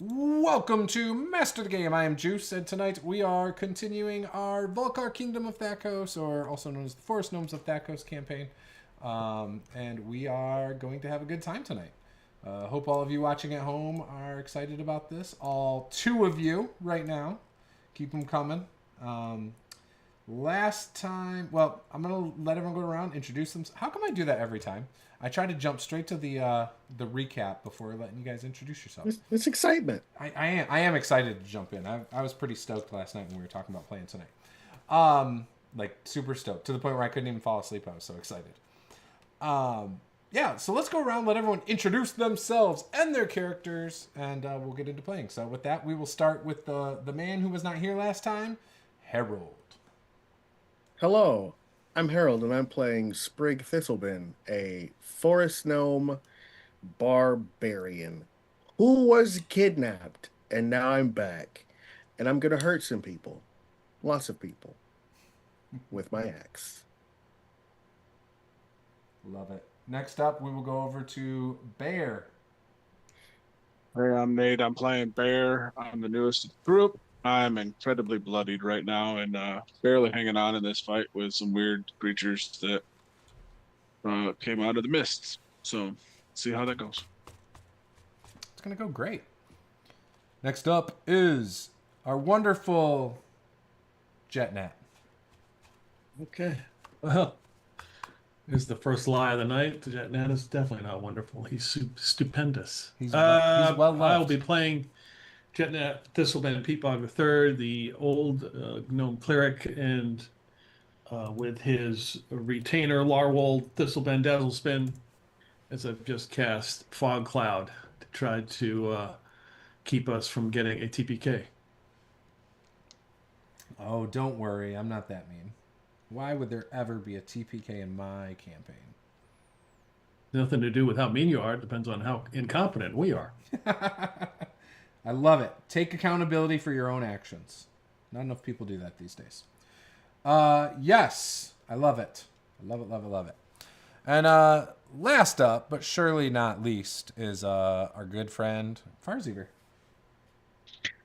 Welcome to Master the Game. I am Juce, and tonight we are continuing our Vaulkar Kingdom of ThaCos, or also known as the Forest Gnomes of ThaCos campaign. And we are going to have a good time tonight. Hope all of you watching at home are excited about this. All two of you right now. Keep them coming. Last time, well, I'm going to let everyone go around, introduce them. How come I do that every time? I try to jump straight to the recap before letting you guys introduce yourselves. It's excitement. I am excited to jump in. I was pretty stoked last night when we were talking about playing tonight. Like super stoked to the point where I couldn't even fall asleep. I was so excited. Yeah, so let's go around, let everyone introduce themselves and their characters, and we'll get into playing. So with that, we will start with the man who was not here last time, Harold. Hello, I'm Harold, and I'm playing Sprig Thistlebin, a forest gnome barbarian who was kidnapped, and now I'm back, and I'm gonna hurt some people, lots of people, with my axe. Love it. Next up, we will go over to Bear. Hey, I'm Nate. I'm playing Bear. I'm the newest of the group. I'm incredibly bloodied right now and barely hanging on in this fight with some weird creatures that came out of the mists. So, see how that goes. It's going to go great. Next up is our wonderful Jetnat. Okay. Well, is the first lie of the night. Jetnat is definitely not wonderful. He's stupendous. He's well loved. I'll be playing Jetnat Thistlebin Peatbog III, the old gnome cleric, and with his retainer Larwold Thistlebin Dazzlespin, as I've just cast Fog Cloud to try to keep us from getting a TPK. Oh, don't worry. I'm not that mean. Why would there ever be a TPK in my campaign? Nothing to do with how mean you are. It depends on how incompetent we are. I love it. Take accountability for your own actions. Not enough people do that these days. Yes. I love it. I love it, love it, love it. And last up, but surely not least, is our good friend, Farzever.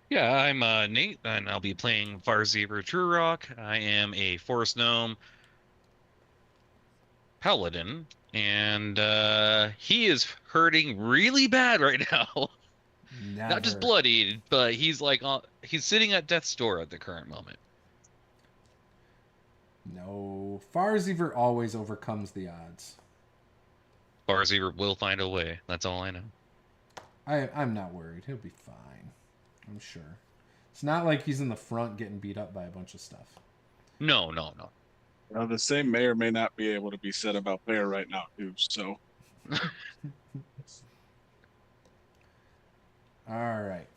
Yeah, I'm Nate, and I'll be playing Farzever Truerock. I am a Forest Gnome Paladin, and he is hurting really bad right now. Not just Never. bloodied, but he's like he's sitting at death's door at the current moment. No. Farzever always overcomes the odds. Farzever will find a way. That's all I know. I'm not worried. He'll be fine. I'm sure. It's not like he's in the front getting beat up by a bunch of stuff. No. The same may or may not be able to be said about Bear right now, too. So, All right.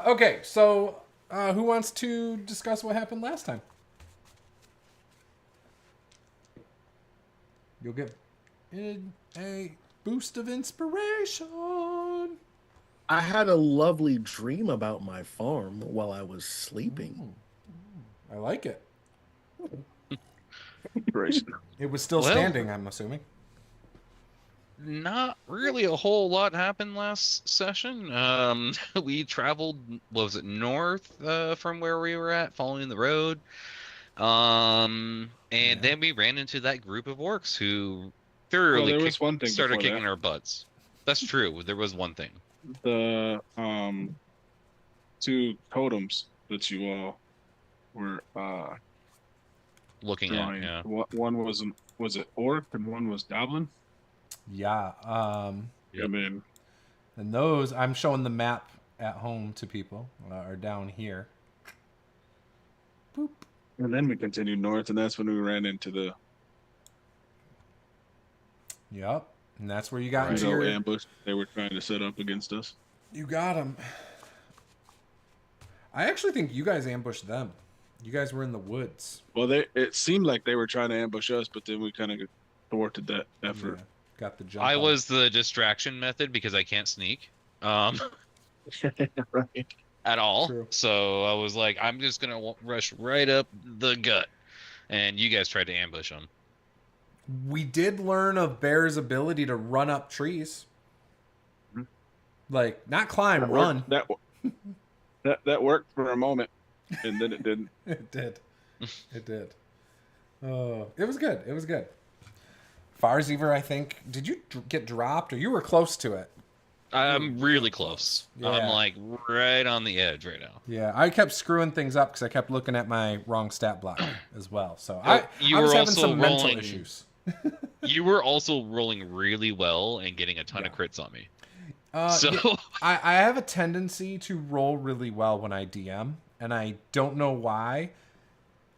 Okay, so who wants to discuss what happened last time? You'll get a boost of inspiration. I had a lovely dream about my farm while I was sleeping. I like it. great. It was still Well- standing, I'm assuming. Not really a whole lot happened last session. We traveled, what was it, north from where we were at, following the road. And then we ran into that group of orcs who thoroughly there was one thing started before kicking that. our butts. That's true. There was one thing. The two totems that you all were Looking drawing. at, yeah. One was it orc and one was goblin? Yeah. Yep. I mean, And those, I'm showing the map at home to people, are down here. Boop. and then we continued north, and that's when we ran into the Yep. And that's where you got into pseudo your... ambush they were trying to set up against us. You got them. I actually think you guys ambushed them. You guys were in the woods. Well, it seemed like they were trying to ambush us, but then we kind of thwarted that effort. Yeah, got the jump I on. was the distraction method because I can't sneak. Right. At all. True. So I was like, I'm just gonna rush right up the gut, and you guys tried to ambush them. We did learn of Bear's ability to run up trees. Mhm. Like, not climb, That run. worked, that worked for a moment, and then it didn't. It did. It did. Oh, it was good. It was good. Farseever, I think. Did you get dropped, or you were close to it? I'm really close. Yeah. I'm like right on the edge right now. Yeah, I kept screwing things up because I kept looking at my wrong stat block as well. So You I was were having also some mental rolling- issues. You were also rolling really well and getting a ton of crits on me. So Yeah, I have a tendency to roll really well when I DM, and I don't know why.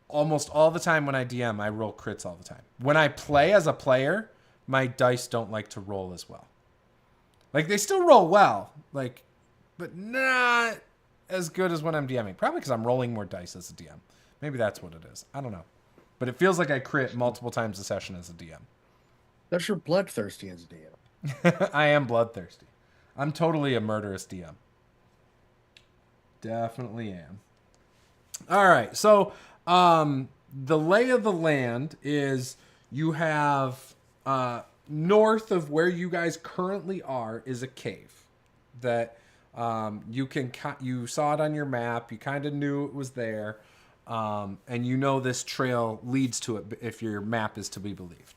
Almost all the time when I DM, I roll crits all the time. When I play as a player, my dice don't like to roll as well. Like, they still roll well, like, but not as good as when I'm DMing. Probably because I'm rolling more dice as a DM. Maybe that's what it is. I don't know. But it feels like I crit multiple times a session as a DM. That's your bloodthirsty as a DM. I am bloodthirsty. I'm totally a murderous DM. Definitely am. All right, so the lay of the land is you have north of where you guys currently are is a cave that you saw it on your map. You kind of knew it was there, and you know this trail leads to it if your map is to be believed.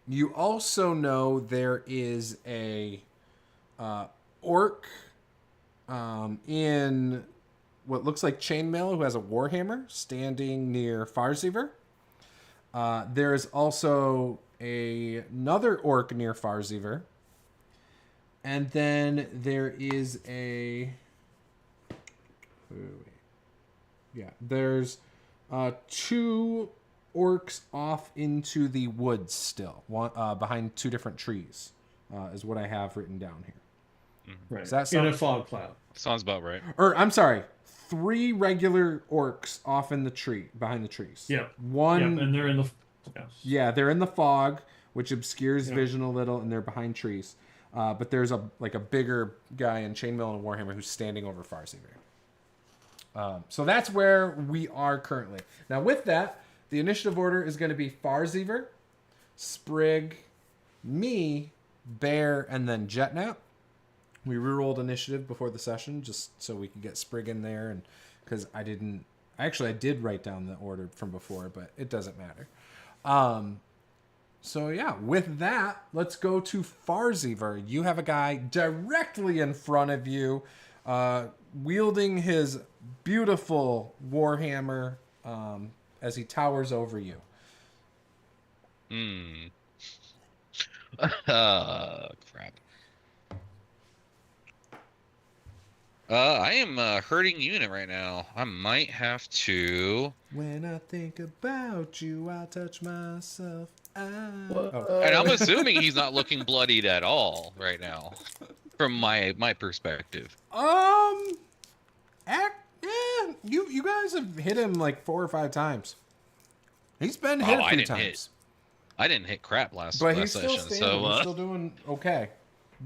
You also know there is a orc in what looks like chainmail who has a warhammer standing near Farseever. There is also another orc near Farseever. And then there is there's two orcs off into the woods still, one behind two different trees, is what I have written down here. Right. Does that In sound... a fog cloud. sounds about right. Or I'm sorry, 3 regular orcs off in the tree behind the trees. Yeah. One. Yeah, and they're in the. Yes. Yeah, they're in the fog, which obscures Yeah. vision a little, and they're behind trees. But there's a bigger guy in chainmail and a warhammer who's standing over Farseever. So that's where we are currently. Now, with that, the initiative order is going to be Farseever, Sprig, me, Bear, and then Jetnap. We rerolled initiative before the session just so we could get Sprig in there, and because I did write down the order from before, but it doesn't matter. So yeah, with that, let's go to Farseever. You have a guy directly in front of you, wielding his beautiful warhammer as he towers over you. Crap. I am hurting unit right now. I might have to. When I think about you, I touch myself. And I'm assuming he's not looking bloodied at all right now, from my perspective. You guys have hit him like 4 or 5 times. He's been hit a few times. I didn't hit crap last But he's session, still standing. so He's still doing okay.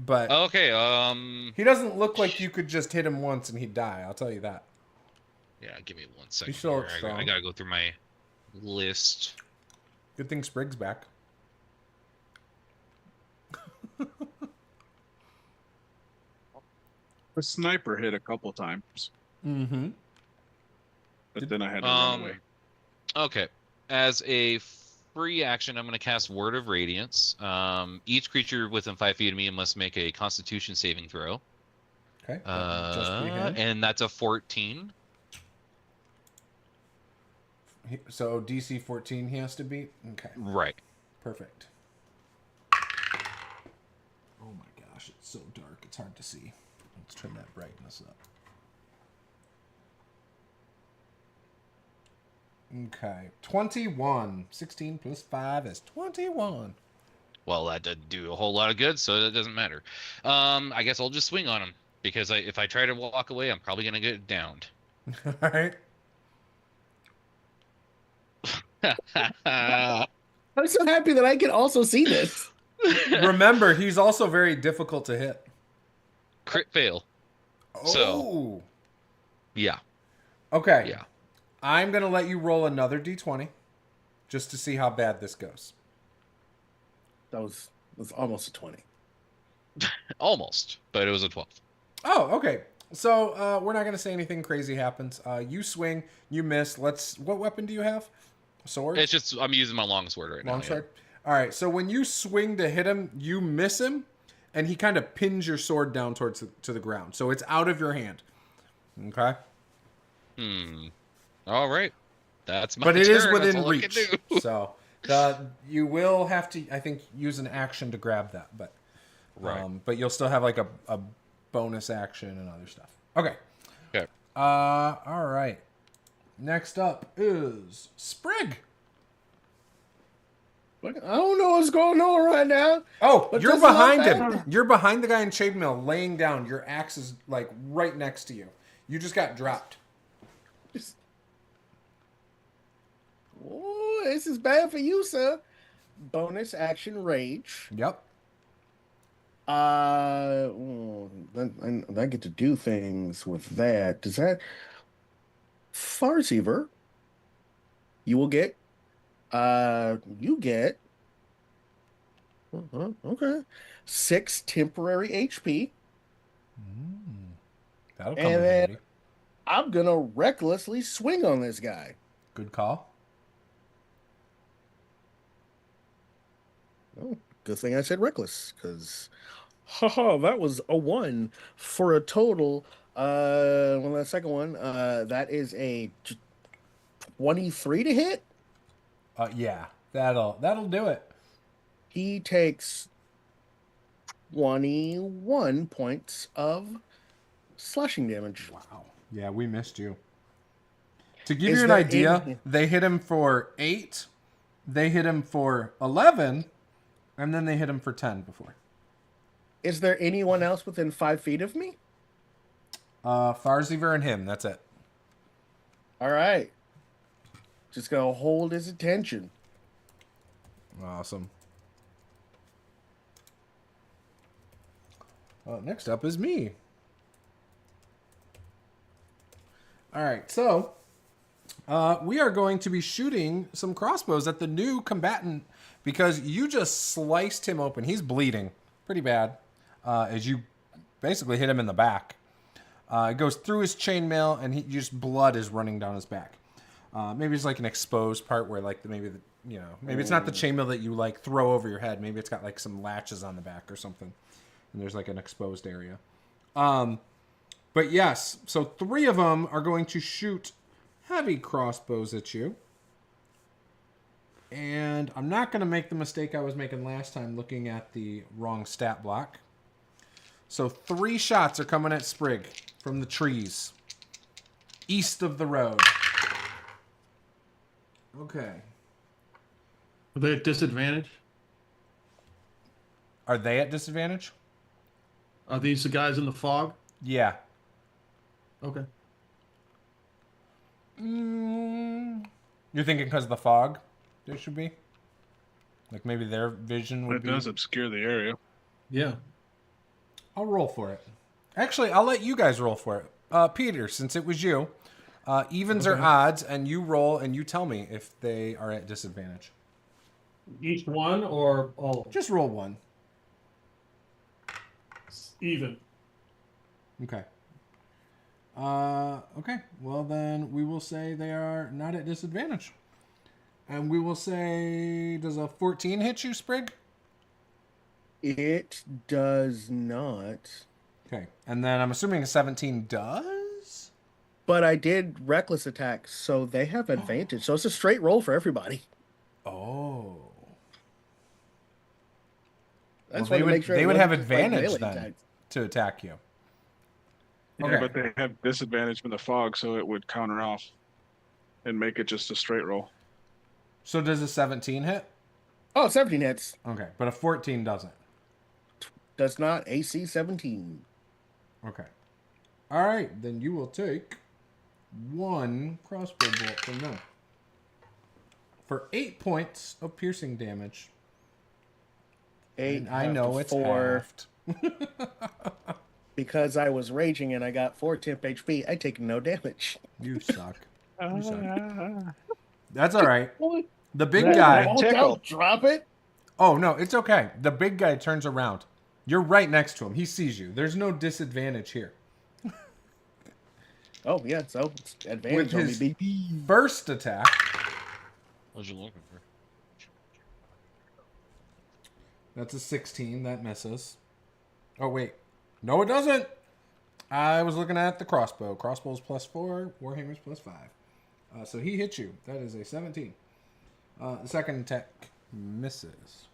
But okay. he doesn't look like you could just hit him once and he'd die. I'll tell you that. Yeah, give me 1 second. still Here. looks strong. I gotta go through my list. Good thing Sprig's back. The sniper hit a couple times, Mm-hmm. but then I had to run away. Okay. As a free action, I'm going to cast Word of Radiance. Each creature within 5 feet of me must make a Constitution saving throw. Okay. Just behind. And that's a 14. So DC 14 he has to beat? Okay. Right. Perfect. Oh my gosh, it's so dark. It's hard to see. Let's turn that brightness up. Okay. 21. 16 plus 5 is 21. Well, that didn't do a whole lot of good, so that doesn't matter. I guess I'll just swing on him, because if I try to walk away, I'm probably going to get downed. All right. I'm so happy that I can also see this. Remember, he's also very difficult to hit. Crit fail. Oh. So- Yeah. Okay. Yeah. I'm going to let you roll another d20 just to see how bad this goes. That was almost a 20. Almost, but it was a 12. Oh, okay. So we're not gonna say anything crazy happens. You swing, you miss. What weapon do you have? Sword. It's just I'm using my longsword right now. Longsword. All right. So when you swing to hit him, you miss him, and he kind of pins your sword down towards to the ground. So it's out of your hand. Okay. All right. That's my But it turn. is That's within all I can reach. do. So you will have to, I think, use an action to grab that. But Right. but you'll still have like a bonus action and other stuff. Okay. Okay. All right. Next up is Sprig. I don't know what's going on right now. Oh, But you're this is not behind him. bad. You're behind the guy in chainmail, laying down. Your axe is like right next to you. You just got dropped. Oh, this is bad for you, sir. Bonus action rage. Yep. I get to do things with that. Does that Farsiver? You will get. You get. Okay, 6 temporary HP, That'll come and in then handy. I'm gonna recklessly swing on this guy. Good call. Oh, good thing I said reckless, because that was a 1 for a total. Well, that second one, that is a 23 to hit. Yeah, that'll do it. He takes 21 points of slashing damage. Wow. Yeah, we missed you. To give Is you an there idea, any- they hit him for 8, they hit him for 11, and then they hit him for 10 before. Is there anyone else within 5 feet of me? Farsiver and him, that's it. All right. Just gonna hold his attention. Awesome. Next up is me. All right, so we are going to be shooting some crossbows at the new combatant because you just sliced him open. He's bleeding pretty bad as you basically hit him in the back. It goes through his chainmail, and just blood is running down his back. Maybe it's like an exposed part where, like, maybe it's not the chainmail that you like throw over your head. Maybe it's got like some latches on the back or something, and there's like an exposed area. But yes, so 3 of them are going to shoot heavy crossbows at you. And I'm not going to make the mistake I was making last time looking at the wrong stat block. So 3 shots are coming at Sprig from the trees east of the road. Okay. Are they at disadvantage? Are they at disadvantage? Are these the guys in the fog? Yeah. Okay. You're thinking because of the fog? There should be? Like maybe their vision would It be... does obscure the area. Yeah. I'll roll for it. Actually, I'll let you guys roll for it. Peter, since it was you, evens or Okay. odds, and you roll and you tell me if they are at disadvantage. Each one or all of them? Just roll 1. Even. Okay. Okay. Well, then we will say they are not at disadvantage. And we will say, does a 14 hit you, Sprig? It does not. Okay. And then I'm assuming a 17 does? But I did reckless attack, so they have advantage. So it's a straight roll for everybody. Oh. That's Well, why to make sure they it would have wasn't just like advantage melee then attacks. to attack you. Yeah, Okay. but they have disadvantage from the fog, so it would counter off and make it just a straight roll. So does a 17 hit? Oh, 17 hits. Okay. But a 14 doesn't. Does not. AC 17. Okay. All right. Then you will take 1 crossbow bolt from them. For 8 points of piercing damage. 8. And I know it's 4. halved. Because I was raging and I got 4 temp HP, I take no damage. You suck. You suck. That's all right. The big Yeah, guy. that Oh, tickled. don't drop it. Oh, no, it's okay. The big guy turns around. You're right next to him. He sees you. There's no disadvantage here. Oh yeah, so it's advantage With on me, his baby. first attack, What you looking for? that's a 16. That misses. Oh, wait. No, it doesn't. I was looking at the crossbow. Crossbow's +4. Warhammer's +5. So he hits you. That is a 17. The second attack misses.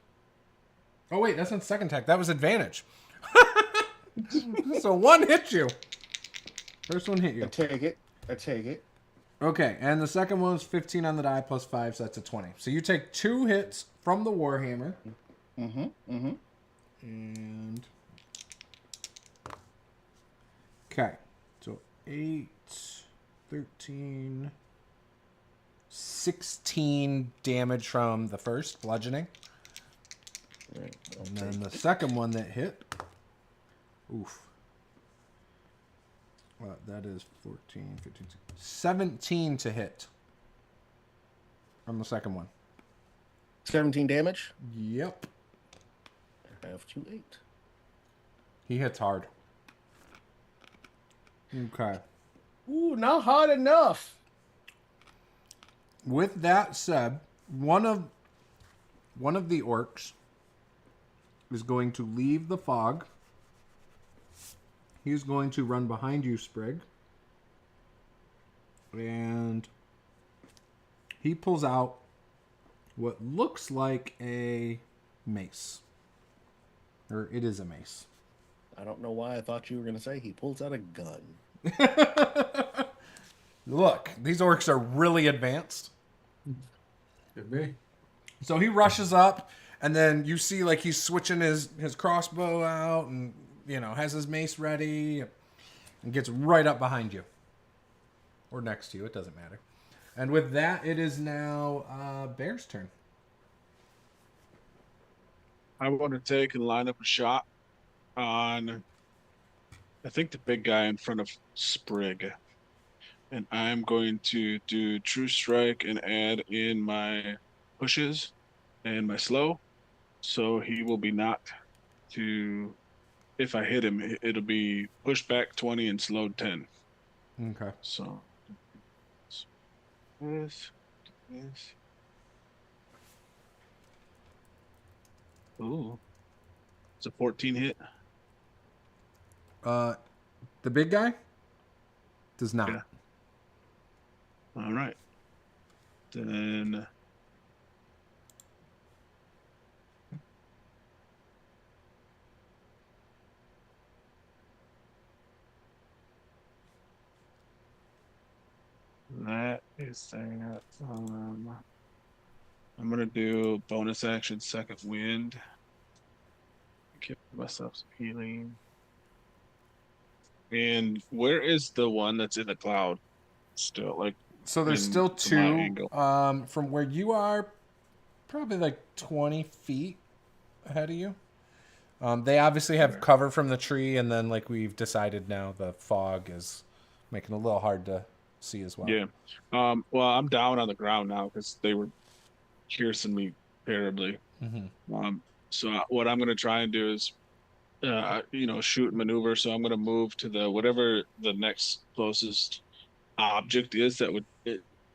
Oh, wait. That's not the second attack. That was advantage. So one hit you. First one hit you. I take it. Okay, and the second one was 15 on the die +5, so that's a 20. So you take 2 hits from the Warhammer. And... Okay, so 8, 13, 16 damage from the first, bludgeoning. Right, And then the second one that hit... Oof. That is 14, 15, 17 to hit. From the second one. 17 damage. Yep. I have 2 8. He hits hard. Okay. Ooh, not hard enough. With that said, one of the orcs is going to leave the fog. He's going to run behind you, Sprig. And he pulls out what looks like a mace. Or it is a mace. I don't know why I thought you were going to say he pulls out a gun. Look, these orcs are really advanced. Could be. So he rushes up, and then you see like he's switching his crossbow out and, you know, has his mace ready and gets right up behind you. Or next to you, it doesn't matter. And with that, it is now Bear's turn. I want to take and line up a shot on, I think, the big guy in front of Sprig. And I'm going to do True Strike and add in my pushes and my slow. So he will be knocked to, if I hit him, it'll be push back 20 and slowed 10. Okay. So, this. Ooh. It's a 14 hit. The big guy does not. Yeah. All right. Then that is that. I'm gonna do bonus action second wind. Give myself some healing. And where is the one that's in the cloud? Still, like, So there's in still my 2 angle. from where you are, probably like 20 feet ahead of you. They obviously have cover from the tree, and then like we've decided now, the fog is making it a little hard to see as well. Yeah. Well, I'm down on the ground now because they were piercing me terribly. Mm-hmm. So what I'm gonna try and do is, shoot and maneuver. So I'm gonna move to the whatever the next closest object is that would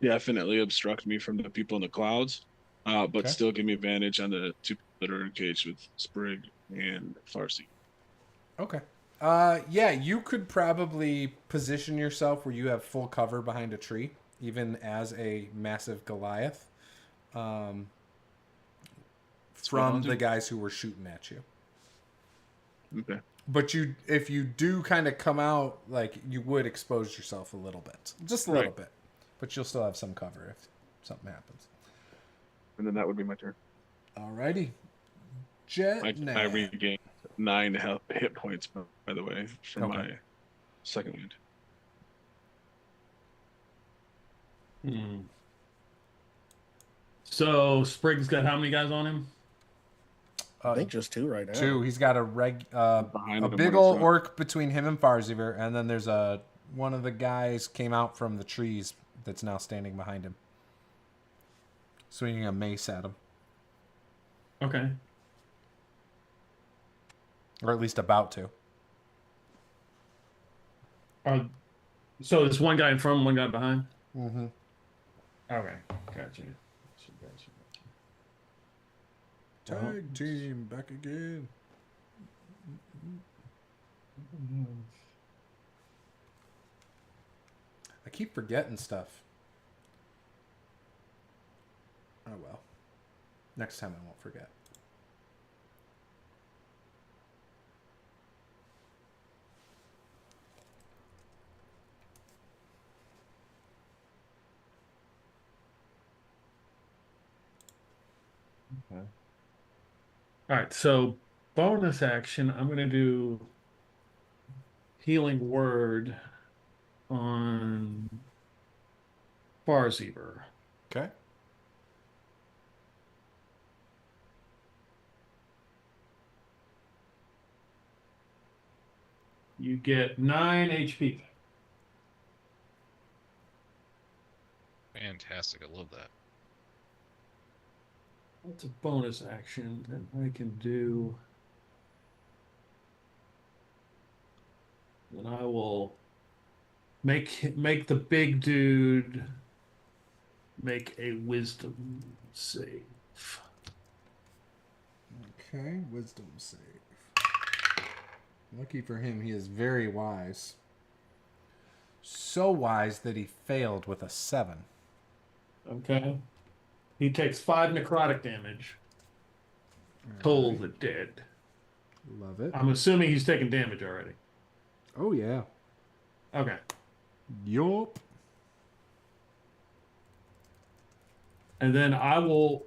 definitely obstruct me from the people in the clouds, but Okay. still give me advantage on the 2 that are engaged with Sprig and Farsi. Okay. Yeah, you could probably position yourself where you have full cover behind a tree, even as a massive Goliath, from the guys who were shooting at you. Okay. But if you do kind of come out, like, you would expose yourself a little bit. Just a little bit. But you'll still have some cover if something happens. And then that would be my turn. Alrighty. Jet. I regained 9 hit points, by the way, from Okay. my second wind. So Sprig's got how many guys on him? I think just 2 right now. 2. He's got a Behind him big in old front. orc between him and Farsiver, and then there's one of the guys came out from the trees that's now standing behind him, swinging a mace at him. Okay. Or at least about to. So there's one guy in front, one guy behind. Mm-hmm. Okay, gotcha. Tag team back again. I keep forgetting stuff. Oh well. Next time I won't forget. Okay. All right, so bonus action, I'm going to do Healing Word on Farzieber. Okay. You get 9 HP. Fantastic. I love that. That's a bonus action that I can do. And I will make the big dude make a wisdom save. Okay, wisdom save. Lucky for him, he is very wise. So wise that he failed with a 7. Okay. He takes 5 necrotic damage. Toll the dead. Love it. I'm assuming he's taking damage already. Oh, yeah. Okay. Yup. And then I will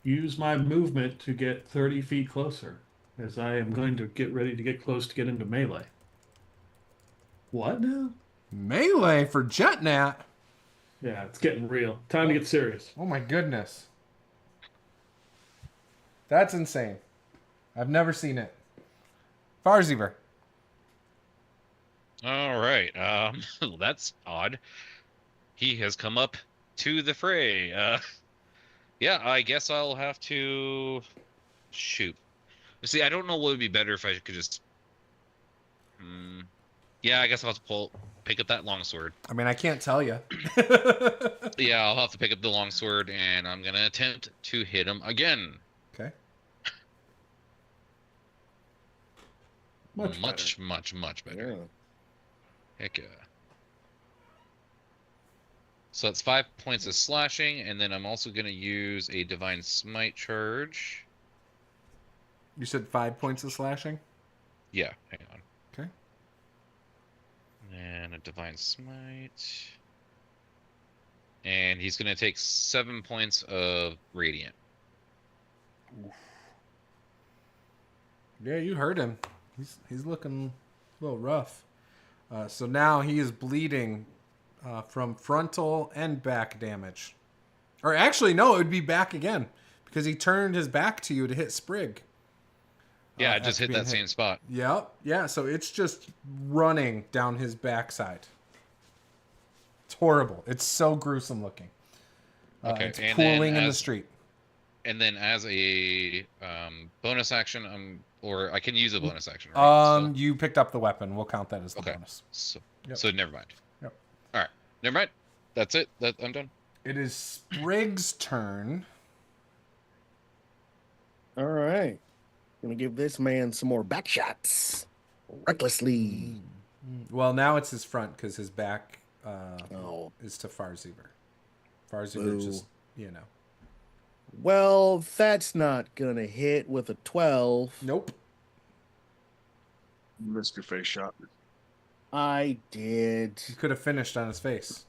use my movement to get 30 feet closer, as I am going to get ready to get close to get into melee. What now? Melee for Jetnat? Yeah, it's getting real. Time to get serious. Oh my goodness. That's insane. I've never seen it. Farzieber. All right. That's odd. He has come up to the fray. Yeah, I guess I'll have to shoot. See, I don't know what would be better if I could just. Yeah, I guess I'll have to pick up that longsword. I mean, I can't tell you. Yeah, I'll have to pick up the longsword, and I'm gonna attempt to hit him again. Okay. Much better. Yeah. Heck yeah. So that's 5 points of slashing, and then I'm also gonna use a divine smite charge. You said 5 points of slashing? Yeah, hang on. Okay. And a divine smite. And he's gonna take 7 points of radiant. Yeah, you heard him. He's looking a little rough. So now he is bleeding from frontal and back damage. Or actually, no, it would be back again. Because he turned his back to you to hit Sprig. Yeah, I just hit that same spot. Yep. Yeah, so it's just running down his backside. It's horrible. It's so gruesome looking. Okay, it's and pooling then in the street. And then as a bonus action, or I can use a bonus action, right? You picked up the weapon. We'll count that as the Okay. bonus. So, Yep. so never mind. Yep. All right, never mind. That's it. I'm done. It is Sprig's turn. All right. Gonna give this man some more back shots. Recklessly. Well, now it's his front because his back Oh. is to Farzieber. Farzieber Boo. just, Well, that's not gonna hit with a 12. Nope. Missed your face shot. I did. He could have finished on his face.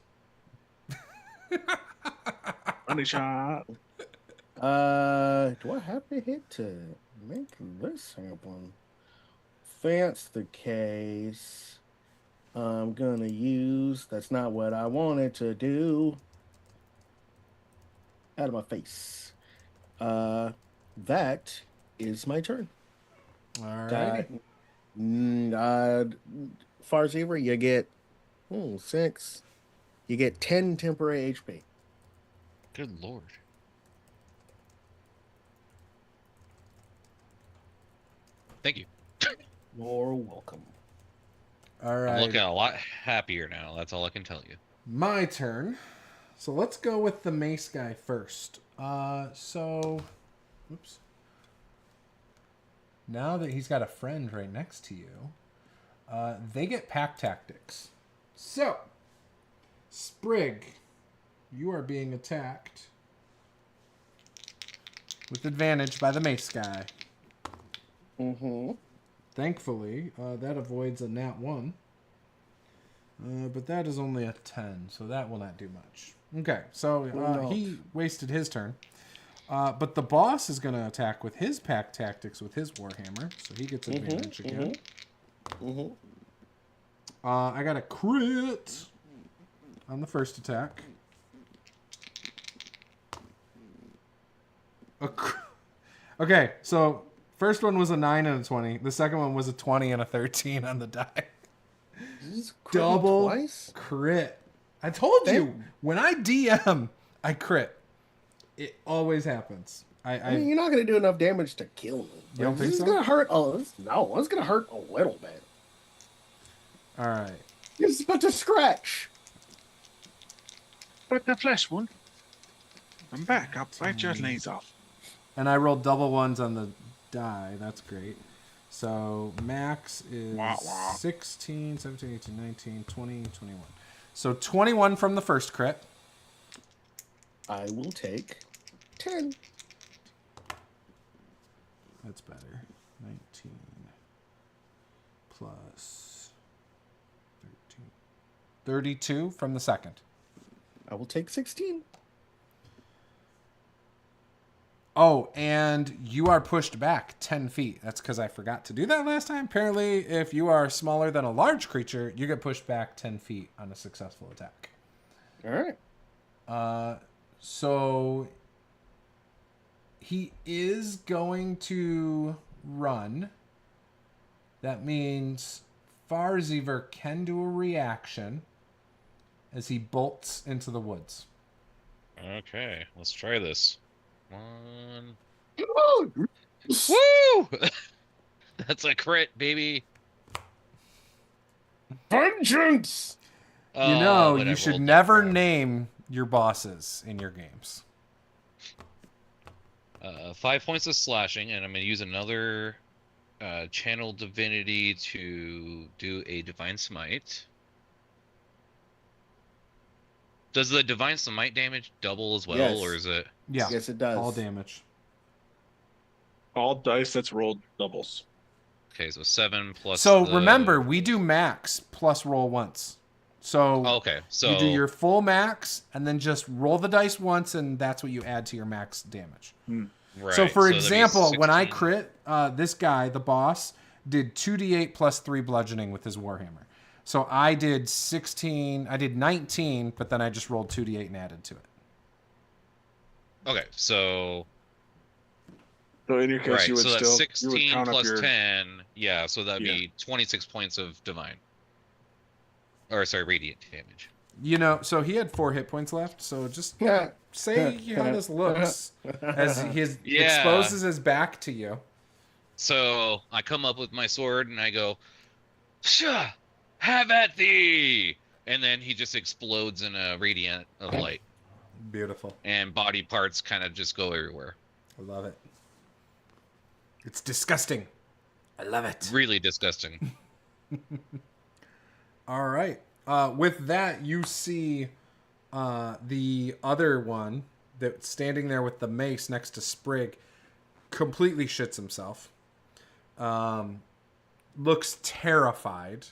Funny shot. Do I have to hit to make this happen? If that's the case, I'm gonna use. That's not what I wanted to do. Out of my face. That is my turn. All right. Farzieber, you get 6. You get 10 temporary HP. Good lord. Thank you. You're welcome. All I'm right. looking a lot happier now. That's all I can tell you. My turn. So let's go with the mace guy first. Oops. Now that he's got a friend right next to you, they get pack tactics. So, Sprig, you are being attacked with advantage by the mace guy. Mm-hmm. Thankfully, that avoids a nat 1. But that is only a 10, so that will not do much. Okay, so he wasted his turn. But the boss is going to attack with his pack tactics with his Warhammer, so he gets advantage again. I got a crit on the first attack. Okay, so first one was a 9 and a 20. The second one was a 20 and a 13 on the die. Double twice? Crit. I told you, when I DM, I crit. It always happens. I mean, you're not going to do enough damage to kill me. You don't think this so? is going to hurt. No, it's going to hurt a little bit. All right. It's but to scratch. But the flesh one. I'm back. I'll bite your knees off. And I rolled double ones on the die. That's great. So max is 16, 17, 18, 19, 20, 21. So 21 from the first crit. I will take 10. That's better. 19 plus 13. 32 from the second. I will take 16. Oh, and you are pushed back 10 feet. That's because I forgot to do that last time. Apparently, if you are smaller than a large creature, you get pushed back 10 feet on a successful attack. All right. So he is going to run. That means Farziver can do a reaction as he bolts into the woods. Okay, let's try this. 1. Oh, Woo! That's a crit, baby. vengeance! You know, Whatever, you should we'll do never that. name your bosses in your games. 5 points of slashing, and I'm going to use another channel divinity to do a divine smite. Does the divine smite damage double as well, Yes. or is it? Yeah. Yes, it does. All damage. All dice that's rolled doubles. Okay, so 7 plus. So the... remember, we do max plus roll once. So Oh, okay, so you do your full max and then just roll the dice once, and that's what you add to your max damage. right, So for that'd be example, when I 16. crit, this guy, the boss, did 2d8 plus 3 bludgeoning with his Warhammer. So I did 16, I did 19, but then I just rolled 2d8 and added to it. Okay, so So in your case, right, you would so that's still you would 16 count up plus your 10. Yeah, so that'd Yeah. be 26 points of divine. Or sorry, radiant damage. You know, so he had 4 hit points left, so just say how this looks as he Yeah. exposes his back to you. So I come up with my sword and I go, "Shah, have at thee!" And then he just explodes in a radiant of light, Beautiful. and body parts kind of just go everywhere. I love it. It's disgusting. I love it. Really disgusting. All right. With that, you see the other one that's standing there with the mace next to Sprig completely shits himself. Looks terrified.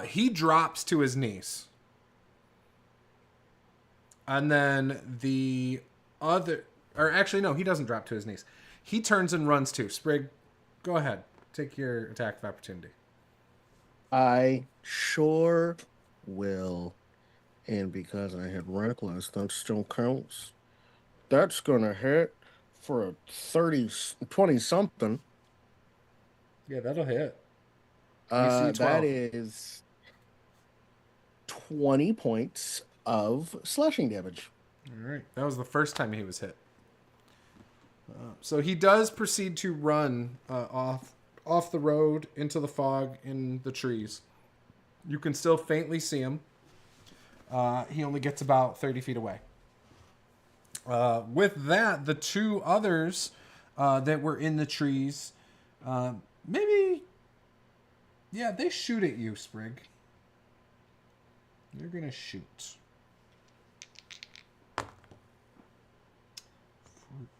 He drops to his knees. And then the other... Or actually, no, he doesn't drop to his knees. He turns and runs too. Sprig, go ahead. Take your attack of opportunity. I sure will. And because I had reckless, that still counts. That's going to hit for a 20 something. Yeah, that'll hit. That 12. is 20 points of slashing damage. All right. That was the first time he was hit. So he does proceed to run off off the road into the fog in the trees. You can still faintly see him. He only gets about 30 feet away. With that, the two others that were in the trees, maybe, yeah, they shoot at you, Sprig. You're going to shoot.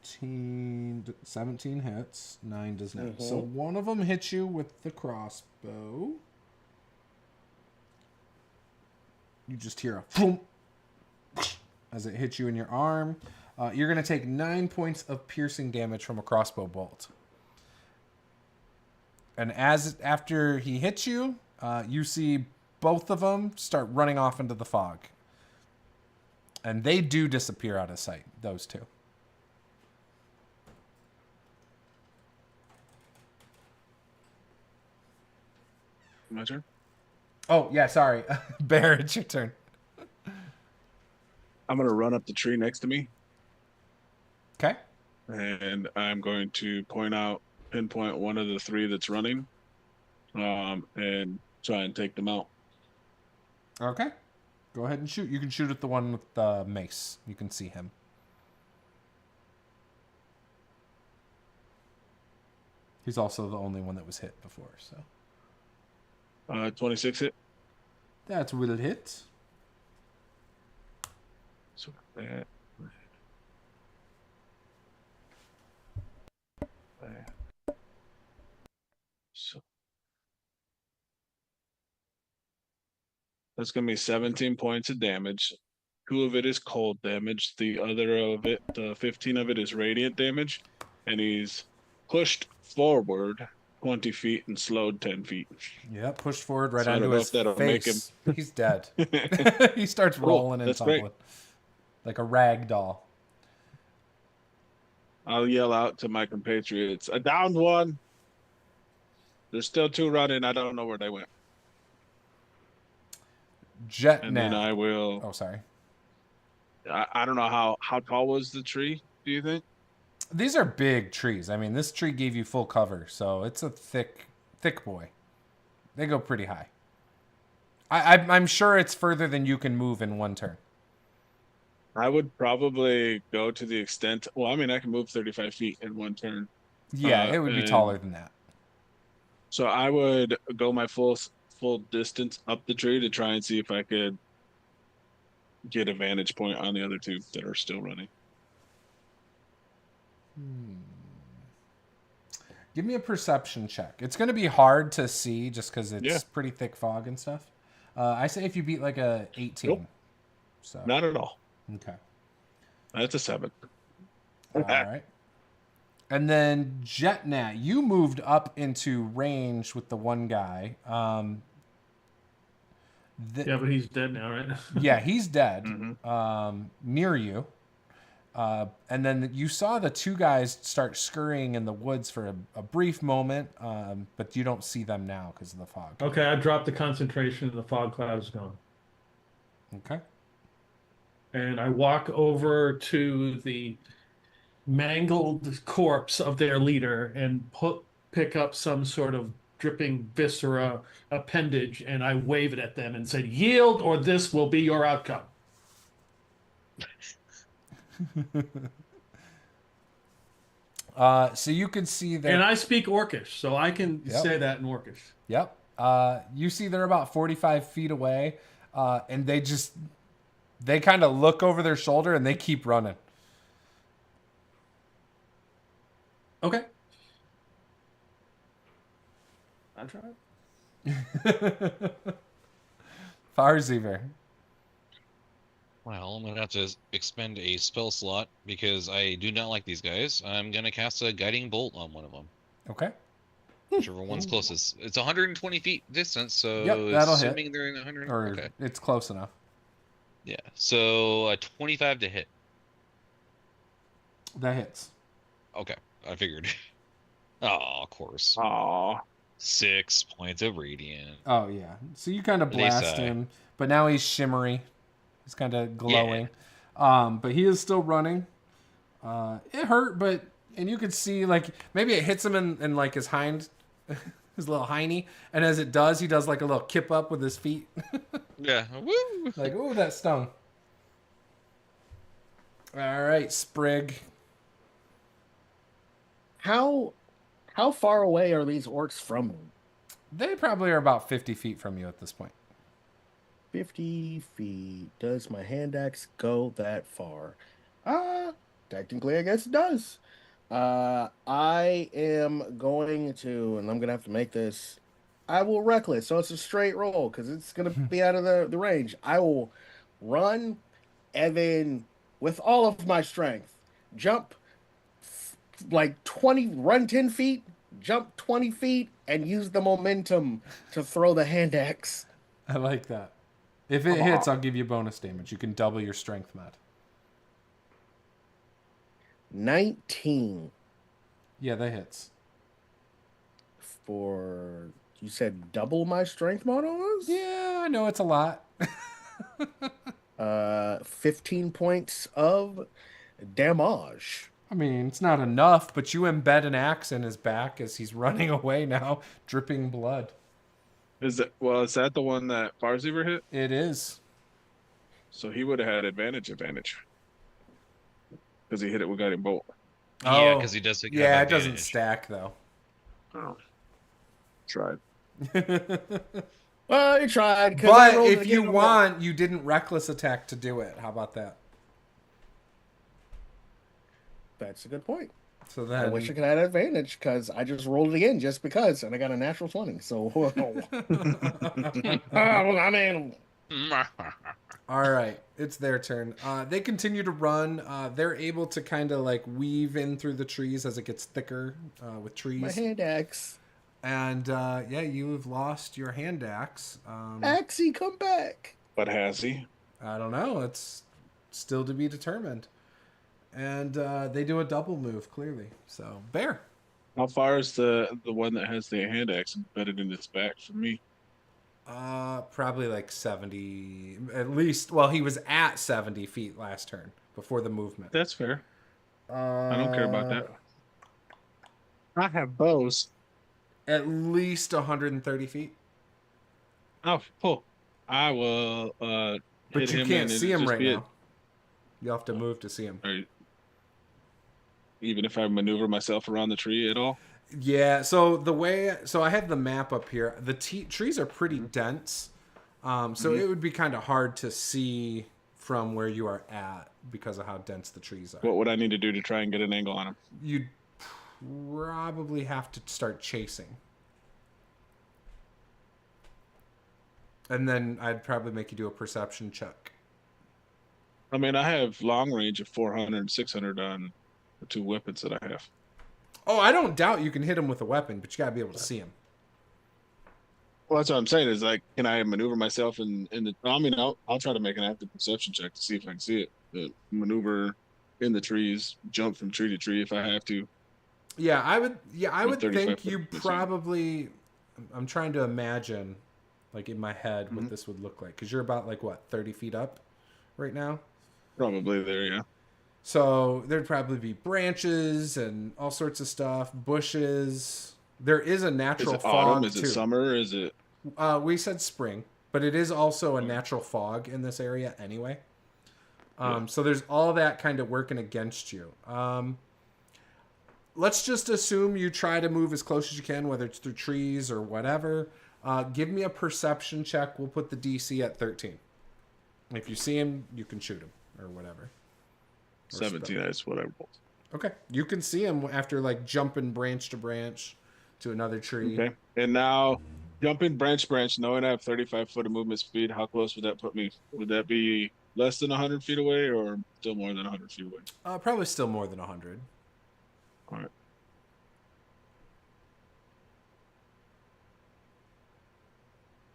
17 hits, 9 does not. Mm-hmm. So one of them hits you with the crossbow. You just hear a boom as it hits you in your arm. You're going to take 9 points of piercing damage from a crossbow bolt. And after he hits you, you see both of them start running off into the fog. And they do disappear out of sight, those two. My turn. Oh, yeah, sorry. Bear, it's your turn. I'm gonna run up the tree next to me, Okay. and I'm going to pinpoint one of the three that's running, and try and take them out. Okay. Go ahead and shoot. You can shoot at the one with the mace. You can see him. He's also the only one that was hit before, so. 26 hit. That will hit. So that. So that's gonna be 17 points of damage. 2 of it is cold damage. The other of it, 15 of it is radiant damage, and he's pushed forward 20 feet and slowed 10 feet. Yeah, pushed forward right So I onto don't know his if that'll make face. He's dead. He starts Cool, rolling and that's great. tumbling. Like a rag doll. I'll yell out to my compatriots, "I downed one. There's still 2 running. I don't know where they went." Jet And then nap. I will. Oh, sorry. I don't know how tall was the tree. Do you think? These are big trees. I mean, this tree gave you full cover, so it's a thick boy. They go pretty high. I'm sure it's further than you can move in one turn. I would probably go to the extent. Well, I mean, I can move 35 feet in one turn. Yeah, it would be and- taller than that. So I would go my full distance up the tree to try and see if I could get a vantage point on the other 2 that are still running. Give me a perception check. It's going to be hard to see just because it's pretty thick fog and stuff. I say if you beat like a 18. Nope. So Not at all. okay. That's a 7. All right. And then Jetnat, you moved up into range with the one guy. Yeah, but he's dead now, right? Yeah, he's dead. Mhm. Near you. And then you saw the 2 guys start scurrying in the woods for a brief moment, but you don't see them now because of the fog. Okay, I dropped the concentration and the fog cloud is gone. Okay. And I walk over to the mangled corpse of their leader and pick up some sort of dripping viscera appendage, and I wave it at them and said, "Yield, or this will be your outcome." So you can see that. And I speak Orcish, so I can Yep. say that in Orcish. Yep. You see they're about 45 feet away, and they kind of look over their shoulder and they keep running. Okay. I tried. Farziver. Well, I'm gonna have to expend a spell slot because I do not like these guys. I'm gonna cast a guiding bolt on one of them. Okay. Whichever one's closest. It's 120 feet distance, so Yep, that'll hit. assuming they're in 100. Or Okay. it's close enough. Yeah. So 25 to hit. That hits. Okay, I figured. Oh, of course. Aw. 6 points of radiant. Oh, yeah. So you kind of They blast say. him, but now he's shimmery. He's kind of glowing. But he is still running. It hurt, and you could see, like, maybe it hits him in like his hind his little hiney. And as it does, he does like a little kip up with his feet. Yeah. Woo! Like, ooh, that stung. All right, Sprig. How far away are these orcs from me? They probably are about 50 feet from you at this point. 50 feet. Does my hand axe go that far? Technically, I guess it does. I am going to, and I'm going to have to make this. I will reckless, so it's a straight roll because it's going to be out of the range. I will run and then, with all of my strength, jump like 20, run 10 feet, jump 20 feet, and use the momentum to throw the hand axe. I like that. If it hits, I'll give you bonus damage. You can double your strength, Matt. 19 Yeah, that hits. for, you said double my strength models? Yeah, I know it's a lot. 15 points of damage. I mean, it's not enough, but you embed an axe in his back as he's running away now, dripping blood. Is that the one that Farseever hit? It is. So he would have had advantage because he hit it with guiding bolt. Yeah, because he does. Yeah, it doesn't stack though. Oh, tried. Well, you tried. But if you want, you didn't reckless attack to do it. How about that? That's a good point. So then, I wish I could have advantage because I just rolled it again just because, and I got a natural 20. So, I mean, all right, it's their turn. They continue to run. They're able to kind of like weave in through the trees as it gets thicker with trees. my hand axe. And yeah, you've lost your hand axe. Axie, come back. But has he? I don't know. It's still to be determined. And they do a double move, clearly. So, Bear. How far is the one that has the hand axe embedded in its back from me? Probably like 70, at least. Well, he was at 70 feet last turn before the movement. That's fair. I don't care about that. I have bows. At least 130 feet. Oh, pull. I will But hit you him can't and see him just right be now. You'll have to move to see him. Even if I maneuver myself around the tree at all? Yeah, so I have the map up here. The trees are pretty dense. So it would be kind of hard to see from where you are at because of how dense the trees are. What would I need to do to try and get an angle on him? You'd probably have to start chasing. And then I'd probably make you do a perception check. I mean, I have long range of 400 and 600 on the two weapons that I have. Oh, I don't doubt you can hit him with a weapon, but you gotta be able to see him. Well, that's what I'm saying is like, can I maneuver myself in the, I mean, I'll try to make an active perception check to see if I can see it. Maneuver in the trees, jump from tree to tree if I have to. Yeah, I would think you 35%. probably, I'm trying to imagine, like in my head, what this would look like. Because you're about like, what, 30 feet up right now? Probably there, yeah. So there'd probably be branches and all sorts of stuff, bushes. There is a natural Is it fog autumn? Is too. it summer? Is it? We said spring, but it is also a natural fog in this area anyway. So there's all that kind of working against you. Let's just assume you try to move as close as you can, whether it's through trees or whatever. Give me a perception check. We'll put the DC at 13. If you see him, you can shoot him or whatever. 17, that's what I rolled. Okay. You can see him after like jumping branch to branch to another tree. Okay. And now jumping branch, knowing I have 35 foot of movement speed, how close would that put me? Would that be less than 100 feet away or still more than 100 feet away? Probably still more than 100. All right.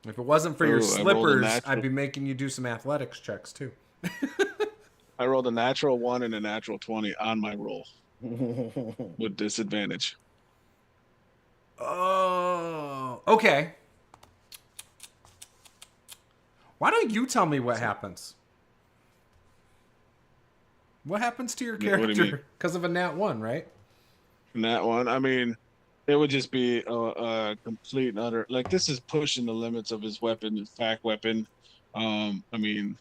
If it wasn't for your I rolled a slippers, natural. I'd be making you do some athletics checks too. I rolled a natural 1 and a natural 20 on my roll with disadvantage. Oh, okay. Why don't you tell me what happens? What happens to your What do you mean? character because of a nat 1, right? And that one, I mean, it would just be a complete and utter, like, this is pushing the limits of his weapon, his fact weapon. I mean,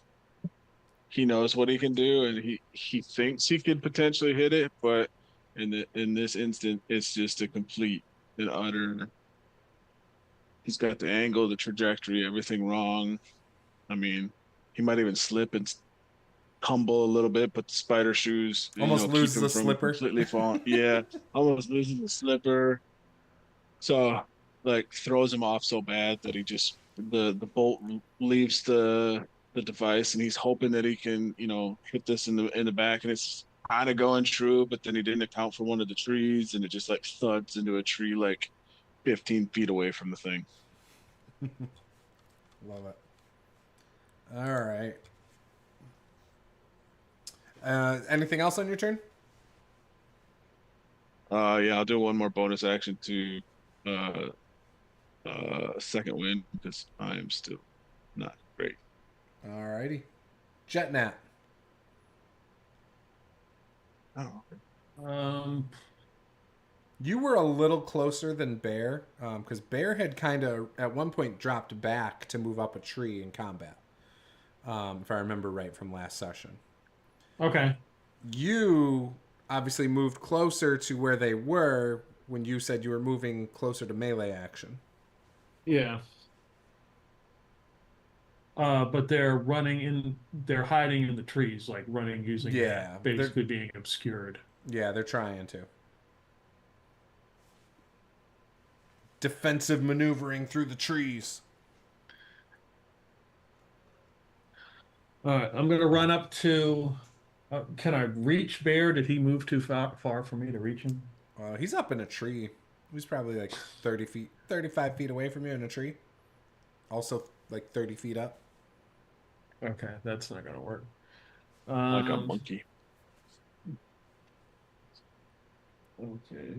he knows what he can do, and he thinks he could potentially hit it, but in this instant, it's just a complete and utter. He's got the angle, the trajectory, everything wrong. I mean, he might even slip and tumble a little bit, but the spider shoes, Almost keep loses him the from slipper. completely falling. Yeah, almost losing the slipper. So, like, throws him off so bad that he just the bolt leaves the device, and he's hoping that he can, hit this in the back, and it's kind of going true, but then he didn't account for one of the trees, and it just like thuds into a tree like 15 feet away from the thing. Love it. All right. Anything else on your turn? Yeah, I'll do one more bonus action to uh second wind because I am still not great. All righty. Jetnat. Oh, Um, You were a little closer than Bear, because Bear had kind of at one point dropped back to move up a tree in combat, if I remember right from last session. okay. You obviously moved closer to where they were when you said you were moving closer to melee action. Yeah. But they're hiding in the trees, like running using Yeah, that, basically being obscured. Yeah, they're trying to. Defensive maneuvering through the trees. All right, I'm gonna run up to. Can I reach Bear? Did he move too far for me to reach him? He's up in a tree. He's probably like 30 feet, 35 feet away from you in a tree. Also like 30 feet up. Okay, that's not gonna work. like a monkey. Okay.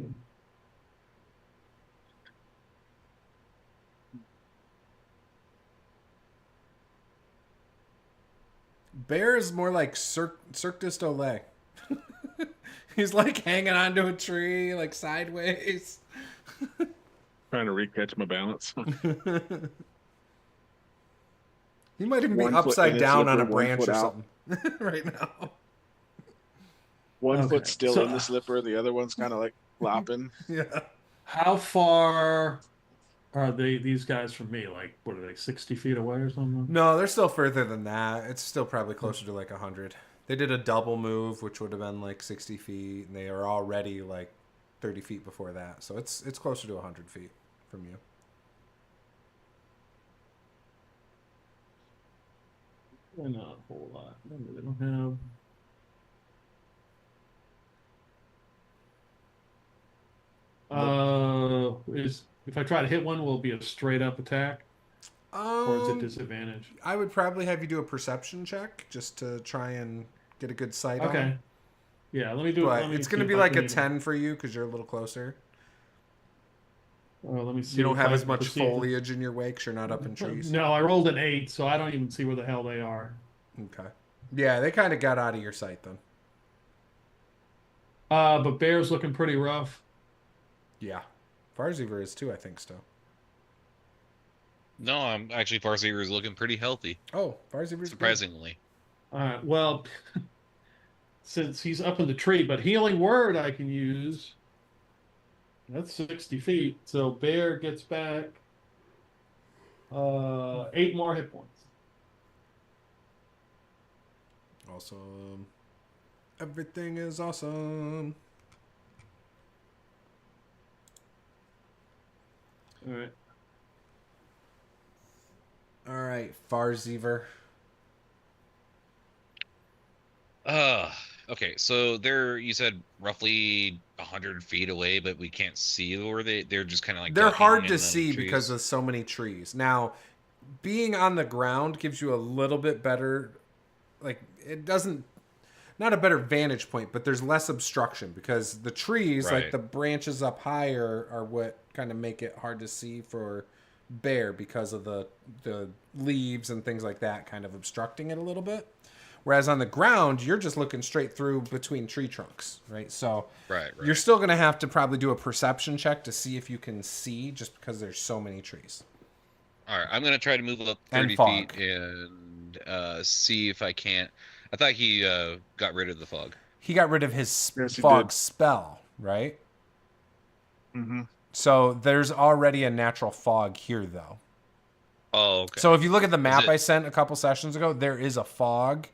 Bear is more like Cirque du Soleil. He's like hanging onto a tree, like sideways. Trying to recatch my balance. He might even be One foot upside in a down on a slipper, one branch foot or out. something right now. One Okay, foot still so- in the slipper, the other one's kind of like flopping. Yeah. How far are these guys from me? Like, what are they, 60 feet away or something? No, they're still further than that. It's still probably closer to like 100. They did a double move, which would have been like 60 feet, and they are already like 30 feet before that. So it's closer to 100 feet from you. Not a whole lot. Maybe they don't have. If I try to hit one, will it be a straight up attack, or is it disadvantage? I would probably have you do a perception check just to try and get a good sight on Okay. it. Yeah, let me do it. But Let me it's see going to if be I like can a even- 10 for you because you're a little closer. Let me see. You don't if have I as can much perceive them. foliage in your way because you're not up in trees. No, I rolled an 8, so I don't even see where the hell they are. Okay. Yeah, they kind of got out of your sight then. But Bear's looking pretty rough. Yeah. Farziver is too, I think, still. No, I'm actually Farseer is looking pretty healthy, Oh, Farziver's surprisingly. All right. Well, since he's up in the tree, but healing word I can use. That's 60 feet. So Bear gets back 8 more hit points. Awesome. Everything is awesome. All right. All right, Farziver. Okay, so they're, you said roughly 100 feet away, but we can't see where they're just kind of like They're ducking hard in to the see trees. because of so many trees. Now, being on the ground gives you a little bit better, like, it doesn't, not a better vantage point, but there's less obstruction because the trees, like Right. the branches up higher, are what kind of make it hard to see for Bear because of the leaves and things like that kind of obstructing it a little bit. Whereas on the ground, you're just looking straight through between tree trunks, right? So Right. you're still going to have to probably do a perception check to see if you can see, just because there's so many trees. All right, I'm gonna try to move up And 30 fog. feet and see if I can't. I thought he got rid of the fog. He got rid of his Yes, he fog did. spell, right? Mm-hmm. So there's already a natural fog here, though. Oh, okay. So if you look at the map it- I sent a couple sessions ago, there is a fog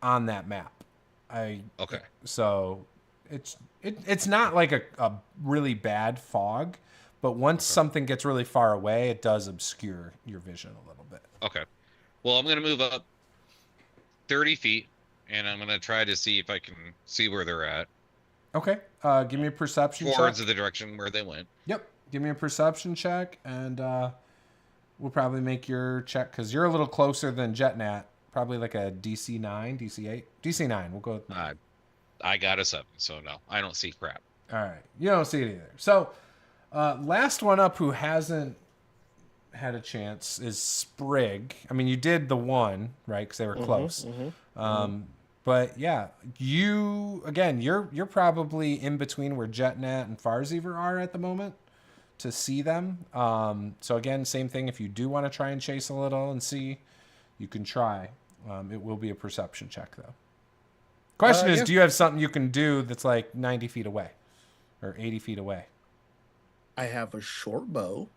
on that map. Okay. So it's not like a really bad fog, but once something gets really far away, it does obscure your vision a little bit. Okay. Well, I'm gonna move up 30 feet, and I'm gonna try to see if I can see where they're at. Okay. Give me a perception Towards check. the direction where they went. Yep. Give me a perception check, and we'll probably make your check because you're a little closer than Jetnat. Probably like a DC 9, DC 8, DC 9. We'll go with 9. I got a 7, so no, I don't see crap. All right. You don't see it either. So, last one up who hasn't had a chance is Sprig. I mean, you did the one, right? Because they were close. But yeah, you're probably in between where Jetnat and Farzever are at the moment to see them. So again, same thing. If you do want to try and chase a little and see, you can try. It will be a perception check, though. Question is, do you have something you can do that's like 90 feet away or 80 feet away? I have a short bow.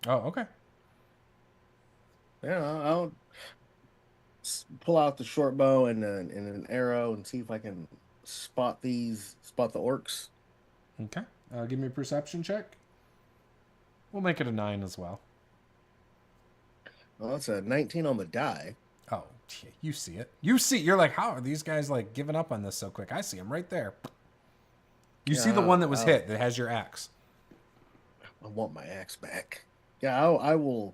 Oh, okay. Yeah, I'll pull out the short bow and an arrow and see if I can spot the orcs. Okay. Give me a perception check. We'll make it a 9 as well. Well, that's a 19 on the die. Oh, you see it. You're like, how are these guys like giving up on this so quick? I see them right there. You see the one that was hit that has your axe. I want my axe back. Yeah, I will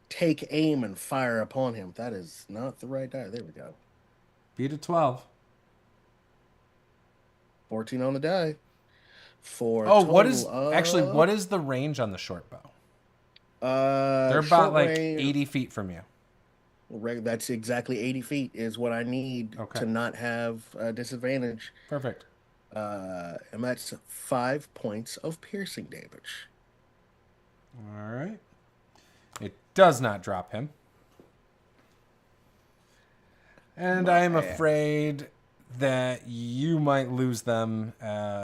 take aim and fire upon him. That is not the right die. There we go. Beat a 12. 14 on the die. What is the range on the short bow? They're about like 80 feet from you. That's exactly 80 feet is what I need to not have a disadvantage. Perfect. And that's 5 points of piercing damage. All right. It does not drop him. And I am afraid that you might lose them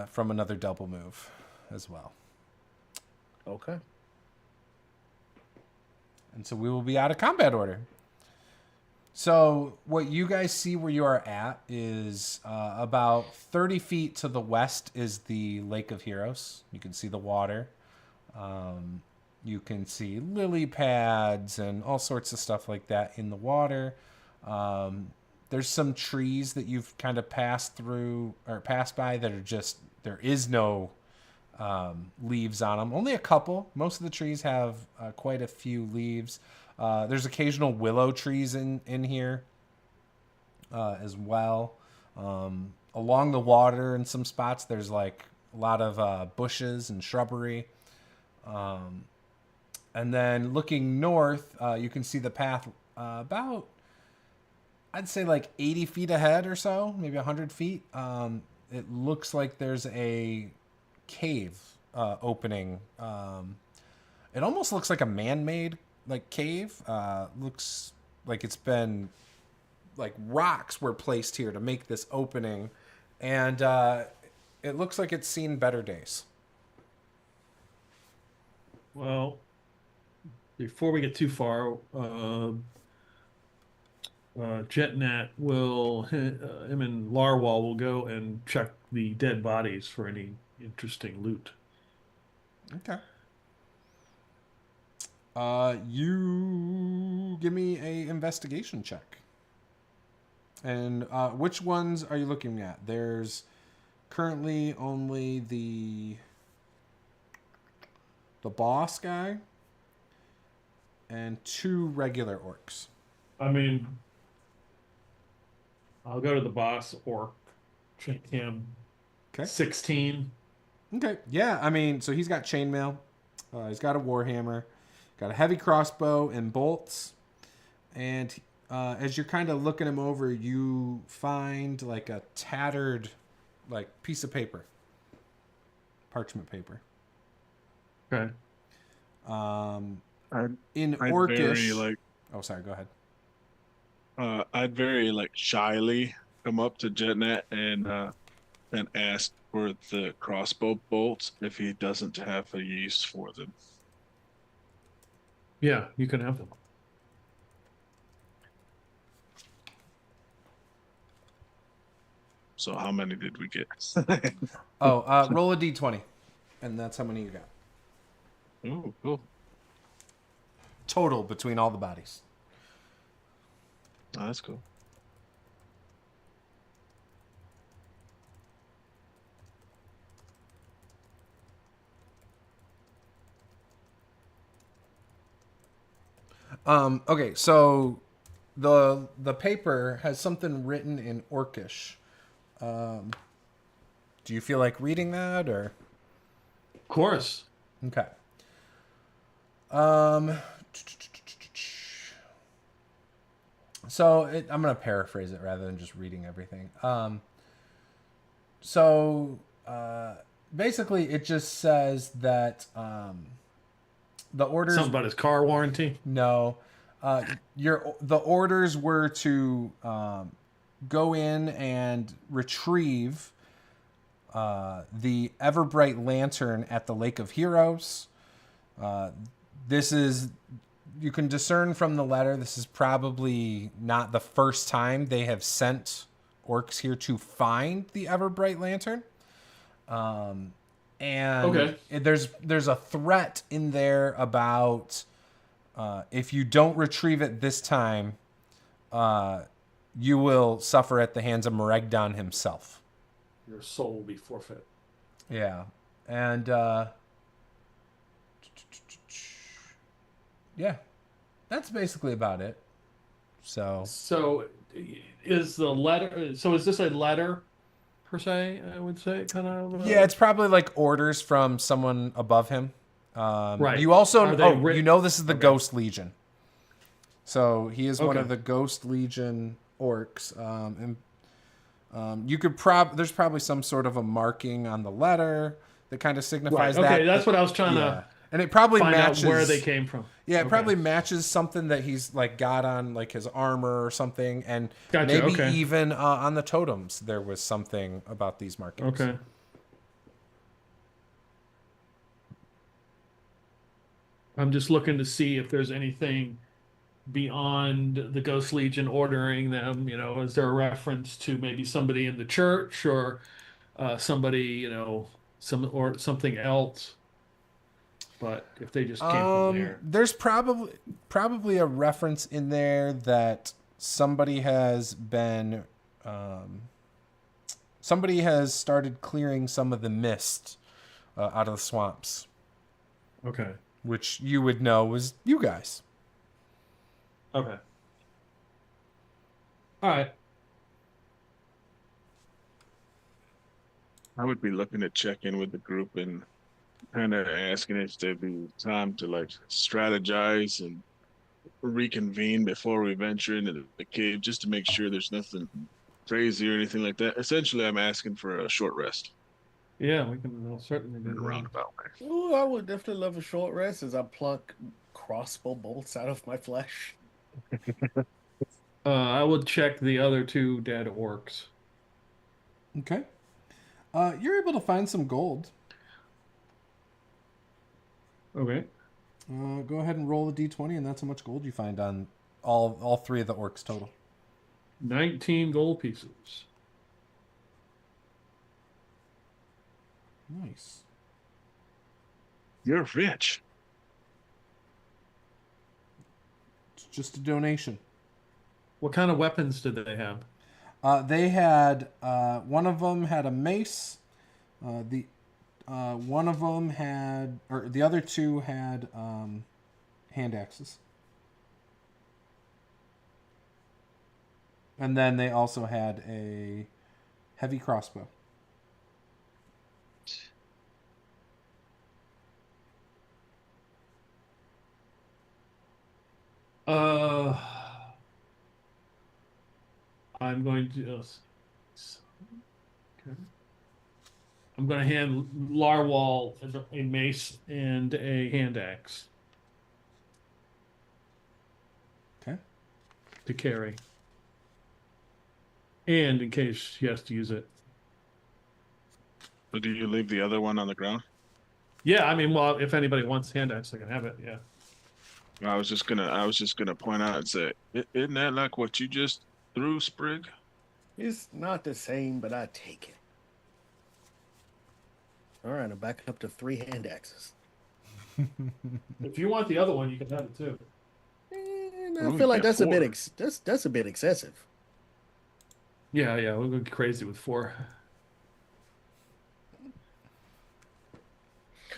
from another double move as well. Okay. And so we will be out of combat order. So what you guys see where you are at is about 30 feet to the west is the Lake of Heroes. You can see the water. You can see lily pads and all sorts of stuff like that in the water. There's some trees that you've kind of passed by that are just, there is no leaves on them. Only a couple. Most of the trees have quite a few leaves. There's occasional willow trees in here as well. Along the water in some spots, there's like a lot of bushes and shrubbery. And then looking north, you can see the path about, I'd say like 80 feet ahead or so, maybe 100 feet. It looks like there's a cave opening. It almost looks like a man-made like cave. Looks like it's been like rocks were placed here to make this opening, and it looks like it's seen better days. Well, before we get too far, Jetnat will, him and Larwal will go and check the dead bodies for any interesting loot. Okay. You give me a investigation check. And which ones are you looking at? There's currently only the boss guy and 2 regular orcs. I mean, I'll go to the boss orc, check him. Okay. 16. Okay. Yeah, I mean, so he's got chainmail. He's got a warhammer, got a heavy crossbow and bolts, and as you're kind of looking him over, you find like a tattered, like piece of paper, parchment paper. Okay. In I'd Orcish. very like Oh, sorry. Go ahead. I'd very like shyly come up to Jetnet and ask for the crossbow bolts if he doesn't have a use for them. Yeah, you can have them. So how many did we get? Oh, roll a d20, and that's how many you got Oh, cool. total between all the bodies. Oh, that's cool. Okay, so the paper has something written in Orcish. Do you feel like reading that, or? Of course. Okay. So I'm going to paraphrase it rather than just reading everything. Basically, it just says that the orders. Something about his car warranty. No, the orders were to go in and retrieve the Everbright Lantern at the Lake of Heroes. This is, you can discern from the letter, this is probably not the first time they have sent orcs here to find the Everbright Lantern. And Okay. there's a threat in there about if you don't retrieve it this time, you will suffer at the hands of Meregdon himself. Your soul will be forfeit. Yeah. And yeah, that's basically about it. So is the letter, so is this a letter per se, I would say, kind of? Yeah, it's probably like orders from someone above him. Right. You also, Are they you know this is the Okay. Ghost Legion. So he is one Okay. of the Ghost Legion orcs. You could there's probably some sort of a marking on the letter that kind of signifies Right. that. Okay, that's what I was trying to And it probably find matches out where they came from. Yeah, it Okay. probably matches something that he's like got on like his armor or something, and Gotcha, maybe okay. even on the totems there was something about these markings. Okay. I'm just looking to see if there's anything beyond the Ghost Legion ordering them. You know, is there a reference to maybe somebody in the church or somebody, you know, something else? But if they just came from there, There's probably a reference in there that somebody has been somebody has started clearing some of the mist out of the swamps, okay, which you would know was you guys. okay, all right. I would be looking to check in with the group and kind of asking if there'd be time to like strategize and reconvene before we venture into the cave, just to make sure there's nothing crazy or anything like that. Essentially, I'm asking for a short rest Yeah, we can certainly do in a that. roundabout way. Ooh, I would definitely love a short rest as I pluck crossbow bolts out of my flesh. I would check the other two dead orcs. Okay. You're able to find some gold. Okay. Go ahead and roll a d20, and that's how much gold you find on all three of the orcs total. 19 gold pieces. Nice. You're rich. It's just a donation. What kind of weapons did they have? They had one of them had a mace. One of them had, or the other two had hand axes. And then they also had a heavy crossbow. I'm going to. Okay. I'm going to hand Larwal a mace and a hand axe Okay. to carry, and in case she has to use it. But do you leave the other one on the ground? Yeah, I mean, well, if anybody wants hand axe, they can have it. Yeah. I was just gonna point out and say, isn't that like what you just threw, Sprig? It's not the same, but I take it. All right, I'm back up to 3 hand axes. If you want the other one, you can have it too. And Ooh, I you feel like got that's a 4. bit that's a bit excessive. Yeah, yeah, we'll go crazy with 4.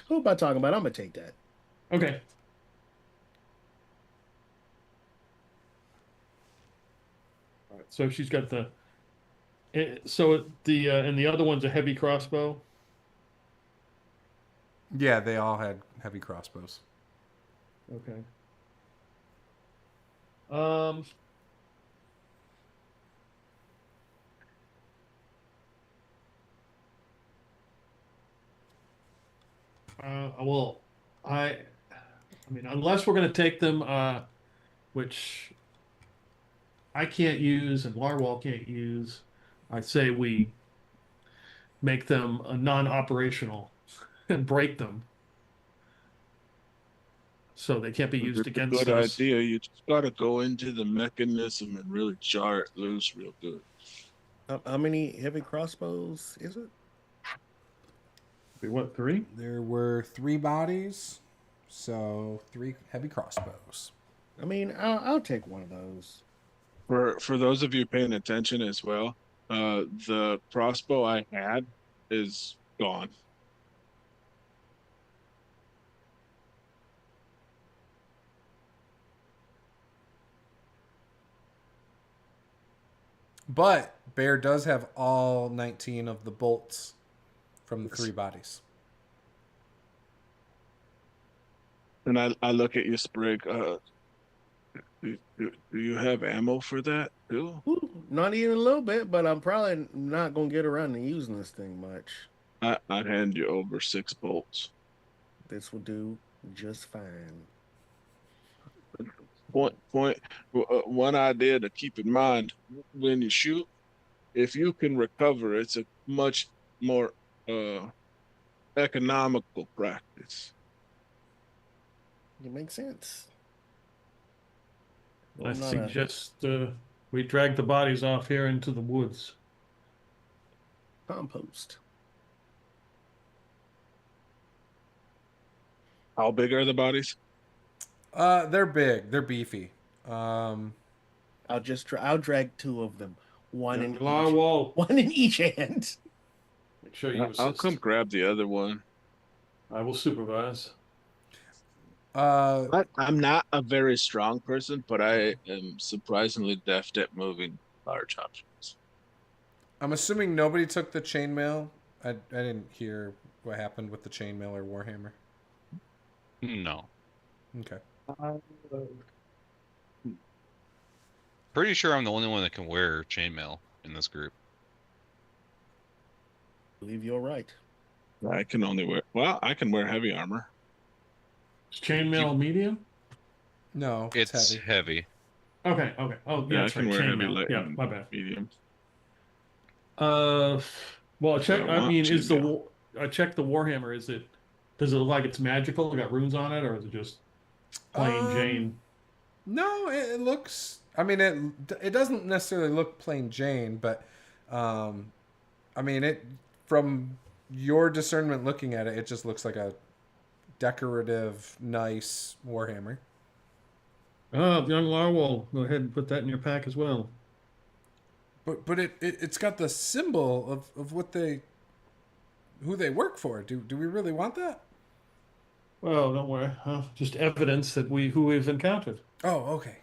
Who am I talking about? I'm gonna take that. Okay. All right. So she's got the. So the and the other one's a heavy crossbow. Yeah, they all had heavy crossbows. Okay. Um. Well, I mean, unless we're going to take them, which I can't use and Larwal can't use, I'd say we make them non-operational and break them so they can't be used It's a against good us. idea. You just gotta go into the mechanism and really jar it loose real good. How many heavy crossbows is it? Wait, what, 3? There were 3 bodies, so 3 heavy crossbows. I mean, I'll take one of those. For those of you paying attention as well, the crossbow I had is gone. But Bear does have all 19 of the bolts from the 3 bodies. And I look at you, Sprig. Do you have ammo for that too? Ooh, not even a little bit, but I'm probably not gonna get around to using this thing much. I'd hand you over 6 bolts. This will do just fine. One idea to keep in mind when you shoot, if you can recover, it's a much more economical practice. It makes sense. I I'm not suggest we drag the bodies off here into the woods. compost. How big are the bodies? They're big. They're beefy. I'll drag 2 of them, one in each, Larwal, one in each hand. make sure you I'll assist. come grab the other one. I will supervise. I'm not a very strong person, but I am surprisingly deft at moving large objects. I'm assuming nobody took the chainmail. I didn't hear what happened with the chainmail or Warhammer. No. Okay. Pretty sure I'm the only one that can wear chainmail in this group. I believe you're right. I can only wear, well, I can wear heavy armor. Is chainmail medium? No, It's heavy. Okay, okay. Oh, yeah, Yeah, I that's right. can wear heavy, Chainmail. light, Yeah, and my bad. medium. Well, check. But I I want mean, is the chainmail. I checked the Warhammer. Does it look like it's magical? It got runes on it, or is it just plain Jane? No, it looks. I mean, it doesn't necessarily look plain Jane, but I mean, it from your discernment looking at it, it just looks like a decorative, nice Warhammer. Oh, young Larwal, go ahead and put that in your pack as well. But it's got the symbol of what who they work for. Do we really want that? Well, don't worry. Just evidence that who we've encountered. Oh, okay.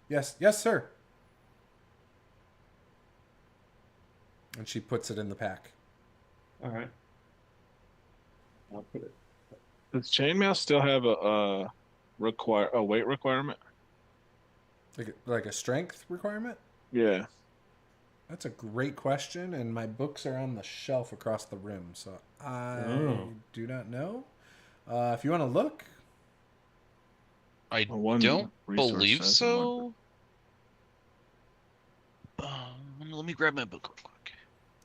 Yes, sir. And she puts it in the pack. All right. I'll put it. Does chainmail still have a weight requirement? Like a strength requirement? Yeah. That's a great question, and my books are on the shelf across the room, so I do not know. If you want to look, I One don't resource believe says in one- so. Let me grab my book real quick.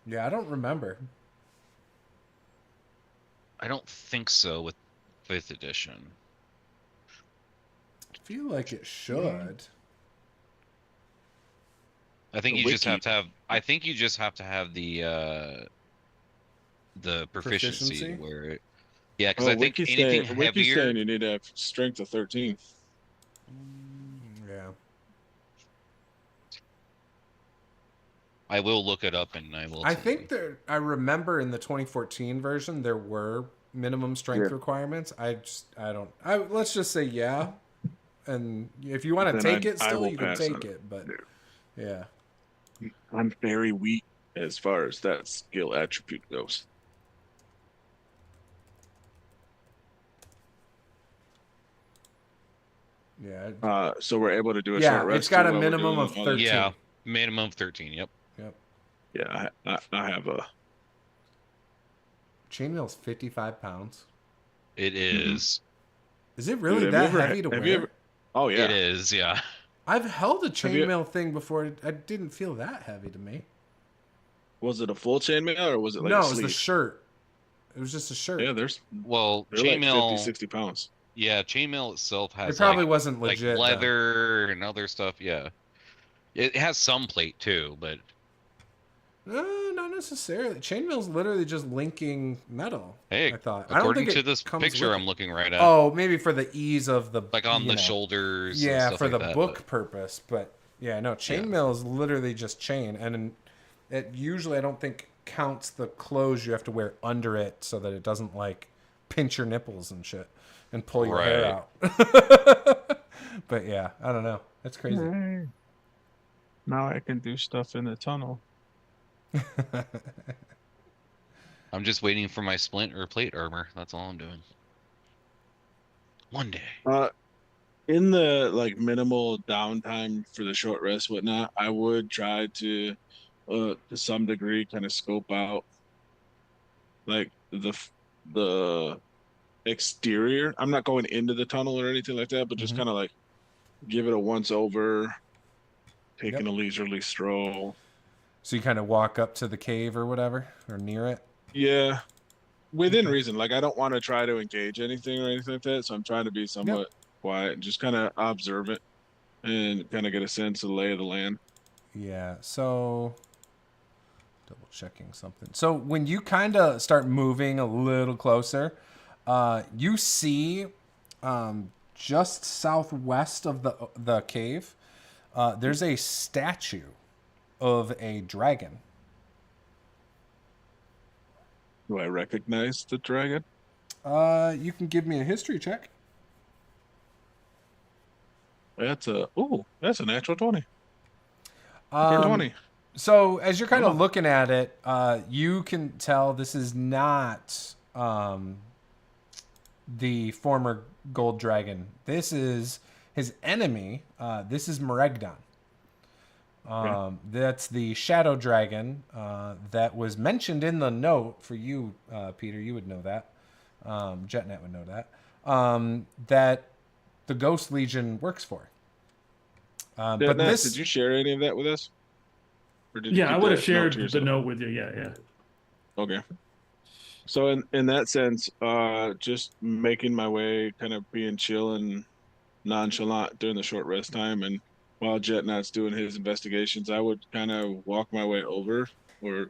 yeah, I don't remember. I don't think so with 5th edition. I feel like it should. I think The you just have wiki. to have. I think you just have to have the proficiency Proficiency? where it. Yeah, because Oh, I think anything Wiki's heavier. saying you need to have strength of 13. Yeah. I will look it up and I will. I tell think you. there. I remember in the 2014 version there were minimum strength Yeah. requirements. I don't. Let's just say yeah. And if you want to Then take I it, still will you can pass take on it. But Yeah. yeah, I'm very weak as far as that skill attribute goes. yeah, So we're able to do a yeah. short rest. It's got too a while we're minimum doing of all that? 13. Yeah, minimum of 13. Yep. Yep. Yeah, I have a. Chainmail's 55 pounds. It Mhm. is. Is it really Dude, have you that ever heavy to have wear? you ever? Oh yeah. It is. Yeah. I've held a Have you- chainmail thing before. It didn't feel that heavy to me. Was it a full chainmail or was it like No, a it was the sleeve? shirt. It was just a shirt. Yeah, Well, they're like 50, chainmail. 60 pounds. Yeah, chainmail itself has It probably like wasn't legit. though. leather and other stuff. Yeah, it has some plate too, but No, not necessarily. Chainmail's literally just linking metal. hey, I thought. I don't according think to it this comes picture with I'm it. looking right at, Oh, maybe for the ease of the like on you the know. shoulders. And Yeah, stuff for like the that, book but- purpose. But yeah, no, chainmail is literally just chain, and it usually I don't think counts the clothes you have to wear under it so that it doesn't like pinch your nipples and shit and pull your hair Right. out. But yeah, I don't know. That's crazy. Now I can do stuff in the tunnel. I'm just waiting for my splint or plate armor. That's all I'm doing. One day. In the like minimal downtime for the short rest, whatnot, I would try to some degree, kind of scope out like the exterior. I'm not going into the tunnel or anything like that, but just Mhm. kind of like give it a once over, taking Yep. a leisurely stroll. So you kind of walk up to the cave or whatever, or near it. Yeah, within Okay. reason. Like I don't want to try to engage anything or anything like that, so I'm trying to be somewhat quiet and just kind of observe it and kind of get a sense of the lay of the land. Yeah. So double checking something. So when you kind of start moving a little closer, you see just southwest of the cave, there's a statue of a dragon. Do I recognize the dragon? You can give me a history check. That's a natural 20. Or 20. So as you're kind of Oh. looking at it, you can tell this is not the former gold dragon. This is his enemy. This is Meregdon. That's the shadow dragon that was mentioned in the note for you, Peter. You would know that. JetNet would know that. That the Ghost Legion works for. Yeah, But Nat, this, did you share any of that with us? Or did you Yeah, I keep would have that shared to the yourself? note with you. Yeah, yeah. Okay. So in that sense, just making my way, kind of being chill and nonchalant during the short rest time, and while Jetnat's doing his investigations, I would kind of walk my way over or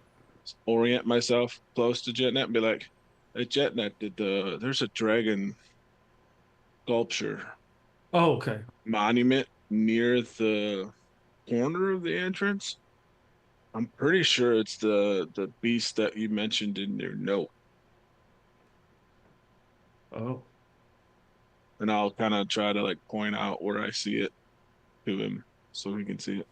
orient myself close to Jetnat and be like, "Hey, Jetnat, there's a dragon sculpture Oh, okay. monument near the corner of the entrance? I'm pretty sure it's the beast that you mentioned in your note." Oh, And I'll kind of try to like point out where I see it to him so he can see it.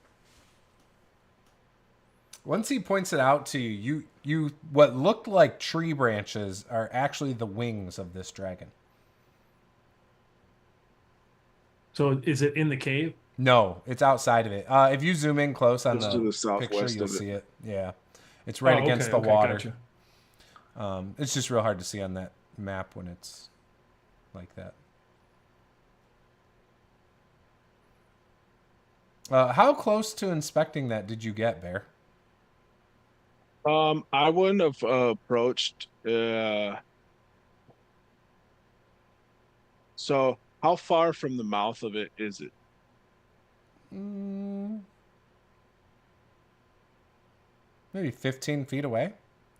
once he points it out to you, you what looked like tree branches are actually the wings of this dragon. So is it in the cave? No, it's outside of it. If you zoom in close on It's to the the picture, southwest you'll of it. see it. Yeah, it's right Oh, against okay, the water. Gotcha. It's just real hard to see on that map when it's like that. How close to inspecting that did you get, Bear? I wouldn't have approached. So how far from the mouth of it is it? Maybe 15 feet away,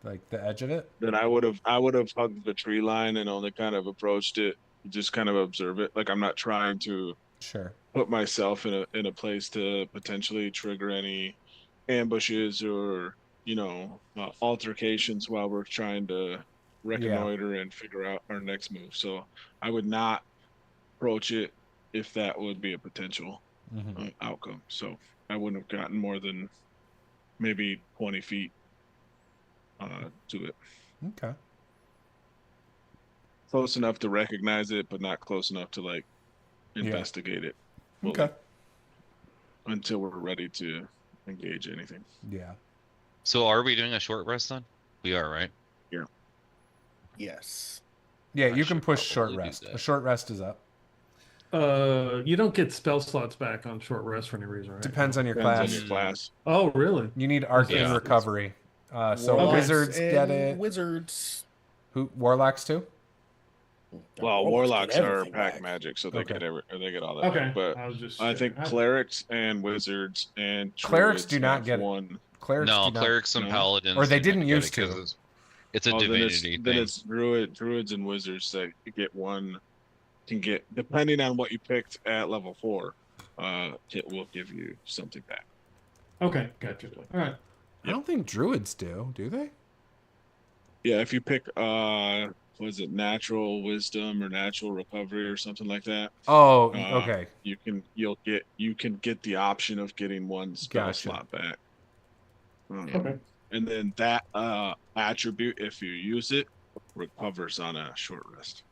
like the edge of it. Then I would have hugged the tree line and only kind of approached it, just kind of observe it. Like I'm not trying to Sure. put myself in a place to potentially trigger any ambushes or altercations while we're trying to Yeah. reconnoiter and figure out our next move. So I would not approach it if that would be a potential outcome. So I wouldn't have gotten more than maybe 20 feet to it. Okay. Close enough to recognize it, but not close enough to like Yeah. investigate it fully Okay. until we're ready to engage anything. Yeah. So are we doing a short rest then? We are, right? Yeah. Yes. Yeah, I you can should push short probably do rest. that. A short rest is up. You don't get spell slots back on short rest for any reason, right? Depends on your Depends on class. your class. Oh, really? You need arcane Yeah. recovery. So Warlocks wizards get and it. Wizards. Who warlocks too? Well, warlocks get are everything pack back. magic, so they Okay. they get all that. Okay. Back. But I was just I think checking. clerics and wizards and Clerics druids do not have get it. one. Clerics No, do not. clerics and no. paladins. Or they do not didn't get used it 'cause to. it's a Oh, divinity then thing. it's druids and wizards that get one can get depending on what you picked at level 4. It will give you something back. Okay, gotcha. All right. I don't think druids do they? Yeah, if you pick was it natural wisdom or natural recovery or something like that, Oh, uh, okay. you can get the option of getting one spell Gotcha. slot back. Okay. And then that attribute, if you use it, recovers on a short rest.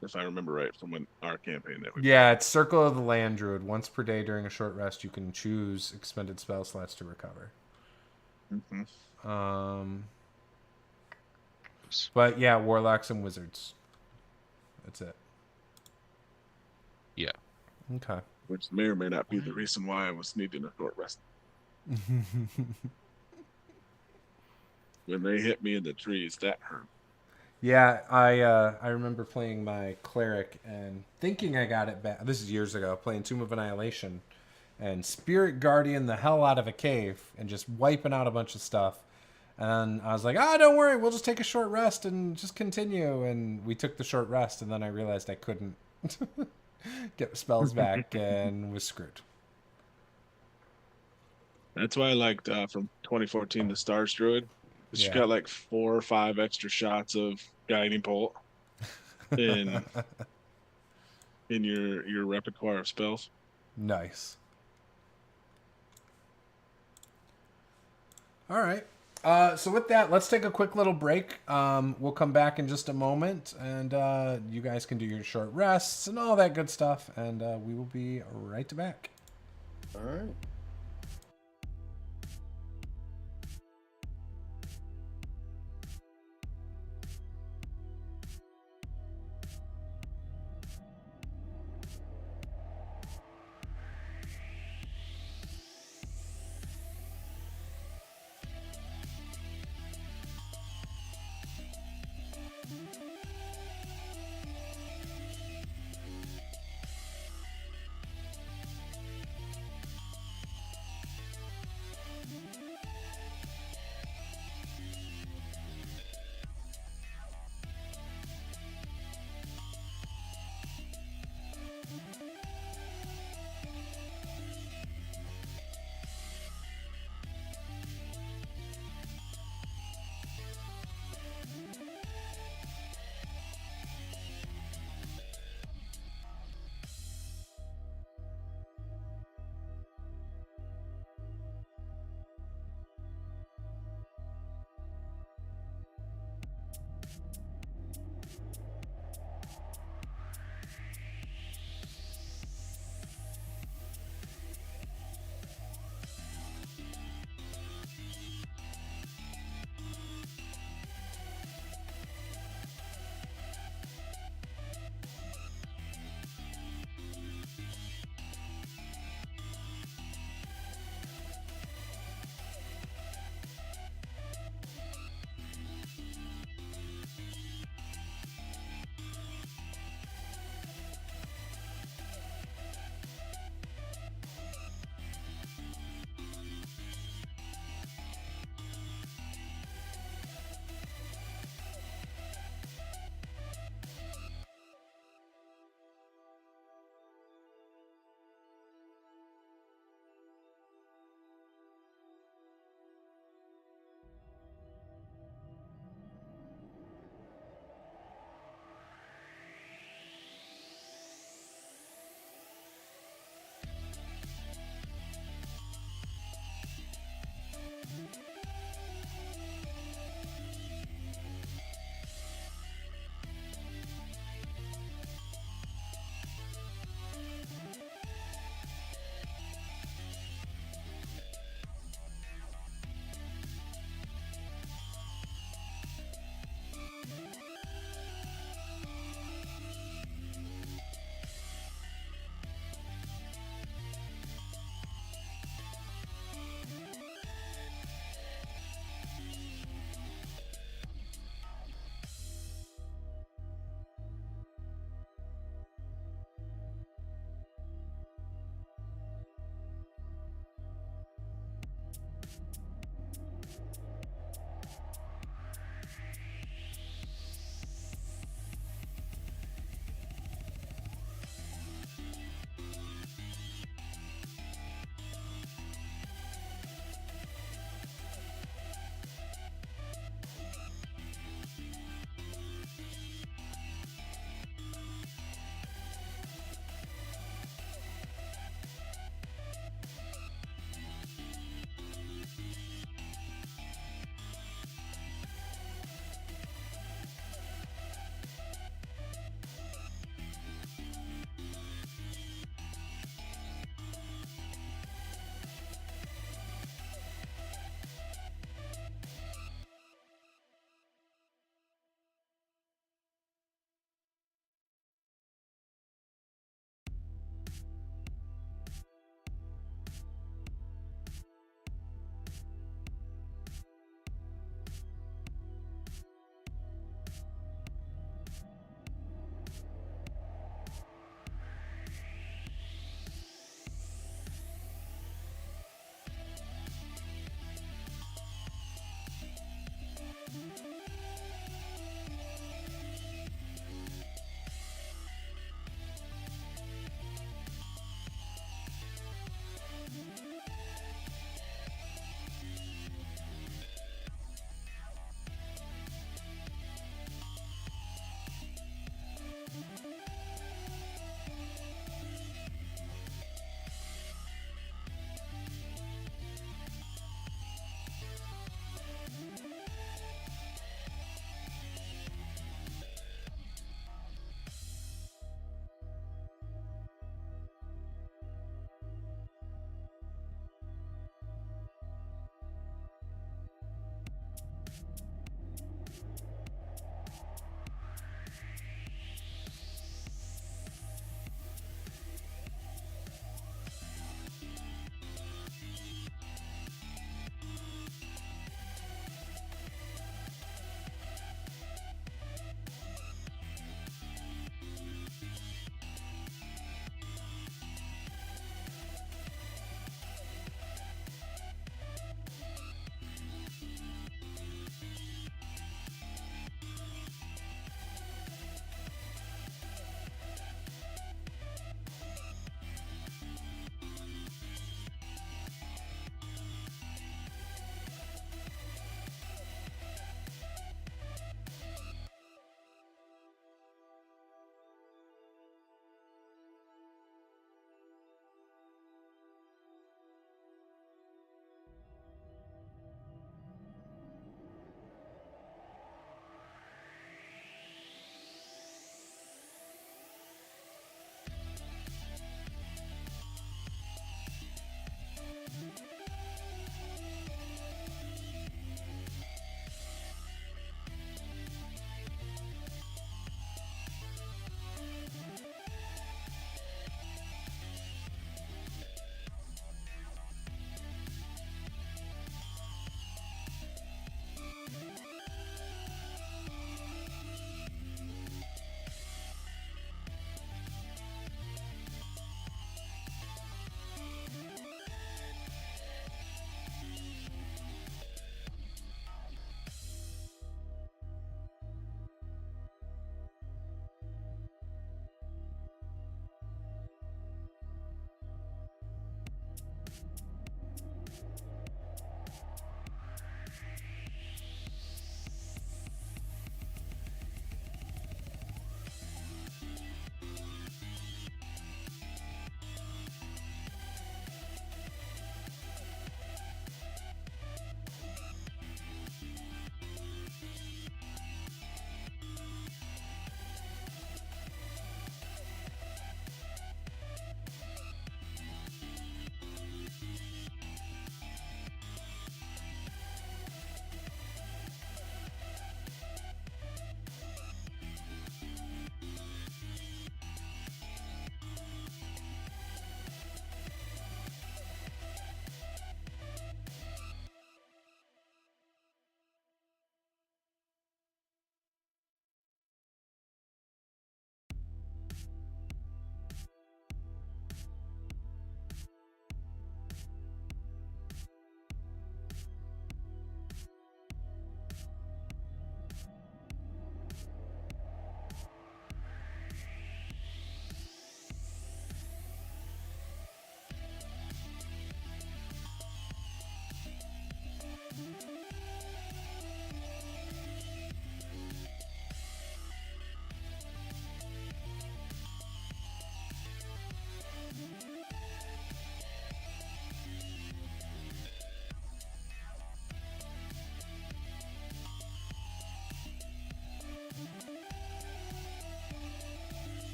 If I remember right from when our campaign that we Yeah, it's Circle of the Land Druid. Once per day during a short rest, you can choose expended spell slots to recover. Mhm. But yeah, warlocks and wizards. That's it. Yeah. Okay. Which may or may not be the reason why I was needing a short rest. When they hit me in the trees, that hurt. Yeah, I remember playing my cleric and thinking I got it back. This is years ago, playing Tomb of Annihilation and Spirit Guardian the hell out of a cave and just wiping out a bunch of stuff. And I was like, don't worry, we'll just take a short rest and just continue. And we took the short rest, and then I realized I couldn't get spells back and was screwed. That's why I liked from 2014 the Stars Druid. Because Yeah. you got like 4 or 5 extra shots of Guiding Bolt in your repertoire of spells. Nice. All right. So with that, let's take a quick little break. We'll come back in just a moment, and you guys can do your short rests and all that good stuff, and we will be right back. All right.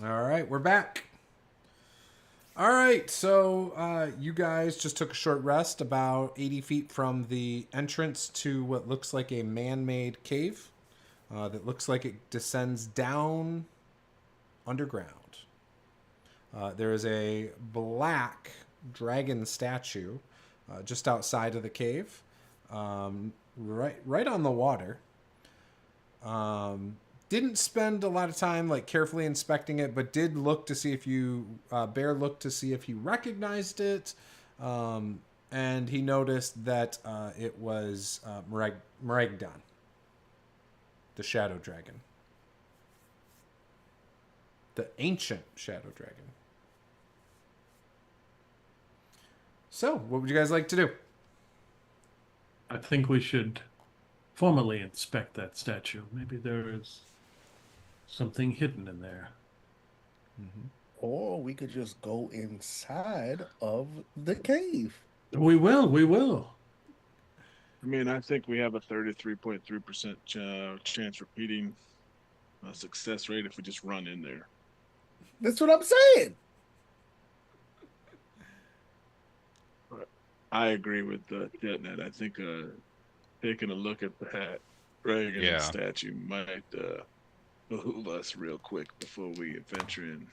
All right, we're back. All right, so you guys just took a short rest about 80 feet from the entrance to what looks like a man-made cave that looks like it descends down underground. There is a black dragon statue just outside of the cave, right on the water. Didn't spend a lot of time like carefully inspecting it, but did look to see if Bear looked to see if he recognized it, and he noticed that it was Maragdon, the shadow dragon, the ancient shadow dragon. So, what would you guys like to do? I think we should formally inspect that statue. Maybe there is something hidden in there. Or we could just go inside of the cave. We will. I mean, I think we have a 33.3% chance repeating success rate if we just run in there. That's what I'm saying. I agree with Jetnet. I think taking a look at that dragon statue might behoove us real quick before we venture in.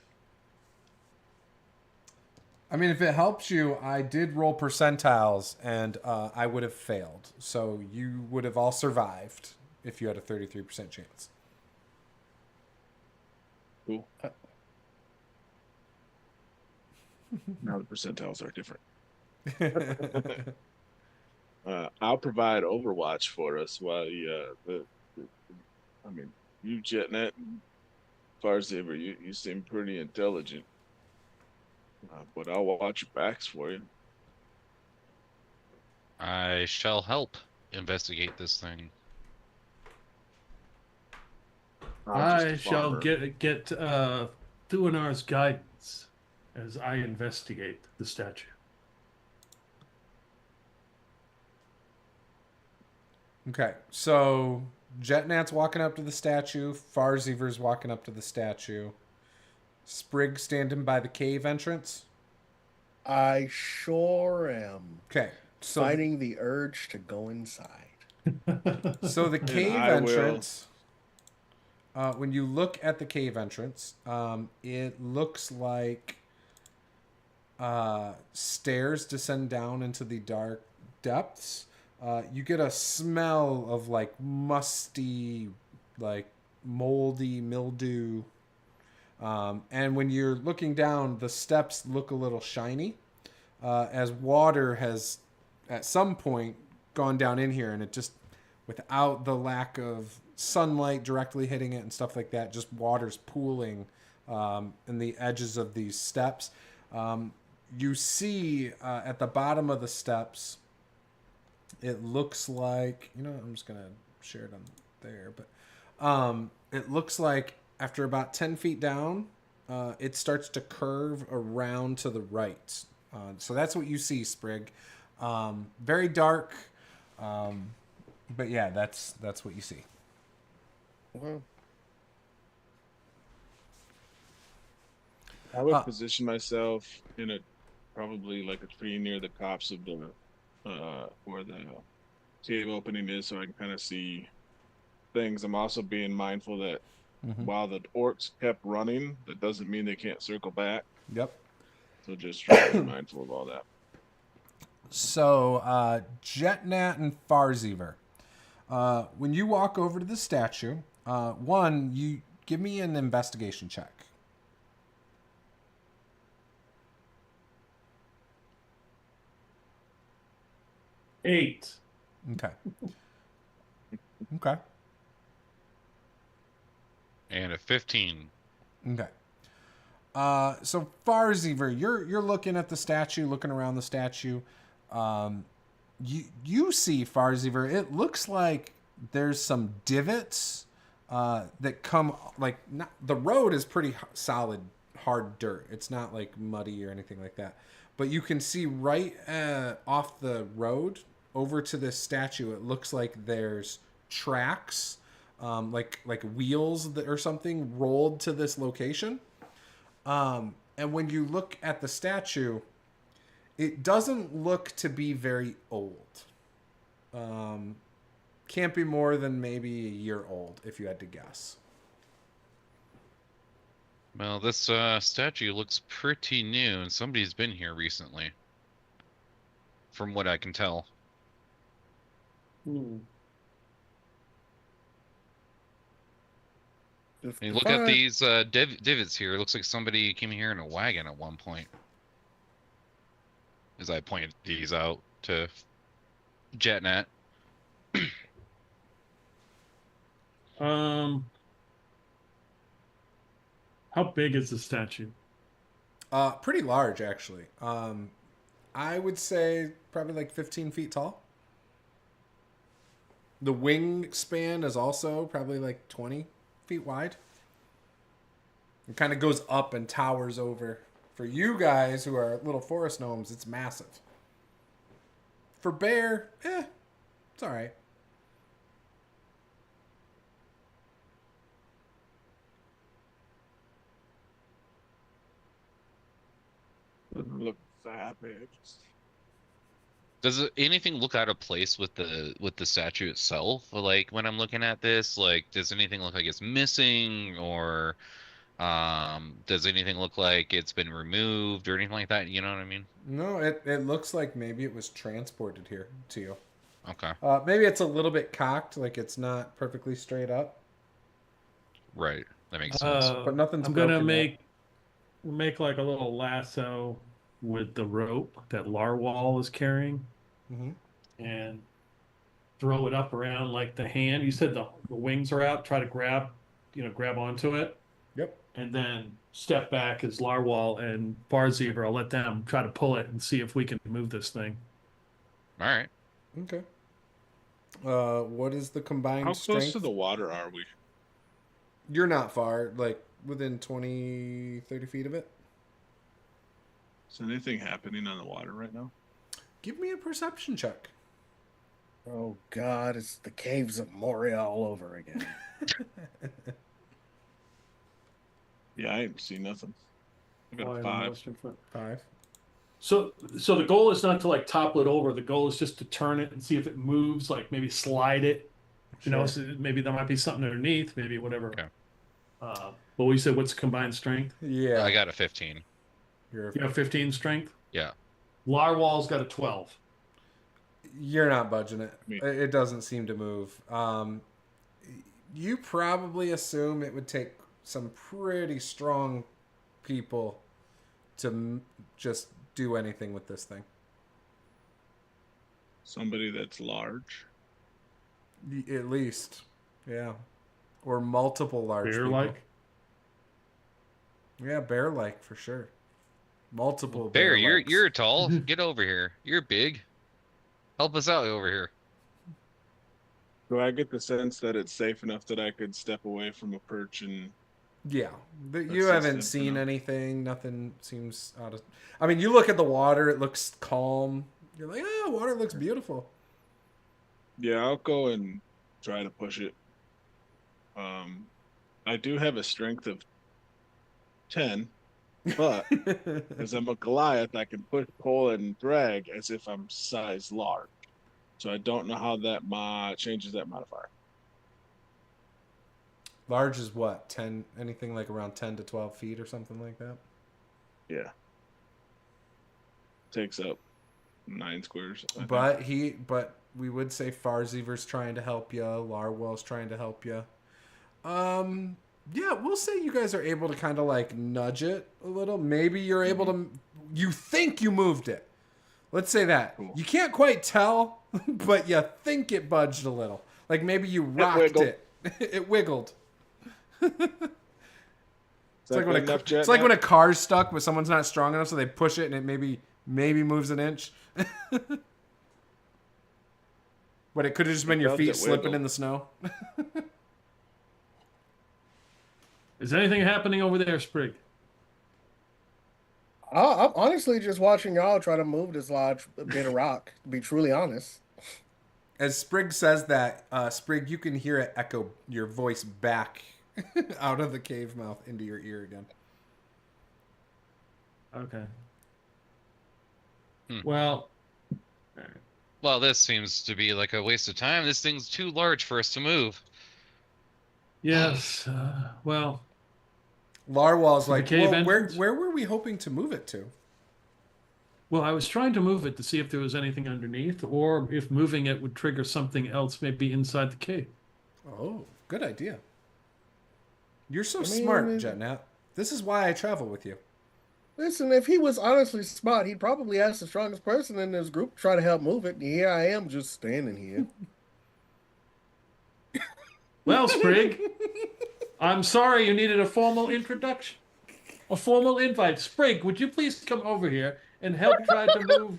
I mean, if it helps you, I did roll percentiles, and I would have failed. So you would have all survived if you had a 33% chance. Cool. Now the percentiles are different. I'll provide Overwatch for us while you, you Jetnet and Farsaber, you seem pretty intelligent. But I'll watch your backs for you. I shall help investigate this thing. I shall get Thuanar's guidance as I investigate the statue. Okay, so Jetnat's walking up to the statue. Farsiver's walking up to the statue. Sprig standing by the cave entrance. I sure am. Okay, so Fighting the urge to go inside. so the cave entrance. When you look at the cave entrance, it looks like stairs descend down into the dark depths. You get a smell of like musty, like moldy mildew. And when you're looking down, the steps look a little shiny, as water has at some point gone down in here, and it just, without the lack of sunlight directly hitting it and stuff like that, just water's pooling in the edges of these steps. You see at the bottom of the steps, it looks like, I'm just going to share it on there, but it looks like after about 10 feet down, it starts to curve around to the right. So that's what you see, Sprig. Very dark, but yeah, that's what you see. Well, I would position myself in probably like a tree near the copse of the where the cave opening is, so I can kind of see things. I'm also being mindful that while the orcs kept running, that doesn't mean they can't circle back. Yep. So just try to be mindful of all that. So, Jetnat and Farsiver, when you walk over to the statue, you give me an investigation check. Eight. Okay. Okay. And a 15. Okay. So Farsiver, you're looking at the statue, looking around the statue. You see Farsiver. It looks like there's some divots that come the road is pretty solid, hard dirt. It's not like muddy or anything like that. But you can see right off the road over to this statue. It looks like there's tracks, like wheels or something rolled to this location. And when you look at the statue, it doesn't look to be very old. Can't be more than maybe a year old, if you had to guess. Well, this statue looks pretty new, and somebody's been here recently, from what I can tell. Hmm. I mean, look at these divots here. It looks like somebody came here in a wagon at one point. As I point these out to JetNet. How big is the statue? Pretty large, actually. I would say probably like 15 feet tall. The wingspan is also probably like 20 feet wide. It kind of goes up and towers over. For you guys who are little forest gnomes, it's massive. For bear, it's all right. Doesn't look that big. Does anything look out of place with the statue itself? Like when I'm looking at this, like does anything look like it's missing, or does anything look like it's been removed or anything like that? You know what I mean? No, it looks like maybe it was transported here to you. Okay. Maybe it's a little bit cocked, like it's not perfectly straight up. Right. That makes sense. But nothing's I'm gonna broken yet. make like a little lasso with the rope that Larwall is carrying, Mm-hmm. and throw it up around like the hand. You said the wings are out. Try to grab onto it, Yep. and then step back as Larwall and Barziever. I'll let them try to pull it and see if we can move this thing. All right. Okay. What is the combined How strength? close to the water are we? You're not far, like within 20, 30 feet of it. Is anything happening on the water right now? Give me a perception check. Oh God, it's the caves of Moria all over again. Yeah, I ain't seen nothing. I got Why a am 5. most in front? 5. So the goal is not to like topple it over. The goal is just to turn it and see if it moves. Like maybe slide it. You know, so maybe there might be something underneath. Maybe whatever. Okay. But we said what's combined strength? Yeah. I got a 15. You have 15 strength. Yeah. Larwall's got a 12. You're not budging it. Me. It doesn't seem to move. You probably assume it would take some pretty strong people to just do anything with this thing. Somebody that's large. At least. Yeah. Or multiple large people. Bear-like. Yeah, bear-like for sure. Multiple Bear, bear-likes. you're tall. Get over here. You're big. Help us out over here. Do I get the sense that it's safe enough that I could step away from a perch and... Yeah, you That's haven't just seen enough. anything. Nothing seems out of. I mean, you look at the water; it looks calm. You're like, oh, water looks beautiful. Yeah, I'll go and try to push it. I do have a strength of 10, but as I'm a Goliath, I can push, pull, and drag as if I'm size large. So I don't know how that changes that modifier. Large is what? 10? Anything like around 10 to 12 feet or something like that? Yeah. Takes up 9 squares. I think. But we would say Farziever's trying to help you. Larwell's trying to help you. Yeah, we'll say you guys are able to kind of like nudge it a little. Maybe you're able to. You think you moved it. Let's say that. Cool. You can't quite tell, but you think it budged a little. Like maybe you rocked wiggled. it. It wiggled. It's like, enough, when a car's stuck, but someone's not strong enough, so they push it and it maybe moves an inch. But it could have just been your felt feet it slipping wiggle. in the snow. Is anything happening over there, Sprig? I'm honestly just watching y'all try to move this large bit of rock, to be truly honest. As Sprig says that, Sprig, you can hear it echo your voice back out of the cave mouth into your ear again. Okay. Hmm. Well, Well, this seems to be like a waste of time. This thing's too large for us to move. yes. Well, Larwal's to the like, cave well, entrance? where were we hoping to move it to? Well, I was trying to move it to see if there was anything underneath, or if moving it would trigger something else, maybe inside the cave. Oh, good idea. You're so I mean, smart, Jetnat. This is why I travel with you. Listen, if he was honestly smart, he'd probably ask the strongest person in this group to try to help move it. And here I am just standing here. Well, Sprig, I'm sorry you needed a formal introduction, a formal invite. Sprig, would you please come over here and help try to move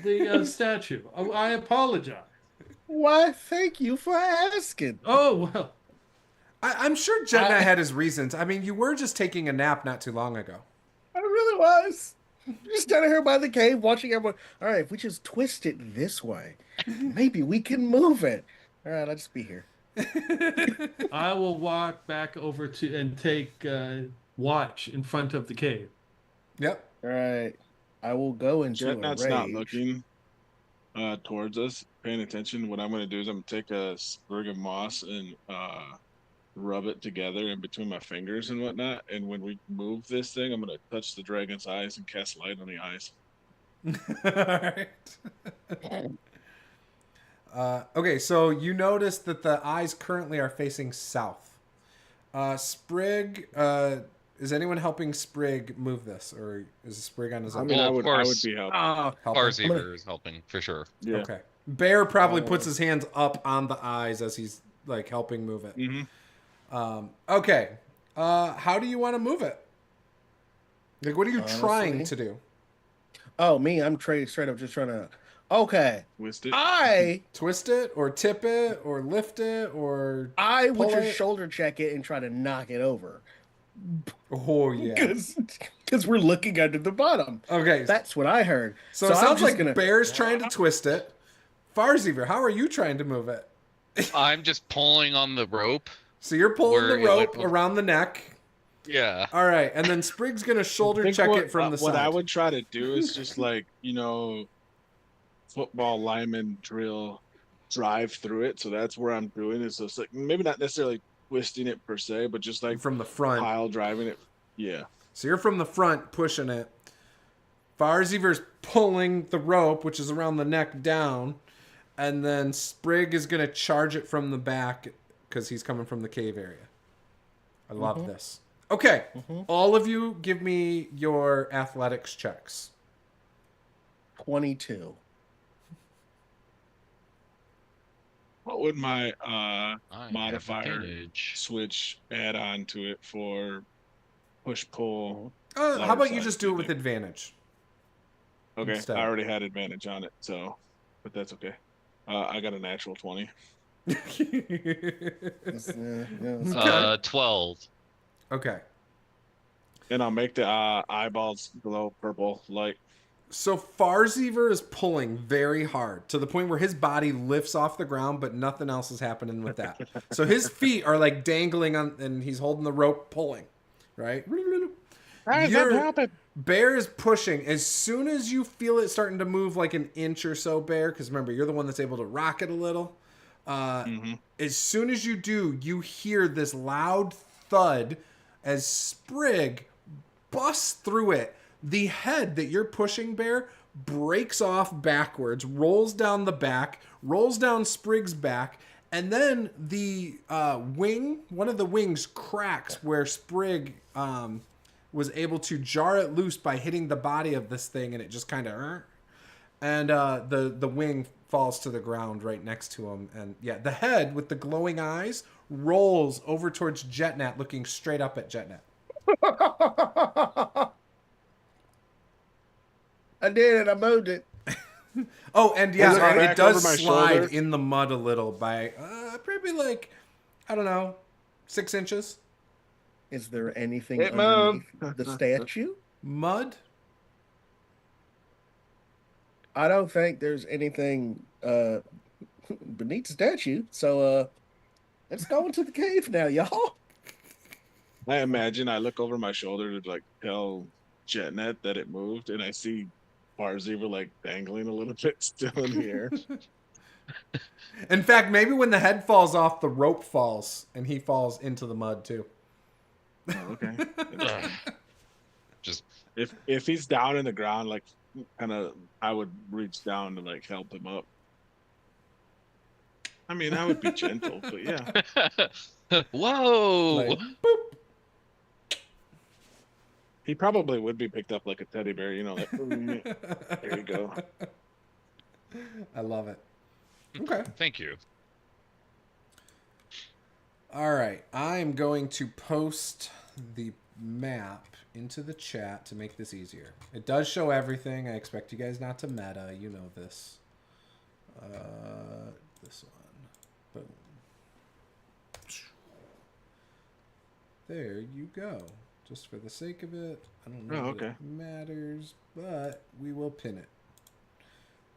the statue? Oh, I apologize. Why, thank you for asking. Oh, well, I'm sure Jetnat had his reasons. I mean, you were just taking a nap not too long ago. I really was. Just standing here by the cave watching everyone. All right, if we just twist it this way, maybe we can move it. All right, I'll just be here. I will walk back over to and take watch in front of the cave. Yep. All right. I will go into a Jetnat's rage. not looking towards us, paying attention. What I'm going to do is I'm going to take a sprig of moss and rub it together in between my fingers and whatnot. And when we move this thing, I'm going to touch the dragon's eyes and cast light on the eyes. Alright. Okay, so you notice that the eyes currently are facing south. Sprig, is anyone helping Sprig move this? Or is Sprig on his own? I mean, Well, I of would course. be helping. Helping? Farseeker is helping for sure. Yeah. Okay. Bear probably puts his hands up on the eyes as he's like helping move it. Mm-hmm. Okay. How do you want to move it? Like, what are you trying Honestly. to do? Oh, me, I'm straight up just trying to. Okay. Twist it. I Twist it, or tip it, or lift it, or would pull just it? shoulder check it and try to knock it over. Oh yeah. Because we're looking under the bottom. Okay. That's what I heard. So it I'm sounds just like gonna. Bear's trying to twist it. Farseever, how are you trying to move it? I'm just pulling on the rope. So you're pulling Where the you, like, rope around the neck. Yeah. All right, and then Sprig's gonna shoulder think check what, it from the what side. I would try to do is just like, football lineman drill, drive through it. So that's where I'm doing it. So it's like maybe not necessarily twisting it per se, but just like from the front. pile driving it. Yeah. So you're from the front pushing it. Farseever's pulling the rope, which is around the neck, down, and then Sprig is gonna charge it from the back because he's coming from the cave area. I love this. Okay, all of you give me your athletics checks. 22. What would my I have modifier advantage. switch add on to it for push pull? How about you side, just do do you it with think? advantage? Okay, Instead. I already had advantage on it, so but that's okay. I got a natural 20. Yeah. 12. Okay. And I'll make the eyeballs glow purple light. So Farseever is pulling very hard to the point where his body lifts off the ground, but nothing else is happening with that. So his feet are like dangling on, and he's holding the rope, pulling, right? Bear is pushing. As soon as you feel it starting to move like an inch or so, Bear, because remember, you're the one that's able to rock it a little. As soon as you do, you hear this loud thud as Sprig busts through it. The head that you're pushing, Bear, breaks off backwards, rolls down the back, rolls down Sprig's back, and then the wing, one of the wings cracks where Sprig was able to jar it loose by hitting the body of this thing, and it just kind of... And the wing falls to the ground right next to him. And yeah, the head with the glowing eyes rolls over towards Jetnat, looking straight up at Jetnat. I did it. I moved it. Oh, and yeah, Was it back it does over my slide shoulder? in the mud a little by probably like, I don't know, 6 inches. Is there anything It underneath moved. the statue? Mud? I don't think there's anything beneath the statue. So let's go into the cave now, y'all. I imagine I look over my shoulder to like tell JetNet that it moved, and I see Barzeva like dangling a little bit still in the air. In fact, maybe when the head falls off, the rope falls, and he falls into the mud too. Oh, okay. Ugh. Just If he's down in the ground, like kind of, I would reach down to like help him up. I mean, I would be gentle, but yeah. whoa. Like, boop. He probably would be picked up like a teddy bear, you know, like, there you go. I love it. Okay. Thank you. All right. I am going to post the map into the chat to make this easier. It does show everything. I expect you guys not to meta. You know this. This one. Boom. There you go. Just for the sake of it. I don't know if it matters, but we will pin it.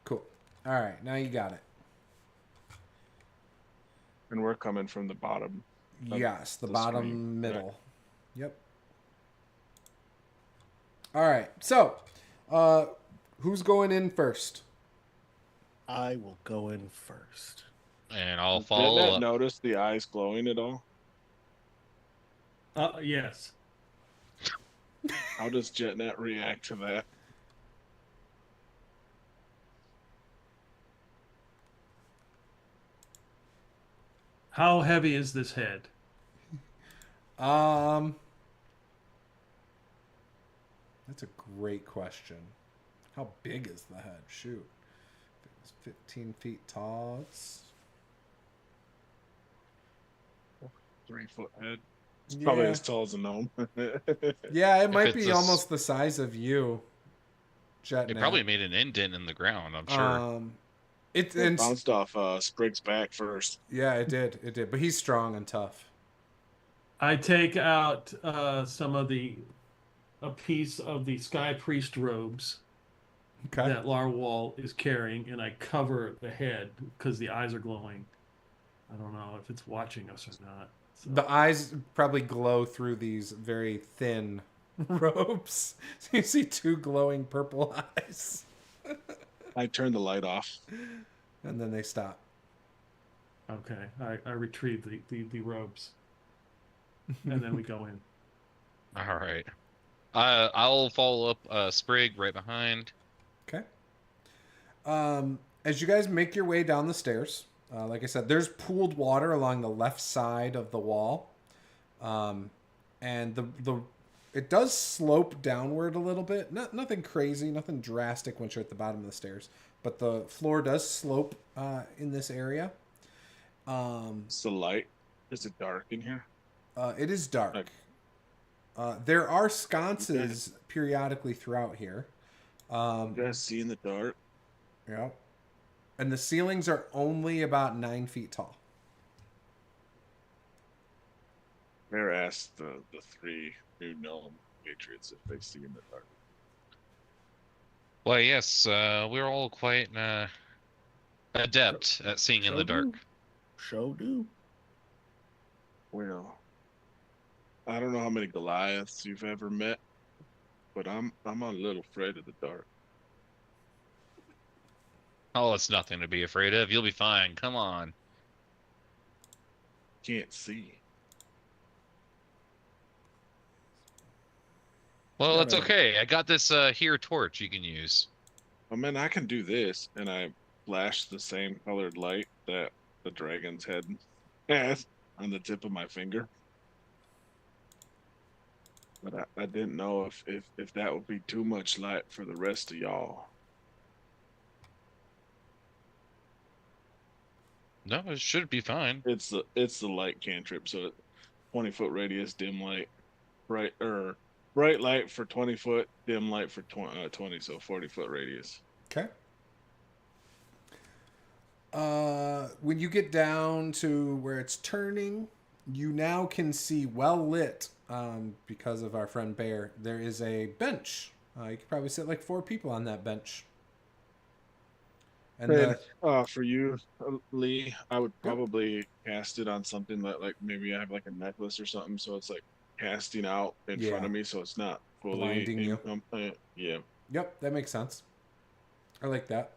Cool. All right. Now you got it. And we're coming from the bottom. Yes, the bottom screen. middle. Yep. All right. So, who's going in first? I will go in first. And I'll Did follow that up. notice the eyes glowing at all? Yes. How does JetNet react to that? How heavy is this head? That's a great question. How big is the head? Shoot. If it was 15 feet tall, it's 3-foot head. It's probably yeah. as tall as a gnome. Yeah, it might it's be a almost the size of you, JetNet. It probably made an indent in the ground, I'm sure. It It bounced off Sprig's back first. yeah, it did. It did. But he's strong and tough. I take out a piece of the Sky Priest robes Okay. that Larwall is carrying, and I cover the head because the eyes are glowing. I don't know if it's watching us or not. So. The eyes probably glow through these very thin robes. So you see two glowing purple eyes. I turned the light off. And then they stop. Okay, I retrieve the robes, and then we go in. All right. I'll follow up Sprig right behind. Okay. As you guys make your way down the stairs, like I said, there's pooled water along the left side of the wall. And it does slope downward a little bit. Nothing crazy, nothing drastic once you're at the bottom of the stairs. But the floor does slope in this area. It's the light. Is it dark in here? It is dark. There are sconces periodically throughout here. You guys see in the dark? Yeah. And the ceilings are only about 9 feet tall. Bear asked the 3 new gnome patriots if they see in the dark. Well, yes, we're all quite adept at seeing in the dark. Show do. Well, I don't know how many Goliaths you've ever met, but I'm a little afraid of the dark. Oh, it's nothing to be afraid of. You'll be fine. Come on. Can't see. Well, that's okay. I got this here torch you can use. I mean, I can do this, and I flash the same colored light that the dragon's head has on the tip of my finger. But I didn't know if that would be too much light for the rest of y'all. No, it should be fine. It's the light cantrip, so 20-foot radius, dim light, bright light for 20 foot, dim light for 20, so 40-foot radius. Okay. When you get down to where it's turning, you now can see well lit, because of our friend Bear. There is a bench. You could probably sit like 4 people on that bench. And for you, Lee, I would probably cast it on something that, like, maybe I have like a necklace or something, so it's like casting out in front Yeah. of me, so it's not fully Blinding you. Yeah. Yep, that makes sense. I like that.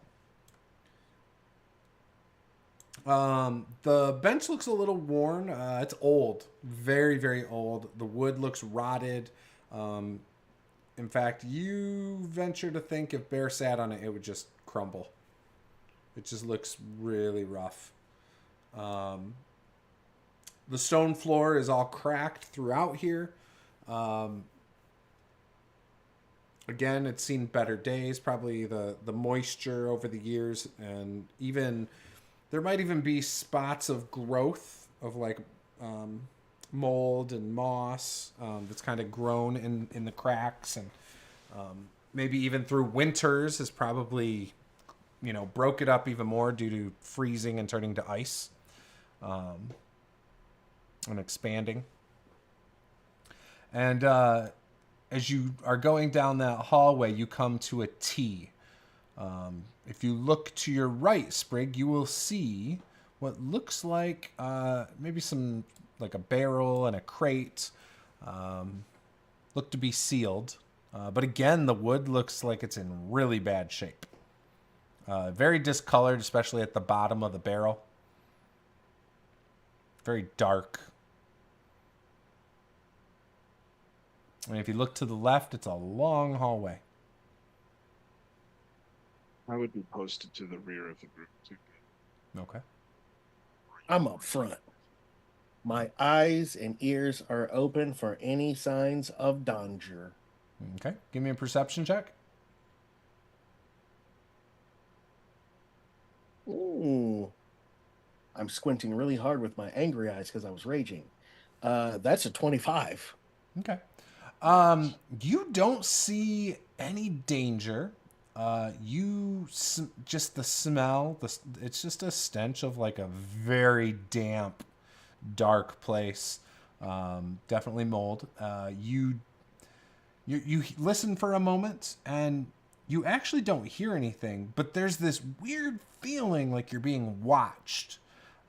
The bench looks a little worn. It's old, very, very old. The wood looks rotted. In fact, you venture to think if Bear sat on it, it would just crumble. It just looks really rough. The stone floor is all cracked throughout here. Again, it's seen better days. Probably the moisture over the years, and even there might even be spots of growth of like mold and moss that's kind of grown in the cracks, and maybe even through winters has probably broke it up even more due to freezing and turning to ice and expanding. And as you are going down that hallway, you come to a T. If you look to your right, Sprig, you will see what looks like maybe some like a barrel and a crate. Look to be sealed. But again, the wood looks like it's in really bad shape. Very discolored, especially at the bottom of the barrel. Very dark. And if you look to the left, it's a long hallway. I would be posted to the rear of the group too. Okay. I'm up front. My eyes and ears are open for any signs of danger. Okay. Give me a perception check. Ooh. I'm squinting really hard with my angry eyes because I was raging. That's a 25. Okay. You don't see any danger. Just the smell. It's just a stench of like a very damp, dark place. Definitely mold. You listen for a moment and you actually don't hear anything, but there's this weird feeling like you're being watched.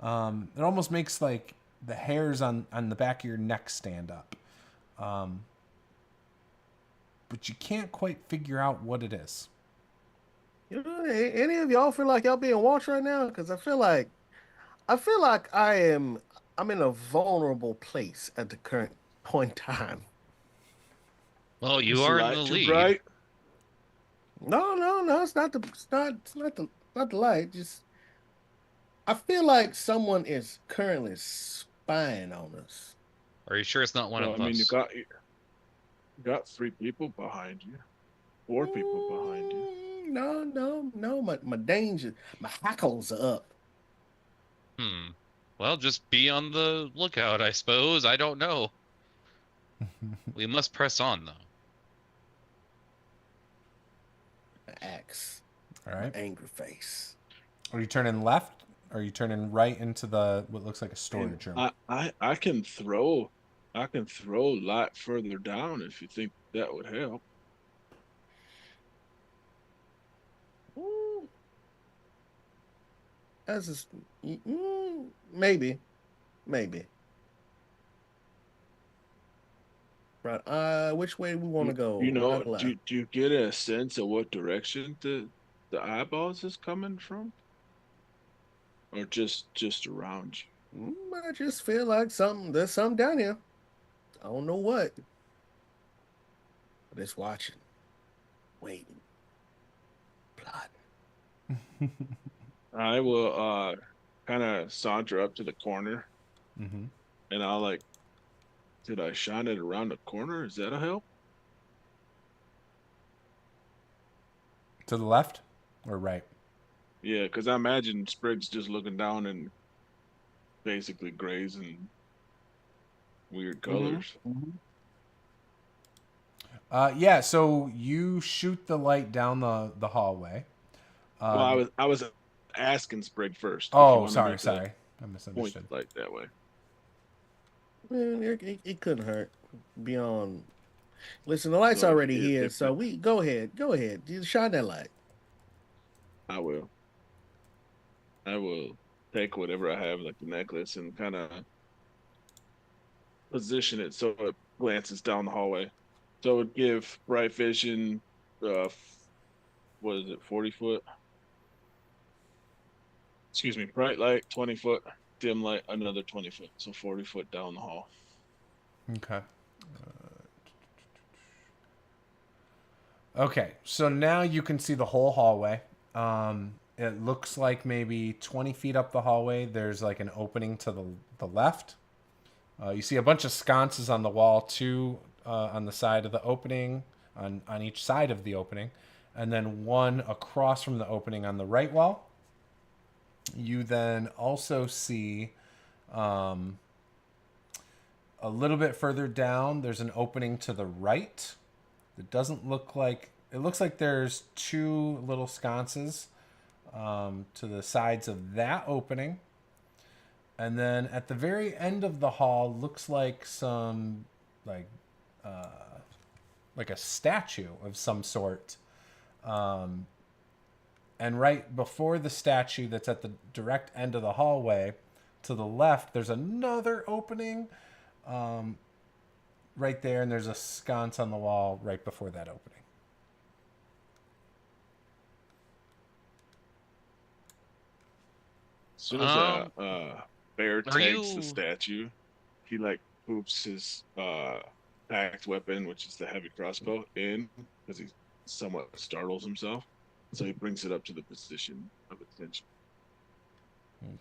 It almost makes like the hairs on the back of your neck stand up. But you can't quite figure out what it is. Any of y'all feel like y'all being watched right now? Because I feel like I'm in a vulnerable place at the current point in time. Well, you Is the are in light the too lead. bright? No, it's not the light. Just I feel like someone is currently spying on us. Are you sure it's not one Well, of I mean, us? you got 3 people behind you, 4 people behind you. No. My danger, my hackles are up. Well, just be on the lookout, I suppose. I don't know. We must press on, though. My axe. All right. My angry face. Are you turning left? Or are you turning right into what looks like a storage room? I can throw light further down if you think that would help. Ooh. Maybe. Right. Which way we want to go? You know, Right or left? do you get a sense of what direction the eyeballs is coming from, or just around you? I just feel like there's something down here. I don't know what. But it's watching, waiting, plotting. I will kind of saunter up to the corner, Mm-hmm. and I'll like, did I shine it around the corner? Is that a help? To the left or right? Yeah, because I imagine Sprig's just looking down and basically grays and weird colors. Yeah, so you shoot the light down the hallway. Well, I was asking Sprig first. If you Oh, wanted me sorry. to I point misunderstood. like that way. It couldn't hurt. Beyond. Listen, the light's So already here, if so we go ahead. You shine that light. I will take whatever I have, like the necklace, and kind of position it so it glances down the hallway. So it would give bright vision, what is it, 40 foot? Excuse me, bright light, 20 foot, dim light, another 20 foot. So 40 foot down the hall. Okay. Okay, so now you can see the whole hallway. It looks like maybe 20 feet up the hallway, there's like an opening to the left. You see a bunch of sconces on the wall, two on the side of the opening, on each side of the opening, and then one across from the opening on the right wall. You then also see a little bit further down, there's an opening to the right. It doesn't look like... It looks like there's two little sconces to the sides of that opening. And then at the very end of the hall, looks like some... like a statue of some sort. And right before the statue that's at the direct end of the hallway, to the left, there's another opening right there, and there's a sconce on the wall right before that opening. As soon as bear tags the statue, he like poops his packed weapon, which is the heavy crossbow, in because he somewhat startles himself. So he brings it up to the position of attention.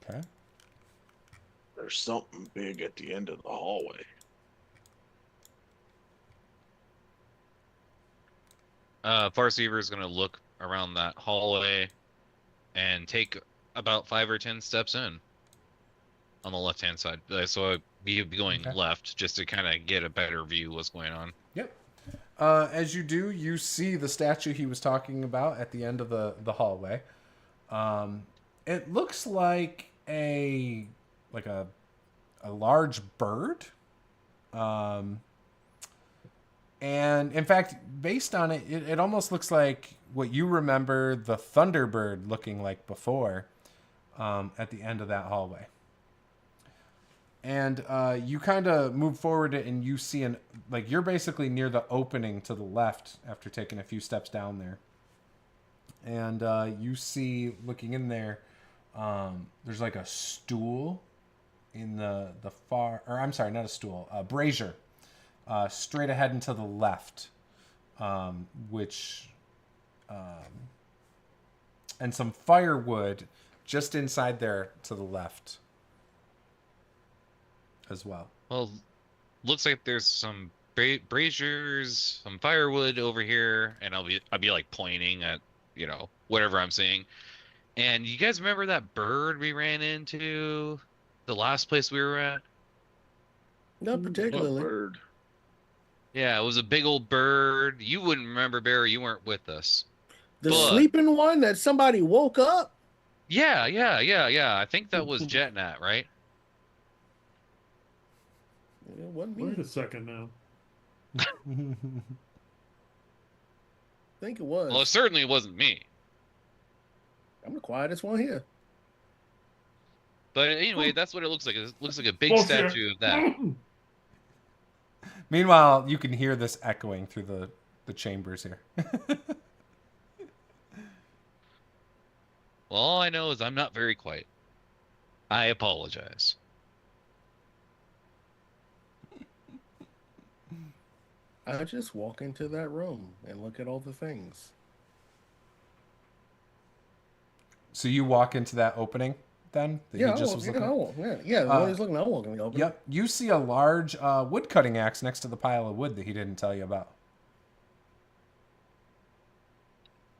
Okay. There's something big at the end of the hallway. Farseever is going to look around that hallway and take about 5 or 10 steps in on the left-hand side. So I'd be going left just to kind of get a better view of what's going on. Yep. As you do, you see the statue he was talking about at the end of the hallway. It looks like a large bird. And in fact, based on it, it almost looks like what you remember the Thunderbird looking like before, at the end of that hallway. And you kind of move forward and you see you're basically near the opening to the left after taking a few steps down there. And you see, looking in there, there's like a stool in the far, or I'm sorry, not a stool, a brazier. Straight ahead and to the left, and some firewood just inside there to the left as well. Well, looks like there's some braziers, some firewood over here, and I'll be like pointing at whatever I'm seeing. And you guys remember that bird we ran into the last place we were at? Not particularly. What bird? Yeah, it was a big old bird. You wouldn't remember, Barry. You weren't with us. The sleeping one that somebody woke up? Yeah. I think that was Jetnat, right? It wasn't me. Wait a second now. I think it was. Well, it certainly wasn't me. I'm the quietest one here. But anyway, that's what it looks like. It looks like a big statue of that. Meanwhile, you can hear this echoing through the chambers here. Well, all I know is I'm not very quiet. I apologize. I just walk into that room and look at all the things. So you walk into that opening then? Yeah, the one he's looking at, I walk in the opening. Yep. You see a large wood cutting axe next to the pile of wood that he didn't tell you about.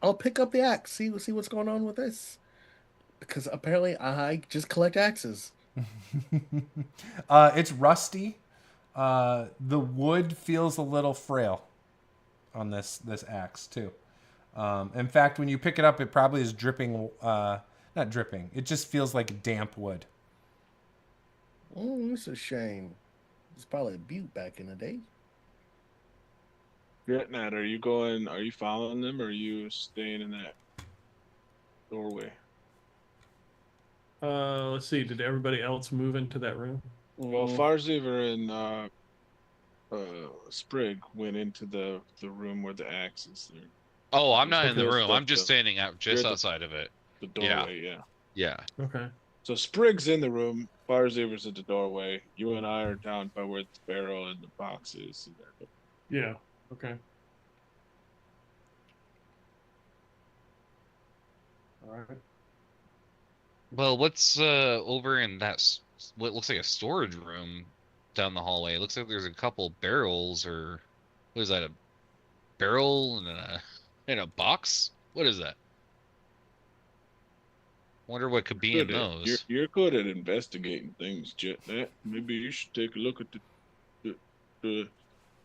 I'll pick up the axe, see what's going on with this. Because apparently I just collect axes. It's rusty. The wood feels a little frail on this axe too. In fact, when you pick it up, it probably is dripping. Not dripping. It just feels like damp wood. Oh, it's a shame. It's probably a butte back in the day. Jetnat, are you following them, or are you staying in that doorway? Let's see. Did everybody else move into that room? Well, Farziver and Sprig went into the room where the axe is there. Oh, I'm not in the Okay. room. I'm just standing out You're just at outside of it. the Yeah. doorway, yeah. Yeah. Okay. So Sprig's in the room. Farziver's at the doorway. You and I are down by where the barrel and the box is. Yeah. Okay. All right. Well, what's over in what looks like a storage room down the hallway? It looks like there's a couple barrels, or what is that? A barrel and a box? What is that? Wonder what could be in those. You're good at investigating things, Jetnet. Maybe you should take a look at the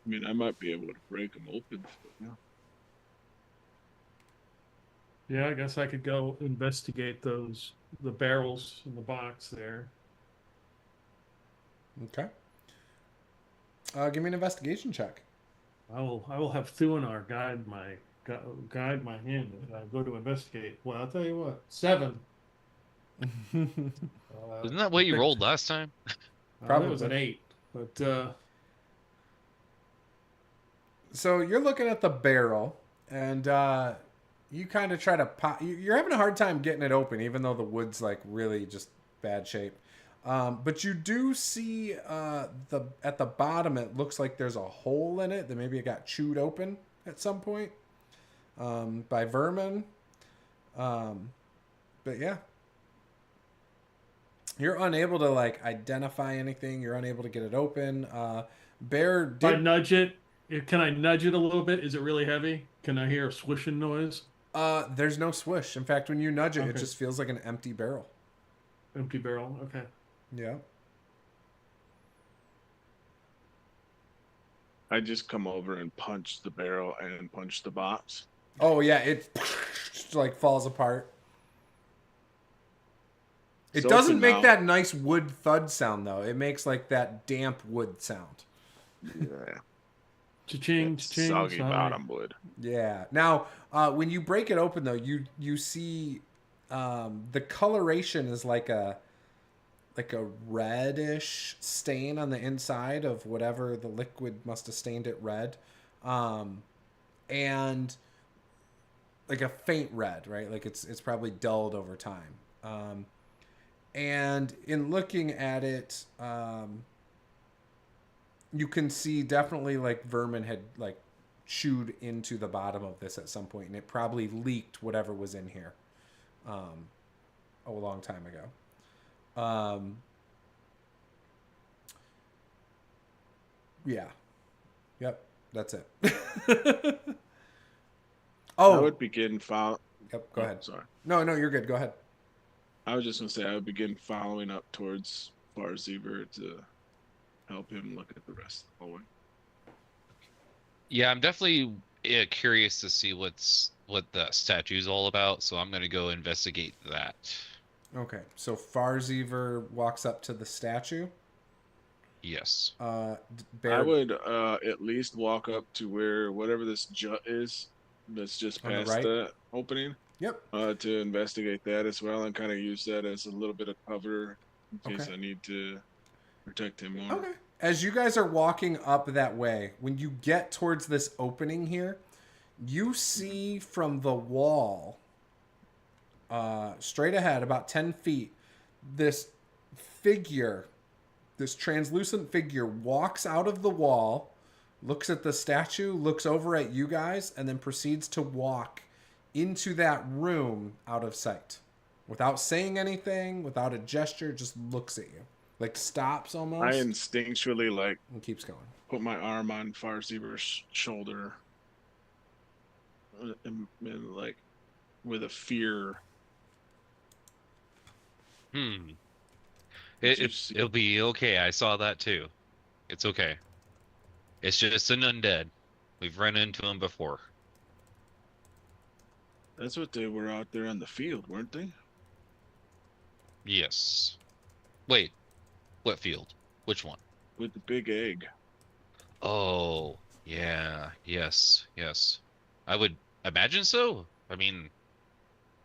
I mean, I might be able to break them open. Yeah. Yeah, I guess I could go investigate the barrels in the box there. Okay. Give me an investigation check. I will have Thuanar guide my hand as I go to investigate. Well, I'll tell you what, 7. Isn't that what you rolled last time? Probably it was an 8, but So you're looking at the barrel, and you kind of try to pop. You're having a hard time getting it open, even though the wood's like really just bad shape. But you do see at the bottom, it looks like there's a hole in it that maybe it got chewed open at some point by vermin. But yeah, you're unable to like identify anything. You're unable to get it open. Bear did. I nudge it. Can I nudge it a little bit? Is it really heavy? Can I hear a swishing noise? There's no swish. In fact, when you nudge it, Okay. it just feels like an empty barrel. Empty barrel. Okay. Yeah. I just come over and punch the barrel and punch the box. Oh yeah, it like falls apart. It doesn't make that nice wood thud sound though. It makes like that damp wood sound. Yeah. Cha-ching, cha-ching. Soggy Sorry. bottom wood. Yeah. Now, when you break it open though, you see the coloration is like a reddish stain on the inside of whatever the liquid must have stained it red. And like a faint red, right? Like it's probably dulled over time. And in looking at it, you can see definitely like vermin had like chewed into the bottom of this at some point, and it probably leaked whatever was in here a long time ago. Yeah. Yep. That's it. I would begin following. Yep. Go ahead. Sorry. No, you're good. Go ahead. I was just gonna say I would begin following up towards Farziver to help him look at the rest of the hallway. Yeah, I'm definitely curious to see what the statue's all about, so I'm gonna go investigate that. Okay, so Farziver walks up to the statue. Yes. Bear... I would at least walk up to where whatever this jut is that's just On the past right? the opening. Yep. To investigate that as well and kind of use that as a little bit of cover in case I need to protect him more. Okay. As you guys are walking up that way, when you get towards this opening here, you see from the wall, straight ahead, about 10 feet, this figure, this translucent figure walks out of the wall, looks at the statue, looks over at you guys, and then proceeds to walk into that room out of sight. Without saying anything, without a gesture, just looks at you. Like stops almost. I instinctually and keeps going. Put my arm on Farziver's shoulder and like with a fear. It'll be okay. I saw that too. It's okay. It's just an undead. We've run into them before. That's what they were out there in the field, weren't they? Yes. Wait. What field? Which one? With the big egg. Oh, yeah. Yes. I would imagine so. I mean,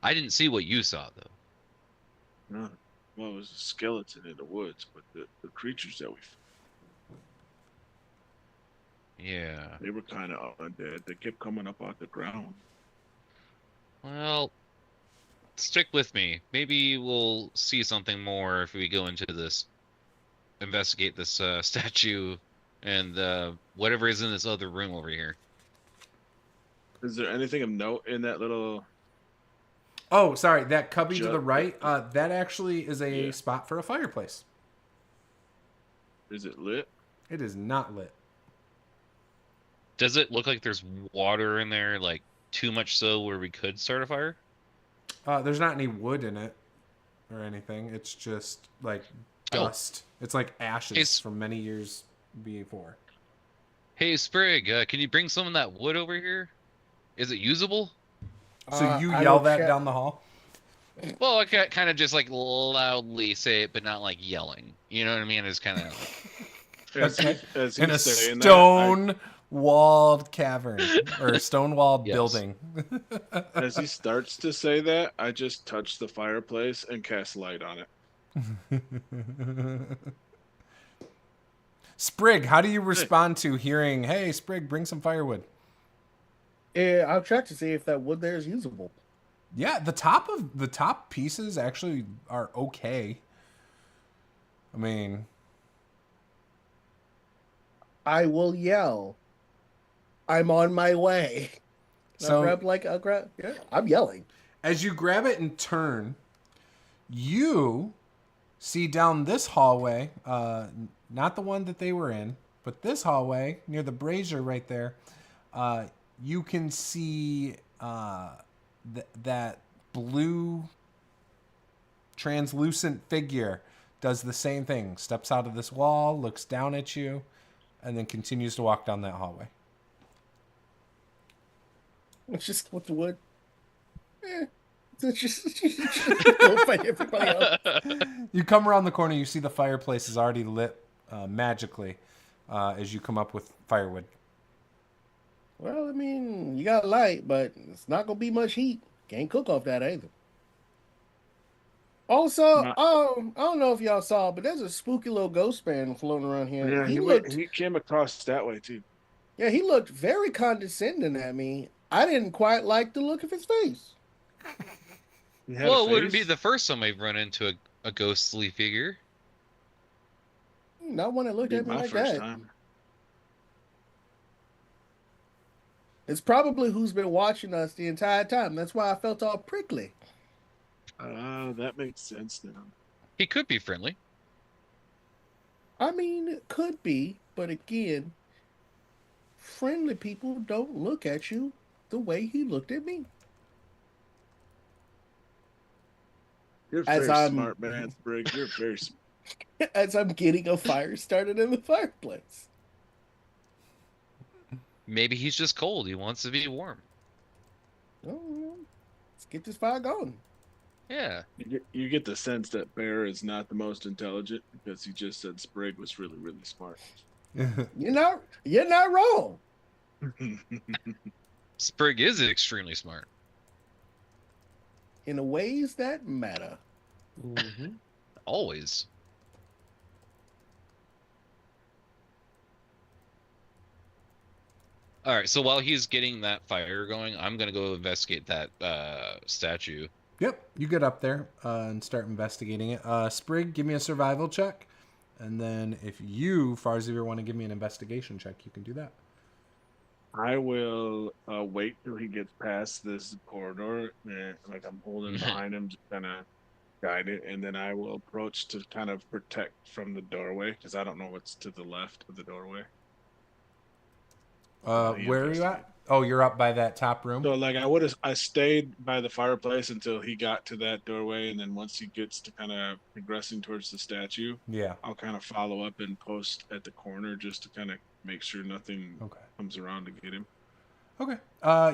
I didn't see what you saw, though. No. Well, it was a skeleton in the woods, but the creatures that we Yeah. They were kind of undead. They kept coming up off the ground. Well, stick with me. Maybe we'll see something more if we go into this, investigate this statue and whatever is in this other room over here. Is there anything of note in that little? Oh, sorry. That cubby to the Ju- right, that actually is a Yeah. spot for a fireplace. Is it lit? It is not lit. Does it look like there's water in there, like too much so where we could start a fire? There's not any wood in it or anything. It's just like dust. It's like ashes It's- from many years before. Hey, Sprig, can you bring some of that wood over here? Is it usable? So you I yell will that check- down the hall? Well, I kind of just like loudly say it, but not like yelling. You know what I mean? It's kind of As Okay. as In a he's saying that, stone-walled cavern or stone-walled Yes. building. as he starts to say that, I just touch the fireplace and cast light on it. Sprig, how do you respond to hearing, "Hey, Sprig, bring some firewood"? Yeah, I'll check to see if that wood there is usable. Yeah, the top pieces actually are okay. I mean, I will yell. I'm on my way. so Yeah, I'm yelling. as you grab it and turn, you see down this hallway, not the one that they were in, but this hallway near the brazier right there. You can see that blue translucent figure does the same thing. Steps out of this wall, looks down at you, and then continues to walk down that hallway. It's just with the wood. It's just go fight everybody else. You come around the corner, you see the fireplace is already lit magically as you come up with firewood. Well, I mean, you got light, but it's not gonna be much heat. Can't cook off that either. Also, Not- I don't know if y'all saw, but there's a spooky little ghost man floating around here. Yeah, he came across that way too. Yeah, he looked very condescending at me. I didn't quite like the look of his face. He had well, a it wouldn't be face. the first time I've run into a ghostly figure. Not one that looked Be at me my like first that. time. It's probably who's been watching us the entire time. That's why I felt all prickly. That makes sense now. He could be friendly. I mean, it could be, but again, friendly people don't look at you the way he looked at me. You're As very I'm- smart, man, Sprig. You're very smart. As I'm getting a fire started in the fireplace. Maybe he's just cold. He wants to be warm. Oh, let's get this fire going. Yeah. You get the sense that Bear is not the most intelligent because he just said Sprig was really, really smart. You're not wrong. Sprig is extremely smart. In the ways that matter. Always. All right, so while he's getting that fire going, I'm gonna go investigate that statue. Yep, you get up there and start investigating it. Sprig, give me a survival check. And then if you, Farzir, want to give me an investigation check, you can do that. I will wait till he gets past this corridor, and like I'm holding behind him to kind of guide it, and then I will approach to kind of protect from the doorway because I don't know what's to the left of the doorway. Where are you at? Oh, you're up by that top room? So like I stayed by the fireplace until he got to that doorway, and then once he gets to kind of progressing towards the statue, Yeah. I'll kind of follow up and post at the corner just to kind of make sure nothing Okay. comes around to get him. Okay.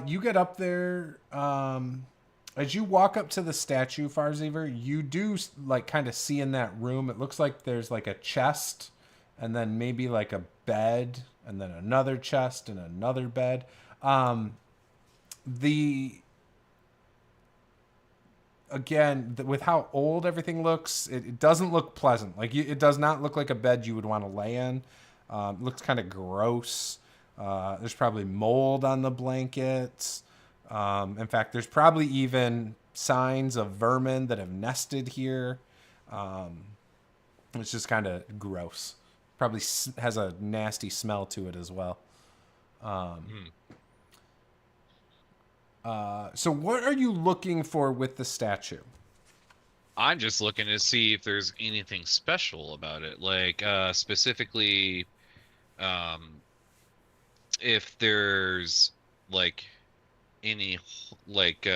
You get up there. As you walk up to the statue, Farziver, you do like kind of see in that room. It looks like there's like a chest, and then maybe like a bed, and then another chest and another bed. With how old everything looks, it doesn't look pleasant. Like it does not look like a bed you would want to lay in. It looks kind of gross. There's probably mold on the blankets. In fact, there's probably even signs of vermin that have nested here. It's just kind of gross. Probably has a nasty smell to it as well. So what are you looking for with the statue? I'm just looking to see if there's anything special about it, like specifically, if there's like any like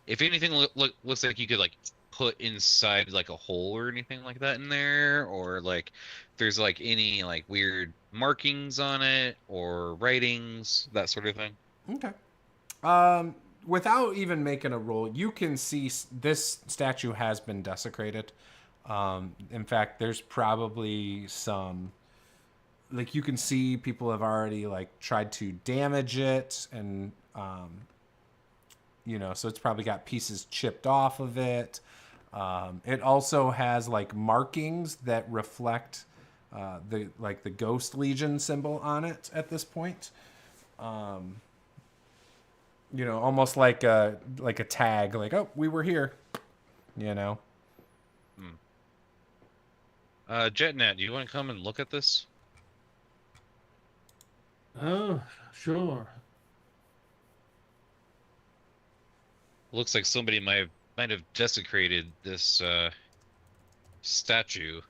if anything looks like you could like put inside like a hole or anything like that in there, or like if there's like any like weird markings on it or writings, that sort of thing. Okay. Without even making a roll, you can see this statue has been desecrated. In fact, there's probably some, like, you can see people have already like tried to damage it, and so it's probably got pieces chipped off of it. It also has like markings that reflect the Ghost Legion symbol on it at this point. Almost like a tag, like, oh, we were here. Jetnet, do you want to come and look at this? Oh, sure. Looks like somebody might have desecrated this statue,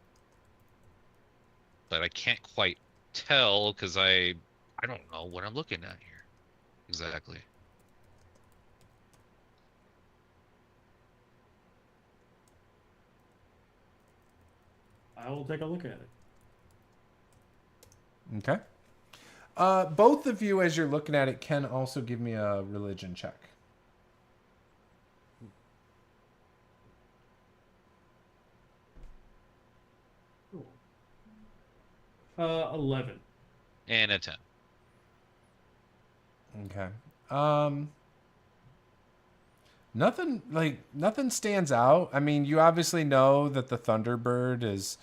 but I can't quite tell because I don't know what I'm looking at here exactly. I will take a look at it. Okay. Both of you, as you're looking at it, can also give me a religion check. 11. And a 10. Okay. Nothing stands out. I mean, you obviously know that the Thunderbird is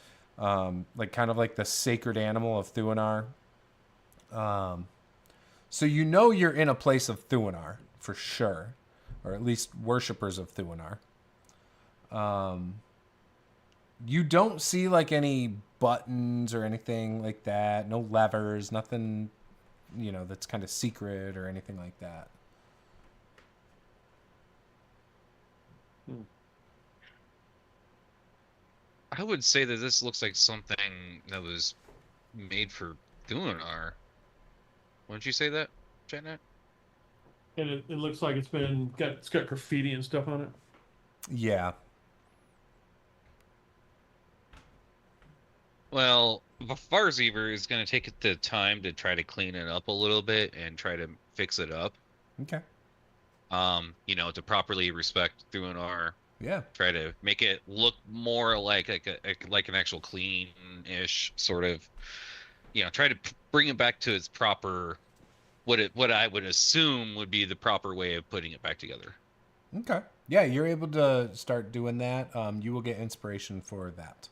like kind of like the sacred animal of Thuanar. So you're in a place of Thuanar for sure, or at least worshippers of Thuanar. You don't see like any buttons or anything like that. No levers, nothing, that's kind of secret or anything like that. I would say that this looks like something that was made for Thunar. Wouldn't you say that, Jetnet? And it looks like it's got graffiti and stuff on it. Yeah. Well, Farzever is going to take the time to try to clean it up a little bit and try to fix it up. Okay. To properly respect Thunar. Yeah. Try to make it look more like an actual clean-ish sort of, try to bring it back to its proper, what I would assume would be the proper way of putting it back together. Okay. Yeah, you're able to start doing that. You will get inspiration for that.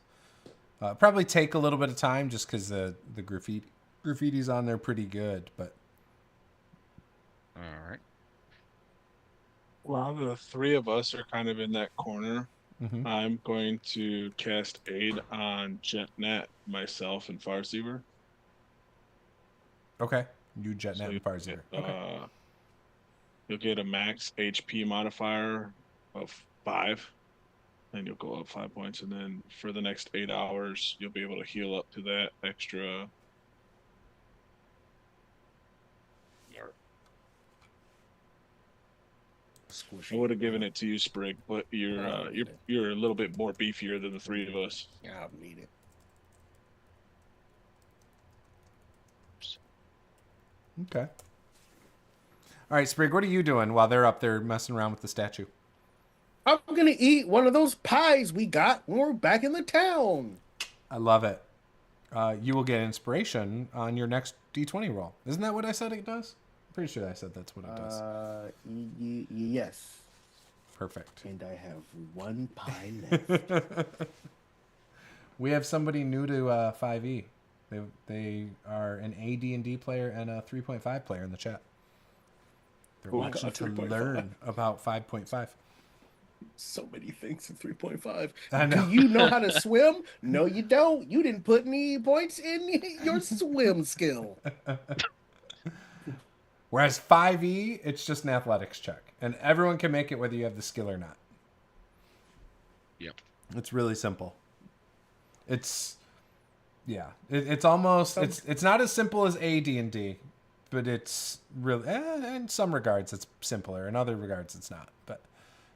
Probably take a little bit of time just because the graffiti's on there pretty good, but. All right. While the three of us are kind of in that corner, Mm-hmm. I'm going to cast Aid on Jetnet, myself, and Farseever. Okay. You Jetnet and you Farseever. Okay. You'll get a max HP modifier of 5, and you'll go up 5 points. And then for the next 8 hours, you'll be able to heal up to that extra. Squishy. I would have given it to you, Sprig, but you're a little bit more beefier than the three of us. Yeah, I'll need it. Okay. All right, Sprig, what are you doing while they're up there messing around with the statue? I'm gonna eat one of those pies we got when we're back in the town. I love it. You will get inspiration on your next D20 roll. Isn't that what I said it does? Pretty sure I said that's what it does. Yes. Perfect. And I have one pie left. We have somebody new to 5e. They are an AD&D player and a 3.5 player in the chat. They're Oh, watching God, to 3.5. learn about 5.5. So many things in 3.5. I know. Do you know how to swim? No, you don't. You didn't put any points in your swim skill. Whereas 5e, it's just an athletics check, and everyone can make it whether you have the skill or not. Yep. It's really simple. It's almost it's not as simple as AD&D, but it's really in some regards it's simpler. In other regards, it's not. But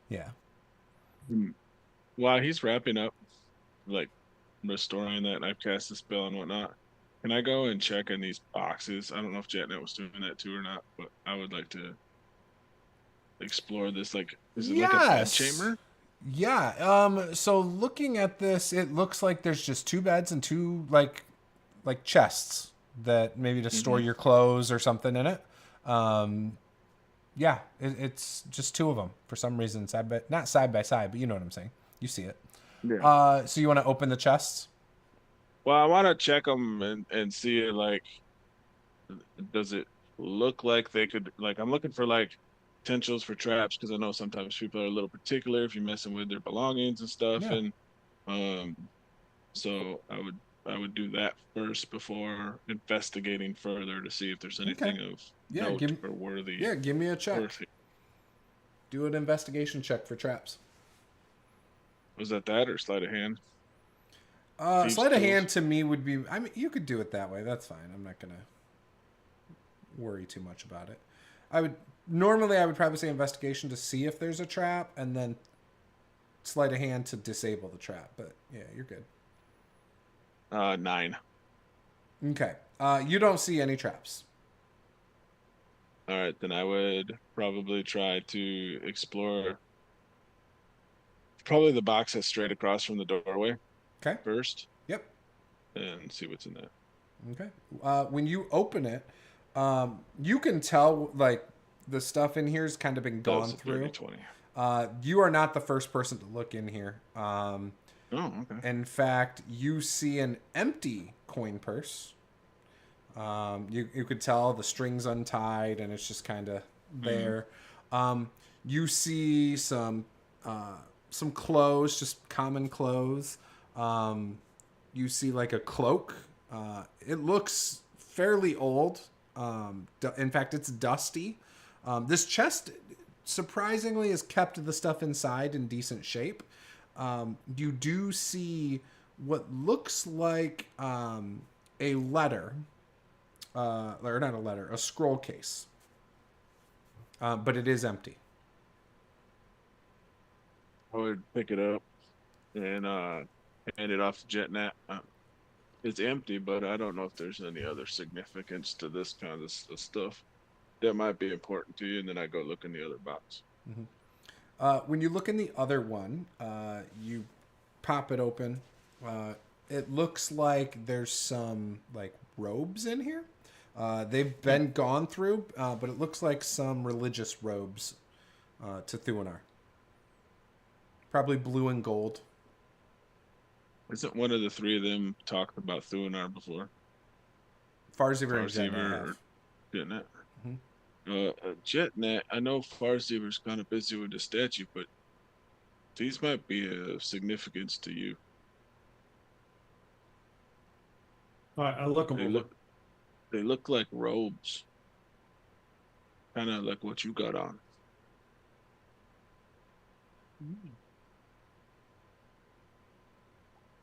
yeah. While he's wrapping up, like restoring that I've cast the spell and whatnot, can I go and check in these boxes? I don't know if JetNet was doing that too or not, but I would like to explore this. Like, is it like a bed chamber? Yeah. So looking at this, it looks like there's just 2 beds and 2 like chests that maybe to store your clothes or something in it. Yeah, it's just 2 of them for some reason, not side by side, but you know what I'm saying. You see it. Yeah. So you want to open the chests? Well, I want to check them and see like, does it look like they could, like, I'm looking for like potentials for traps because I know sometimes people are a little particular if you're messing with their belongings and stuff. Yeah. And so I would do that first before investigating further to see if there's anything of note or worthy. Yeah, give me a check. Do an investigation check for traps. Was that or sleight of hand? Sleight of hand to me would be. I mean, you could do it that way. That's fine. I'm not gonna worry too much about it. I would probably say investigation to see if there's a trap, and then sleight of hand to disable the trap. But yeah, you're good. 9. Okay. You don't see any traps. All right, then I would probably try to explore probably the box that's straight across from the doorway. Okay. First. Yep. And see what's in there. Okay. When you open it, you can tell like the stuff in here has kind of been gone through. 20. You are not the first person to look in here. Oh, okay. In fact, you see an empty coin purse. You could tell the string's untied and it's just kind of there. You see some clothes, just common clothes. You see like a cloak. It looks fairly old. In fact, it's dusty. This chest surprisingly has kept the stuff inside in decent shape. You do see what looks like a letter, or not a letter, a scroll case. But it is empty. I would pick it up and hand it off to JetNet. It's empty, but I don't know if there's any other significance to this kind of stuff that might be important to you. And then I go look in the other box. When you look in the other one, you pop it open. It looks like there's some like robes in here. They've been gone through, but it looks like some religious robes to Thuanar. Probably blue and gold. Isn't one of the 3 of them talked about Thuanar before? Farsever and JetNet. JetNet. JetNet, I know Farsever's kind of busy with the statue, but these might be of significance to you. All right, I'll look them over. They look like robes. Kind of like what you got on.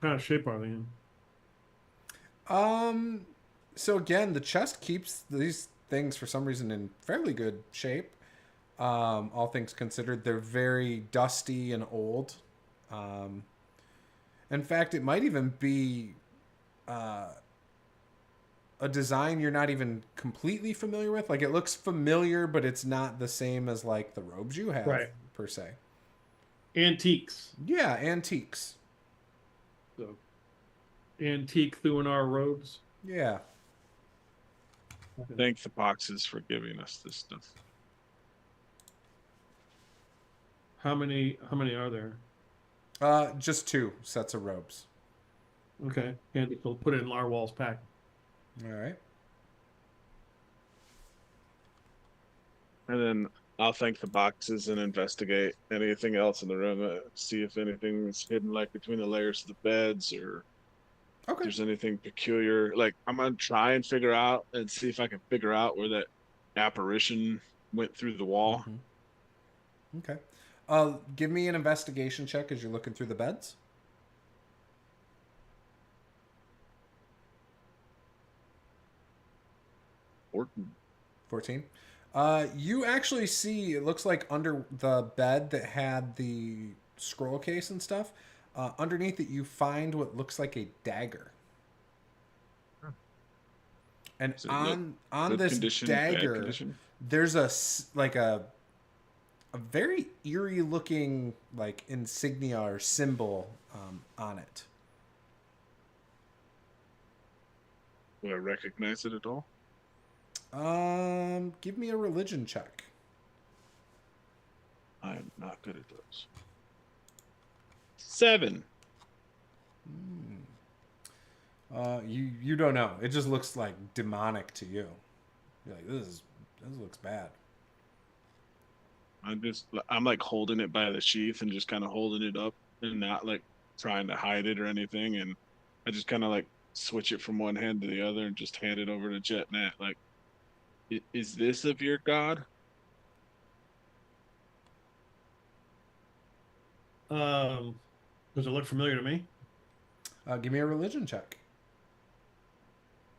What kind of shape are they in? So again, the chest keeps these things for some reason in fairly good shape. All things considered, they're very dusty and old. In fact, it might even be a design you're not even completely familiar with. Like, it looks familiar, but it's not the same as like the robes you have, per se. Antiques. Yeah, antiques. So, antique Thuanar robes. Yeah. Thank the boxes for giving us this stuff. How many are there? Just 2 sets of robes. Okay. And we'll put it in Larwal's pack. All right. And then I'll thank the boxes and investigate anything else in the room. See if anything's hidden, like between the layers of the beds, or if Okay. there's anything peculiar. Like I'm gonna try and figure out and see if I can figure out where that apparition went through the wall. Okay. Give me an investigation check as you're looking through the beds. Or 14. You actually see, it looks like under the bed that had the scroll case and stuff, underneath it you find what looks like a dagger. And Is it on good this condition, bad dagger, condition? there's a very eerie looking like insignia or symbol on it. Do I recognize it at all? Give me a religion check. I am not good at those. 7. You don't know. It just looks like demonic to you. You're like, this looks bad. I'm like holding it by the sheath and just kind of holding it up and not like trying to hide it or anything. And I just kind of like switch it from one hand to the other and just hand it over to Jetnet. Like, is this of your god? Does it look familiar to me? Give me a religion check.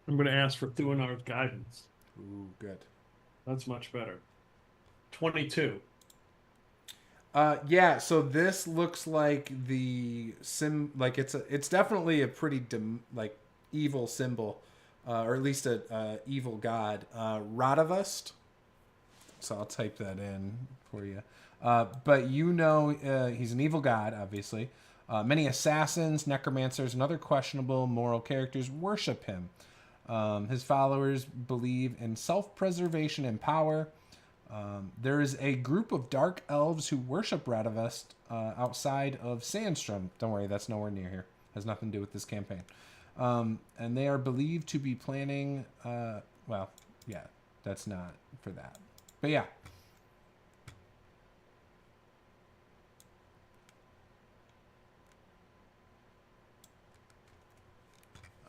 I'm going to ask for Thuanar's guidance. Ooh, good. That's much better. 22. Yeah, so this looks like it's definitely a pretty evil symbol, or at least a evil god. Radavust. So I'll type that in for you. But he's an evil god, obviously. Many assassins, necromancers, and other questionable moral characters worship him. His followers believe in self-preservation and power. There is a group of dark elves who worship Radavust outside of Sandstrom. Don't worry, that's nowhere near here. Has nothing to do with this campaign. And they are believed to be planning... that's not for that. But yeah.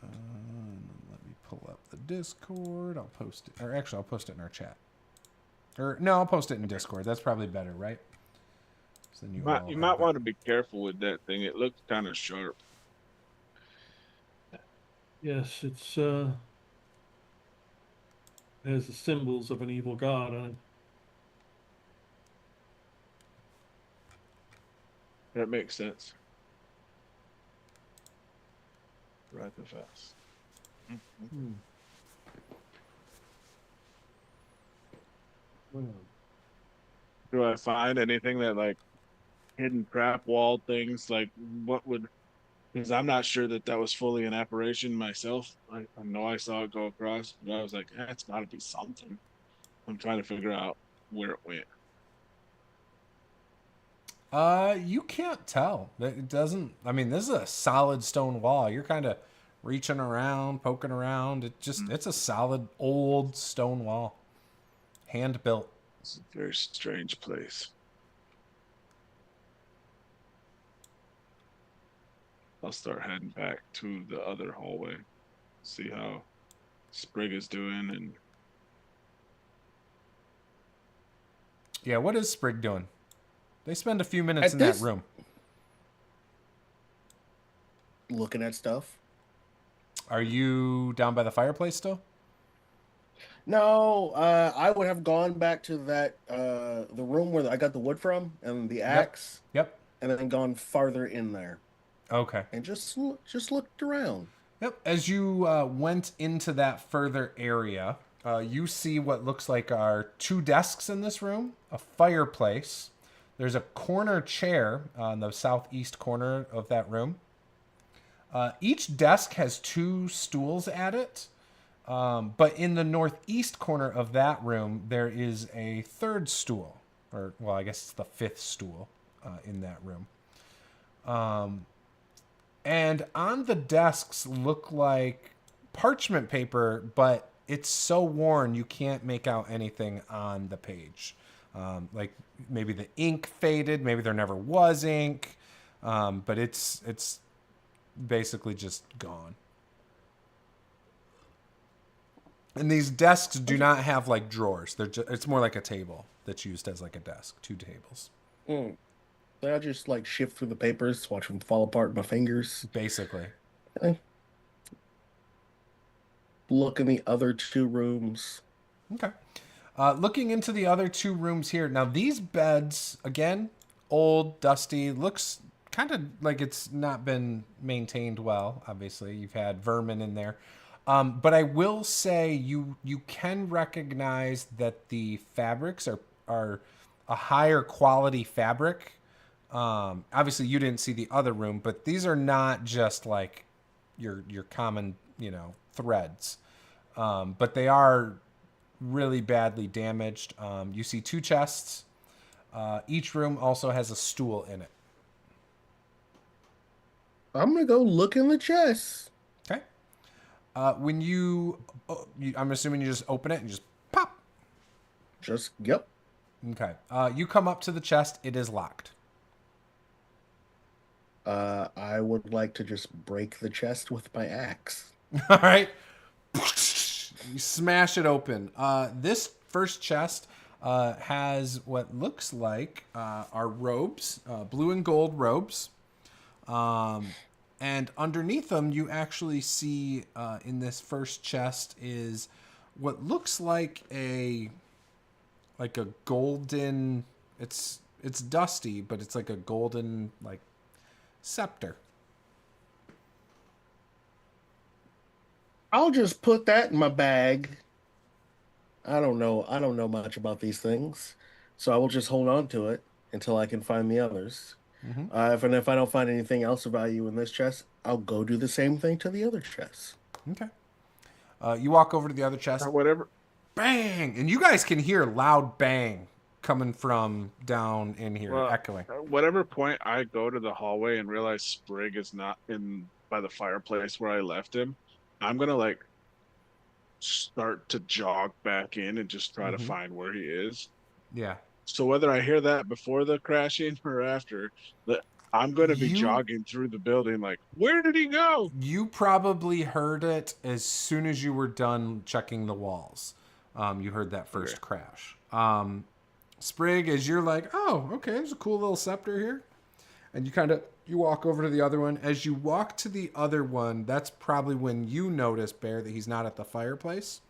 Let me pull up the Discord. I'll post it. Or actually, I'll post it in our chat. Or no, I'll post it in Discord. That's probably better, right? So then You might want to be careful with that thing. It looks kind of sharp. Yes, it's has the symbols of an evil god on it. That makes sense. Right the fast. Do I find anything that like hidden trap wall things? Like what would? Because I'm not sure that was fully an apparition myself. I know I saw it go across, but I was like, it's got to be something. I'm trying to figure out where it went. You can't tell. It doesn't. I mean, this is a solid stone wall. You're kind of reaching around, poking around. It's a solid old stone wall, hand built. It's a very strange place. I'll start heading back to the other hallway, see how Sprig is doing, and yeah, what is Sprig doing? They spend a few minutes in that room. Looking at stuff. Are you down by the fireplace still? No, I would have gone back to that the room where I got the wood from and the axe. Yep. And then gone farther in there. Okay. And just looked around. Yep. As you went into that further area, you see what looks like are 2 desks in this room, a fireplace. There's a corner chair on the southeast corner of that room. Each desk has 2 stools at it. But in the northeast corner of that room, there is a 3rd stool. Or, well, I guess it's the 5th stool in that room. And on the desks look like parchment paper, but it's so worn you can't make out anything on the page. Like maybe the ink faded, maybe there never was ink, but it's basically just gone. And these desks do not have like drawers. It's more like a table that's used as like a desk, 2 tables. I just like shift through the papers, watch them fall apart in my fingers. Basically. Look in the other 2 rooms. Okay. Looking into the other 2 rooms here. Now, these beds, again, old, dusty, looks kind of like it's not been maintained well, obviously. You've had vermin in there. But I will say you can recognize that the fabrics are a higher quality fabric. Obviously, you didn't see the other room, but these are not just like your common, threads. But they are really badly damaged. You see 2 chests. Each room also has a stool in it. I'm gonna go look in the chest. Okay. When I'm assuming you just open it and just pop. Yep. Okay. You come up to the chest. It is locked. I would like to just break the chest with my axe. All right. You smash it open. This first chest has what looks like our robes, blue and gold robes. And underneath them, you actually see in this first chest is what looks like a golden. It's dusty, but it's like a golden scepter. I'll just put that in my bag. I don't know much about these things, so I will just hold on to it until I can find the others. Mm-hmm. If I don't find anything else of value in this chest, I'll go do the same thing to the other chests. Okay. You walk over to the other chest. Whatever. Bang! And you guys can hear loud bang coming from down in here, echoing. Whatever point I go to the hallway and realize Sprig is not in by the fireplace where I left him, I'm gonna start to jog back in and just try to find where he is. Yeah. So whether I hear that before the crashing or after, I'm going to be jogging through the building where did he go? You probably heard it as soon as you were done checking the walls. You heard that first crash. Sprig, as you're oh, okay, there's a cool little scepter here. And you walk over to the other one. As you walk to the other one, that's probably when you notice, Bear, that he's not at the fireplace.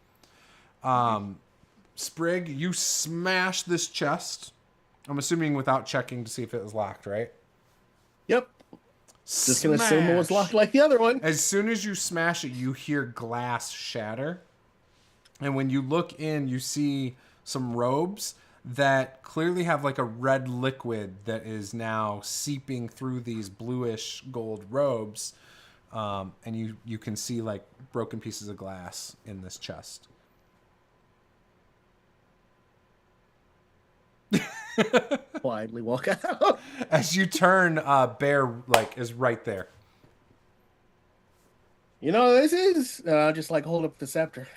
Sprig, you smash this chest. I'm assuming without checking to see if it was locked, right? Yep. Just gonna assume it was locked like the other one. As soon as you smash it, you hear glass shatter. And when you look in, you see some robes that clearly have a red liquid that is now seeping through these bluish gold robes. And you can see broken pieces of glass in this chest. Quietly walk out. As you turn, Bear is right there. This is just hold up the scepter.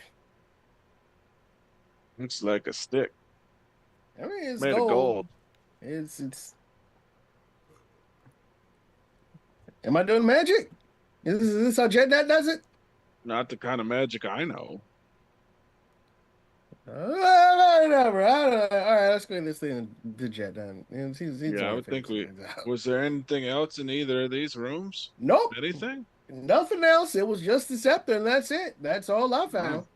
It's like a stick. I mean, it's made gold. of gold. It's. Am I doing magic? Is this how Jednat does it? Not the kind of magic I know. Whatever. All right, let's go in this thing to Jednat. Yeah, I would think Was there anything else in either of these rooms? Nope. Anything? Nothing else. It was just the scepter, and that's it. That's all I found. Oh.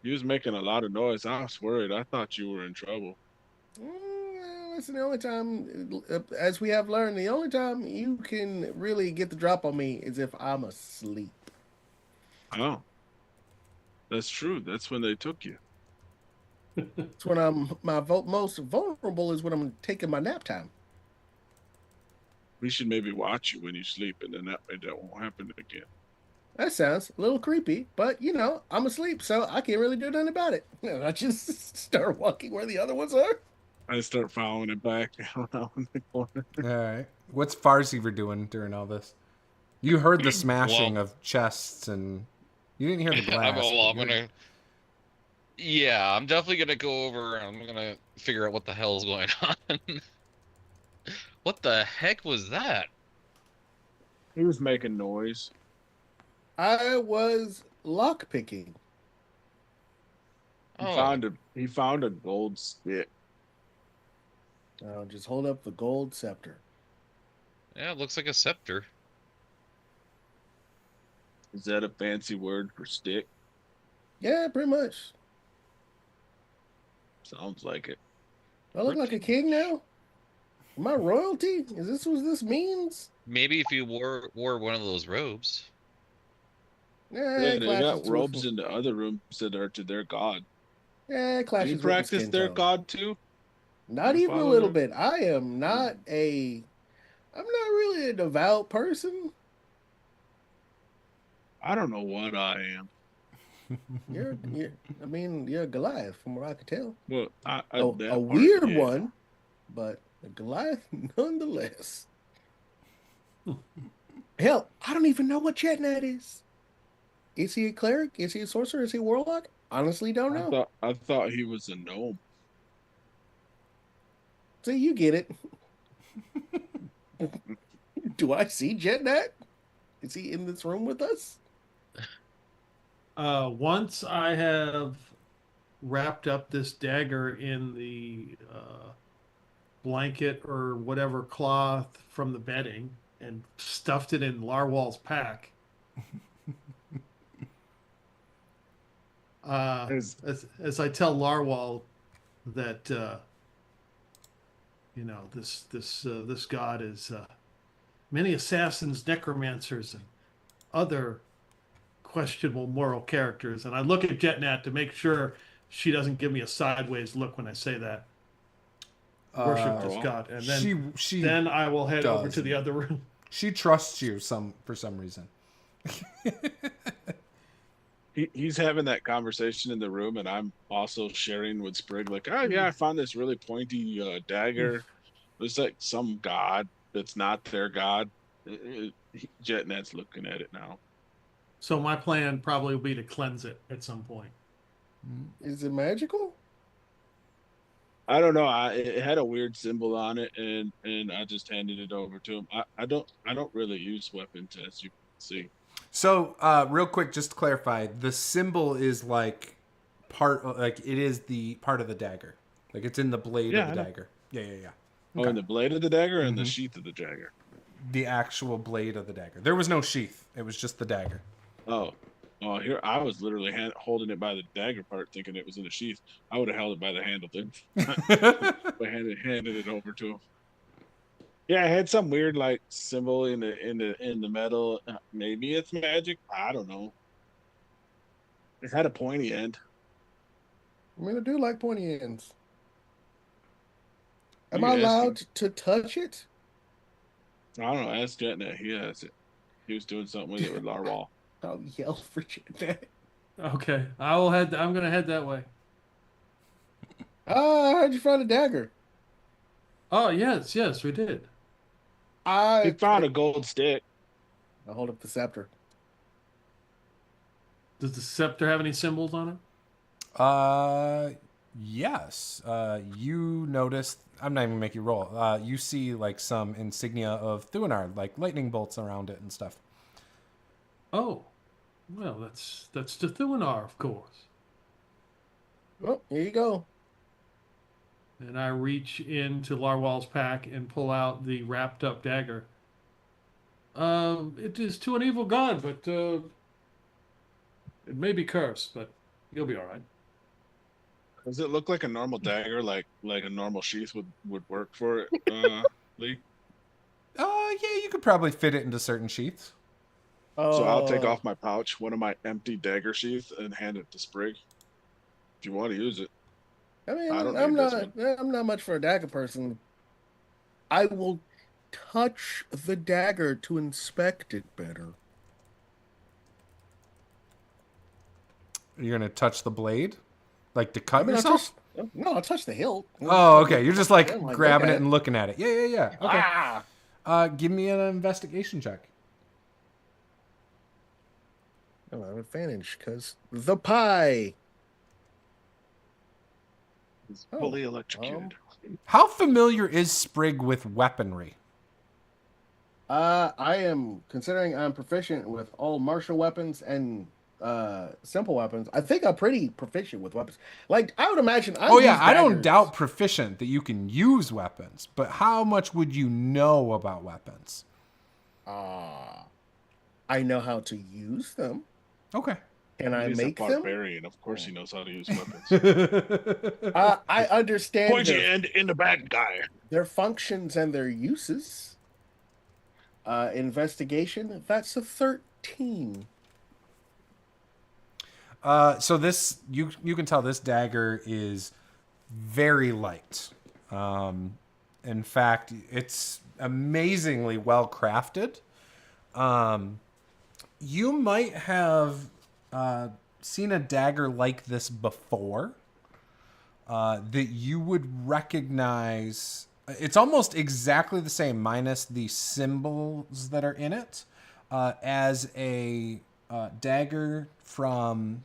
You was making a lot of noise. I was worried. I thought you were in trouble. Listen, the only time, as we have learned, the only time you can really get the drop on me is if I'm asleep. Oh. That's true. That's when they took you. It's when I'm most vulnerable is when I'm taking my nap time. We should maybe watch you when you sleep, and then that won't happen again. That sounds a little creepy, but I'm asleep, so I can't really do nothing about it. I just start walking where the other ones are. I start following it back around the corner. All right. What's Farsiver doing during all this? You heard the smashing of chests and You didn't hear the glass. I'm gonna. Yeah, I'm definitely gonna go over. I'm gonna figure out what the hell is going on. What the heck was that? He was making noise. I was lockpicking. Oh, He found a gold stick. I'll just hold up the gold scepter. yeah, it looks like a scepter. Is that a fancy word for stick? Yeah, pretty much. Sounds like it. Do I look like a king now? Am I royalty? Is this what this means? Maybe if you wore one of those robes. Yeah, Yeah, it they clashes got with- robes in the other rooms that are to their god. Yeah, it Do clashes you with the practice skin their tone. god too? Not You even a follow little them? bit. I am not a. I'm not really a devout person. I don't know what I am. I mean, you're a Goliath, from what I could tell. Well, A that part, weird yeah. one, but a Goliath nonetheless. Hell, I don't even know what Chetnat is. Is he a cleric? Is he a sorcerer? Is he a warlock? Honestly, don't know. I thought he was a gnome. See, you get it. Do I see Jetnat? Is he in this room with us? Once I have wrapped up this dagger in the blanket or whatever cloth from the bedding and stuffed it in Larwal's pack. As I tell Larwal that this god is many assassins, necromancers, and other questionable moral characters, and I look at Jetnat to make sure she doesn't give me a sideways look when I say that. Worship this god, and then then I will head over to the other room. She trusts you for some reason. He's having that conversation in the room, and I'm also sharing with Sprig, like, oh yeah, I found this really pointy dagger. It's like some god that's not their god. Jetnat's looking at it now. So my plan probably will be to cleanse it at some point. Is it magical? I don't know. It had a weird symbol on it, and I just handed it over to him. I don't really use weapons, as you can see. So, real quick, just to clarify, the symbol is like it is the part of the dagger, like it's in the blade of the dagger. Yeah. Okay. Oh, in the blade of the dagger and the sheath of the dagger. The actual blade of the dagger. There was no sheath. It was just the dagger. Oh, here I was literally holding it by the dagger part, thinking it was in a sheath. I would have held it by the handle then. But handed it over to him. Yeah, it had some weird like symbol in the metal. Maybe it's magic. I don't know. It had a pointy end. I mean, I do like pointy ends. Am You I ask allowed him. to touch it? I don't know. Ask Jetnet. He has it. He was doing something with it with Larwal. I'll yell for Jetnat. Okay, I'm gonna head that way. How'd you find a dagger? Oh yes, we did. He found a gold stick. I hold up the scepter. Does the scepter have any symbols on it? Yes. You noticed. I'm not even gonna make you roll. You see like some insignia of Thuanar, like lightning bolts around it and stuff. Oh, well, that's the Thuanar, of course. Oh, here you go. And I reach into Larwal's pack and pull out the wrapped up dagger. It is to an evil god, but it may be cursed, but you'll be all right. Does it look like a normal dagger, like a normal sheath would work for it, Lee? Yeah, you could probably fit it into certain sheaths. So I'll take off my pouch, one of my empty dagger sheaths, and hand it to Sprig. If you want to use it. I mean, I don't I'm need this I'm not much for a dagger person. I will touch the dagger to inspect it better. You're gonna touch the blade, like to cut yourself. I'll touch the hilt. Oh, okay. You're just like I'm grabbing look it at and looking at it. Yeah. Okay. Ah! Give me an investigation check. I don't have advantage because the pie. He's Oh, fully electrocuted. How familiar is Sprig with weaponry? I am considering I'm proficient with all martial weapons and simple weapons. I think I'm pretty proficient with weapons. Like I would imagine I Oh yeah, use I don't daggers. doubt proficient that you can use weapons, but how much would you know about weapons? I know how to use them. Okay. Can I He's a make them? barbarian. Of course, he knows how to use weapons. I understand Pointy end in the bad guy. their functions and their uses. Investigation, that's a 13. So this you can tell this dagger is very light. In fact, it's amazingly well crafted. You might have seen a dagger like this before that you would recognize. It's almost exactly the same, minus the symbols that are in it, as a dagger from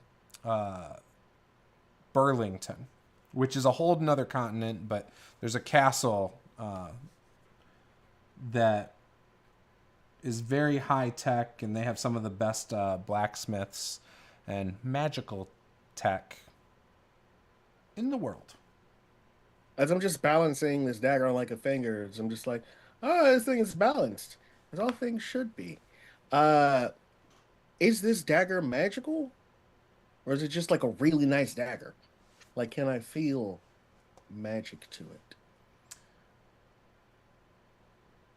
Burlington, which is a whole another continent, but there's a castle that is very high tech, and they have some of the best blacksmiths and magical tech in the world. As I'm just balancing this dagger on like a finger, I'm just like, oh, this thing is balanced. As all things should be. Is this dagger magical? Or is it just like a really nice dagger? Like, can I feel magic to it?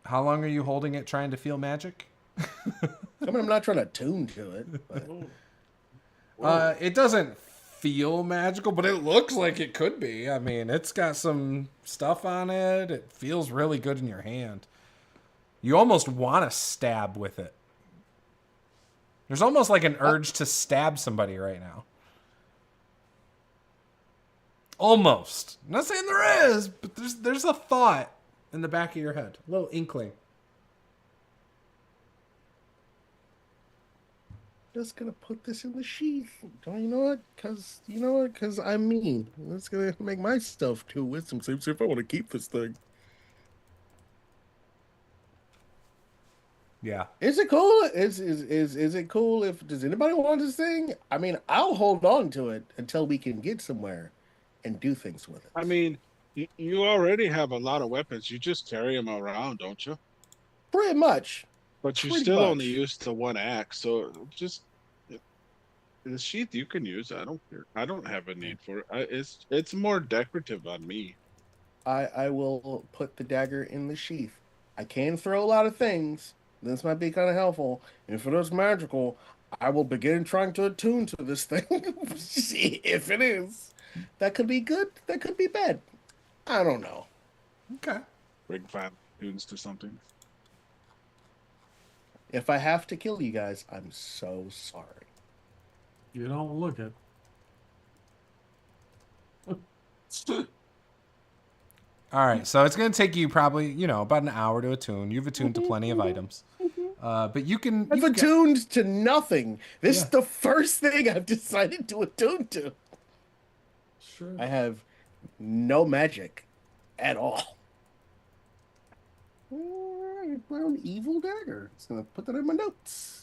How long are you holding it trying to feel magic? I mean, I'm not trying to tune to it, but It doesn't feel magical, but it looks like it could be. I mean, it's got some stuff on it. It feels really good in your hand. You almost want to stab with it. There's almost like an urge to stab somebody right now. Almost. I'm not saying there is, but there's a thought in the back of your head. A little inkling. just gonna put this in the sheath. Don't you know what? Because I'm mean. That's gonna make myself too wisdom saves if I want to keep this thing. Yeah. Is it cool? Is it cool if does anybody want this thing? I mean, I'll hold on to it until we can get somewhere and do things with it. I mean, you already have a lot of weapons. You just carry them around, don't you? Pretty much. But you Pretty still much. only use the one axe, so just the sheath you can use. I don't care. I don't have a need for it. It's more decorative on me. I will put the dagger in the sheath. I can throw a lot of things. This might be kind of helpful. If it is magical, I will begin trying to attune to this thing. See if it is. That could be good. That could be bad. I don't know. Okay. Bring 5 tunes to something. If I have to kill you guys, I'm so sorry. You don't look it. All right, so it's going to take you probably, about an hour to attune. You've attuned to plenty of items. But you can... I've attuned to nothing. This Yeah. is the first thing I've decided to attune to. Sure. I have no magic at all. I found evil dagger. Just gonna put that in my notes.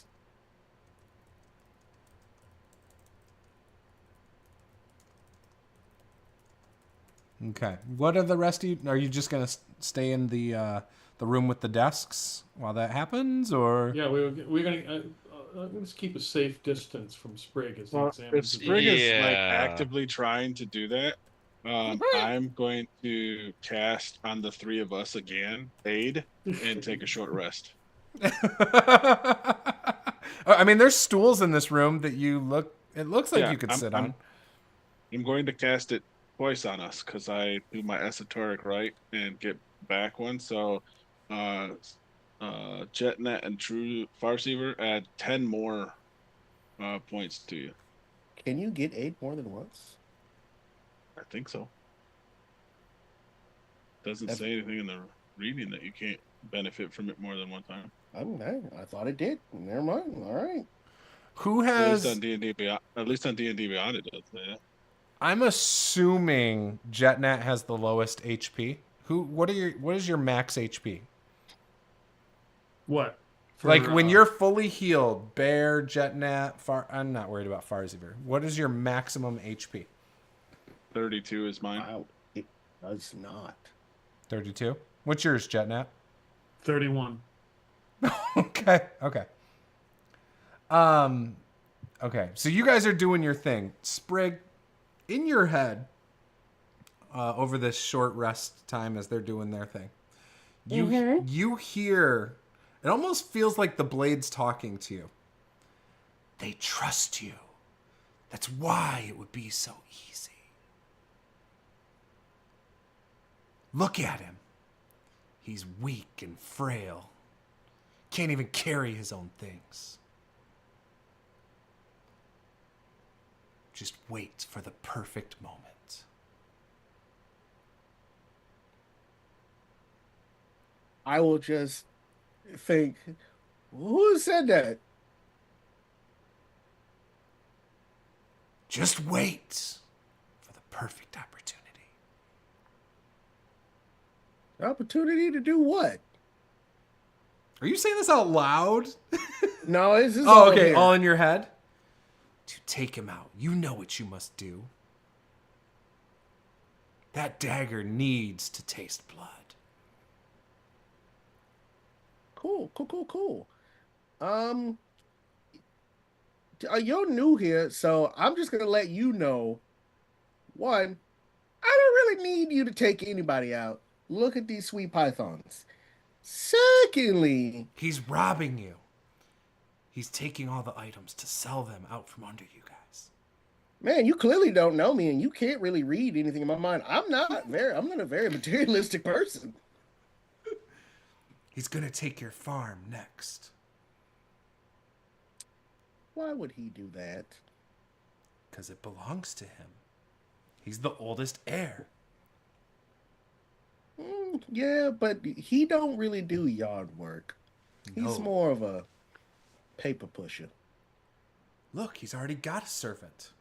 Okay. What are the rest of you... Are you just going to stay in the room with the desks while that happens, or... Yeah, we're gonna let's keep a safe distance from Sprig as he Well, examines if the Sprig is like Yeah. actively trying to do that, I'm going to cast on the 3 of us again, aid, and take a short rest. I mean, there's stools in this room that it looks like Yeah, you could sit I'm- on. I'm going to cast it twice on us because I do my esoteric right and get back one. So, Jetnet and True Farseever add 10 more points to you. Can you get 8 more than once? I think so. Doesn't That's- say anything in the reading that you can't benefit from it more than one time. I thought it did. Never mind. All right. Who At least has? on D&D Beyond. At least on D&D Beyond, it does that. I'm assuming Jetnat has the lowest HP. What is your max HP? What? Like when you're fully healed, Bear, Jetnat, I'm not worried about Farziver. What is your maximum HP? 32 is mine. Wow, it does not. 32. What's yours, Jetnat? 31. Okay. Okay. So you guys are doing your thing. Sprig, in your head, over this short rest time as they're doing their thing, you hear. It almost feels like the blades talking to you. They trust you. That's why it would be so easy. Look at him. He's weak and frail. Can't even carry his own things. Just wait for the perfect moment. I will just think, who said that? Just wait for the perfect opportunity. Opportunity to do what? Are you saying this out loud? No, this is Oh, okay. here. All in your head? To take him out. You know what you must do. That dagger needs to taste blood. Cool. You're new here, so I'm just gonna let you know. One, I don't really need you to take anybody out. Look at these sweet pythons. Secondly, He's robbing you. He's taking all the items to sell them out from under you guys. man, you clearly don't know me, and you can't really read anything in my mind. I'm not a very materialistic person. He's gonna take your farm next. Why would he do that? Because it belongs to him. He's the oldest heir. Yeah, but he don't really do yard work. He's No. more of a paper pusher. Look, he's already got a servant.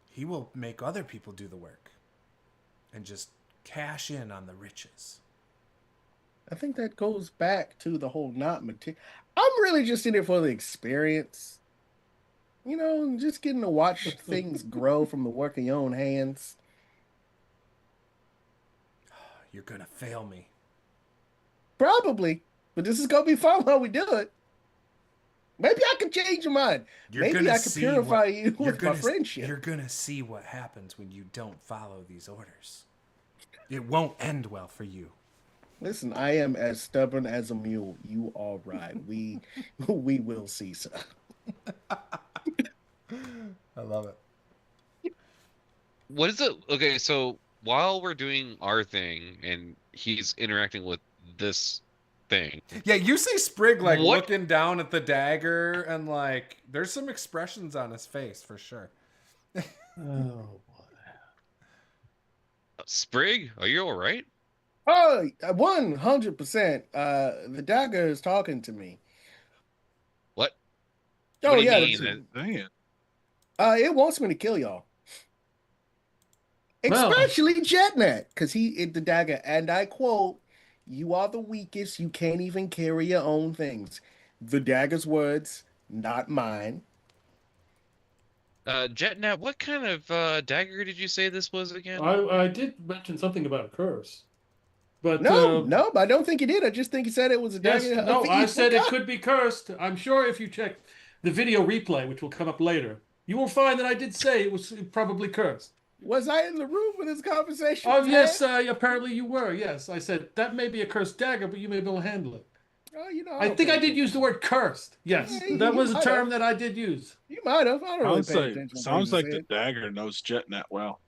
He will make other people do the work and just cash in on the riches. I think that goes back to the whole not material. I'm really just in it for the experience. You know, just getting to watch things grow from the work of your own hands. You're gonna fail me. Probably, but this is gonna be fun while we do it. Maybe I can change your mind. Maybe I can purify you with my friendship. You're gonna see what happens when you don't follow these orders. It won't end well for you. Listen, I am as stubborn as a mule. You are right. We will see, sir. I love it. What is it? Okay, so while we're doing our thing and he's interacting with this thing. Yeah, you see Sprig like What? looking down at the dagger and like there's some expressions on his face for sure. Oh, boy. Sprig, are you all right? Oh, 100%. The dagger is talking to me. What? Oh, What do you yeah. mean? Dang it. It wants me to kill y'all. Well- Especially Jetnet, because the dagger, and I quote, "You are the weakest. You can't even carry your own things." The dagger's words, not mine. Jetnat, what kind of dagger did you say this was again? I did mention something about a curse. But No, I don't think he did. I just think he said it was a yes, dagger. no, of I evil said it God. could be cursed. I'm sure if you check the video replay, which will come up later, you will find that I did say it was probably cursed. Was I in the room when this conversation Oh, was yes, had? apparently you were. Yes, I said that may be a cursed dagger, but you may be able to handle it. Oh, you know, I think I did use the word cursed. Yes, Yeah, that you was a might term have. that I did use. You might have. I don't really pay attention. to Sounds what like you the said. dagger knows Jetnet well.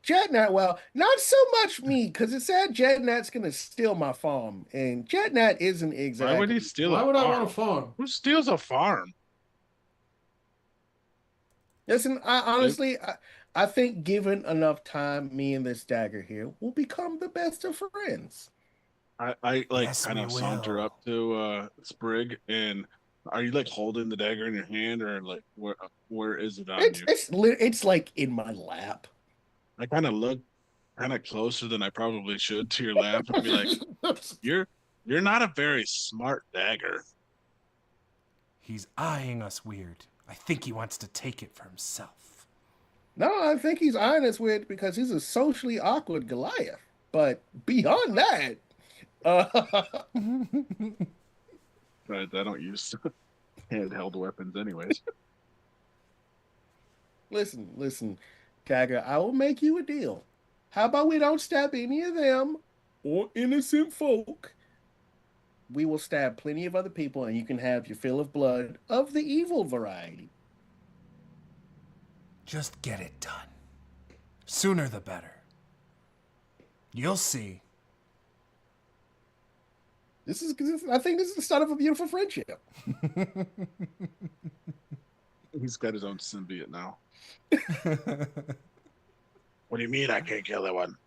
Jetnat, well, not so much me, because it said Jetnat's going to steal my farm, and Jetnat isn't exactly. Why would he steal Why a would I farm? want a farm? Who steals a farm? Listen, I think given enough time, me and this dagger here will become the best of friends. I like Yes, kind we of saunter will. up to Sprig and Are you like holding the dagger in your hand, or like where is it on you? It's like in my lap. I kind of look kind of closer than I probably should to your lap and be like, "You're you're not a very smart dagger." He's eyeing us weird. I think he wants to take it for himself. No, I think he's honest with because he's a socially awkward Goliath. But beyond that, Right, I don't use handheld weapons, anyways. listen, Kagger, I will make you a deal. How about we don't stab any of them or innocent folk? We will stab plenty of other people, and you can have your fill of blood of the evil variety. Just get it done. Sooner the better. You'll see. I think this is the start of a beautiful friendship. He's got his own symbiote now. What do you mean I can't kill that one?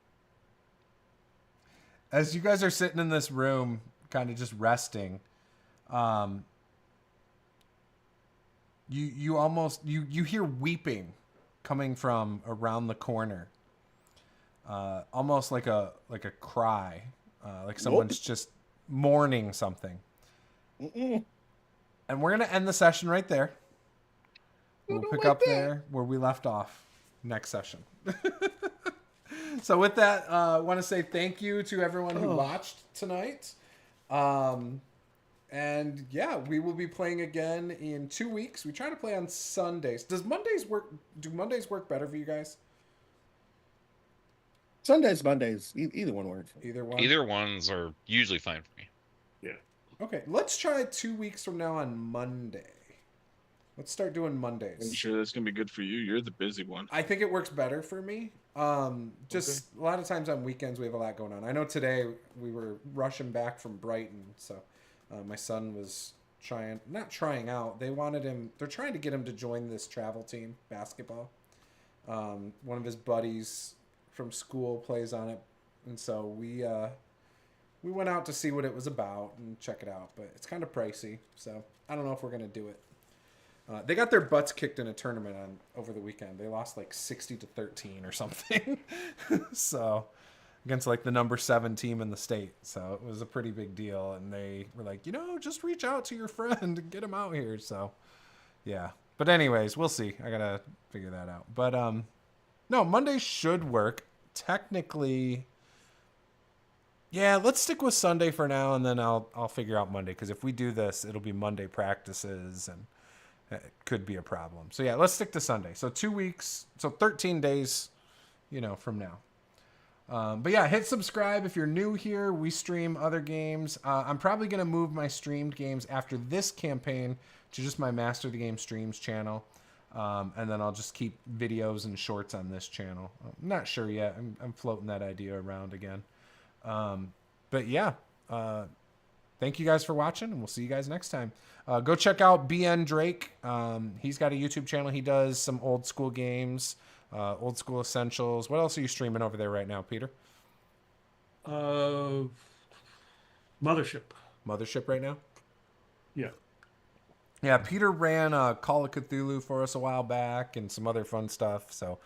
As you guys are sitting in this room, kind of just resting, you hear weeping coming from around the corner, almost like a cry, like someone's just mourning something. Mm-mm. And we're gonna end the session right there. We'll pick up there where we left off next session. So with that, I want to say thank you to everyone who watched tonight. And yeah, we will be playing again in 2 weeks. We try to play on Sundays. Does Mondays work? Do Mondays work better for you guys? Sundays, Mondays, either one works. Either one? Either ones are usually fine for me. Yeah. Okay, let's try 2 weeks from now on Monday. Let's start doing Mondays. I'm sure that's gonna be good for you. You're the busy one. I think it works better for me. Just a lot of times on weekends we have a lot going on. I know today we were rushing back from Brighton, so my son was not trying out. They're trying to get him to join this travel team, basketball. One of his buddies from school plays on it, and so we went out to see what it was about and check it out, but it's kind of pricey, so I don't know if we're gonna do it. They got their butts kicked in a tournament over the weekend. They lost like 60-13 or something. So against like the number 7 team in the state. So it was a pretty big deal. And they were like, just reach out to your friend and get him out here. So yeah. But anyways, we'll see. I gotta figure that out. But no, Monday should work. Technically, yeah, let's stick with Sunday for now, and then I'll figure out Monday. Because if we do this, it'll be Monday practices, and it could be a problem. So yeah, let's stick to Sunday. So 2 weeks, so 13 days, from now. But yeah, hit subscribe if you're new here. We stream other games. I'm probably going to move my streamed games after this campaign to just my Master the Game Streams channel. And then I'll just keep videos and shorts on this channel. I'm not sure yet. I'm floating that idea around again. But yeah, thank you guys for watching, and we'll see you guys next time. Go check out BN Drake. He's got a YouTube channel. He does some old school games, old school essentials. What else are you streaming over there right now, Peter? Mothership. Mothership right now? Yeah. Yeah, Peter ran Call of Cthulhu for us a while back and some other fun stuff. So,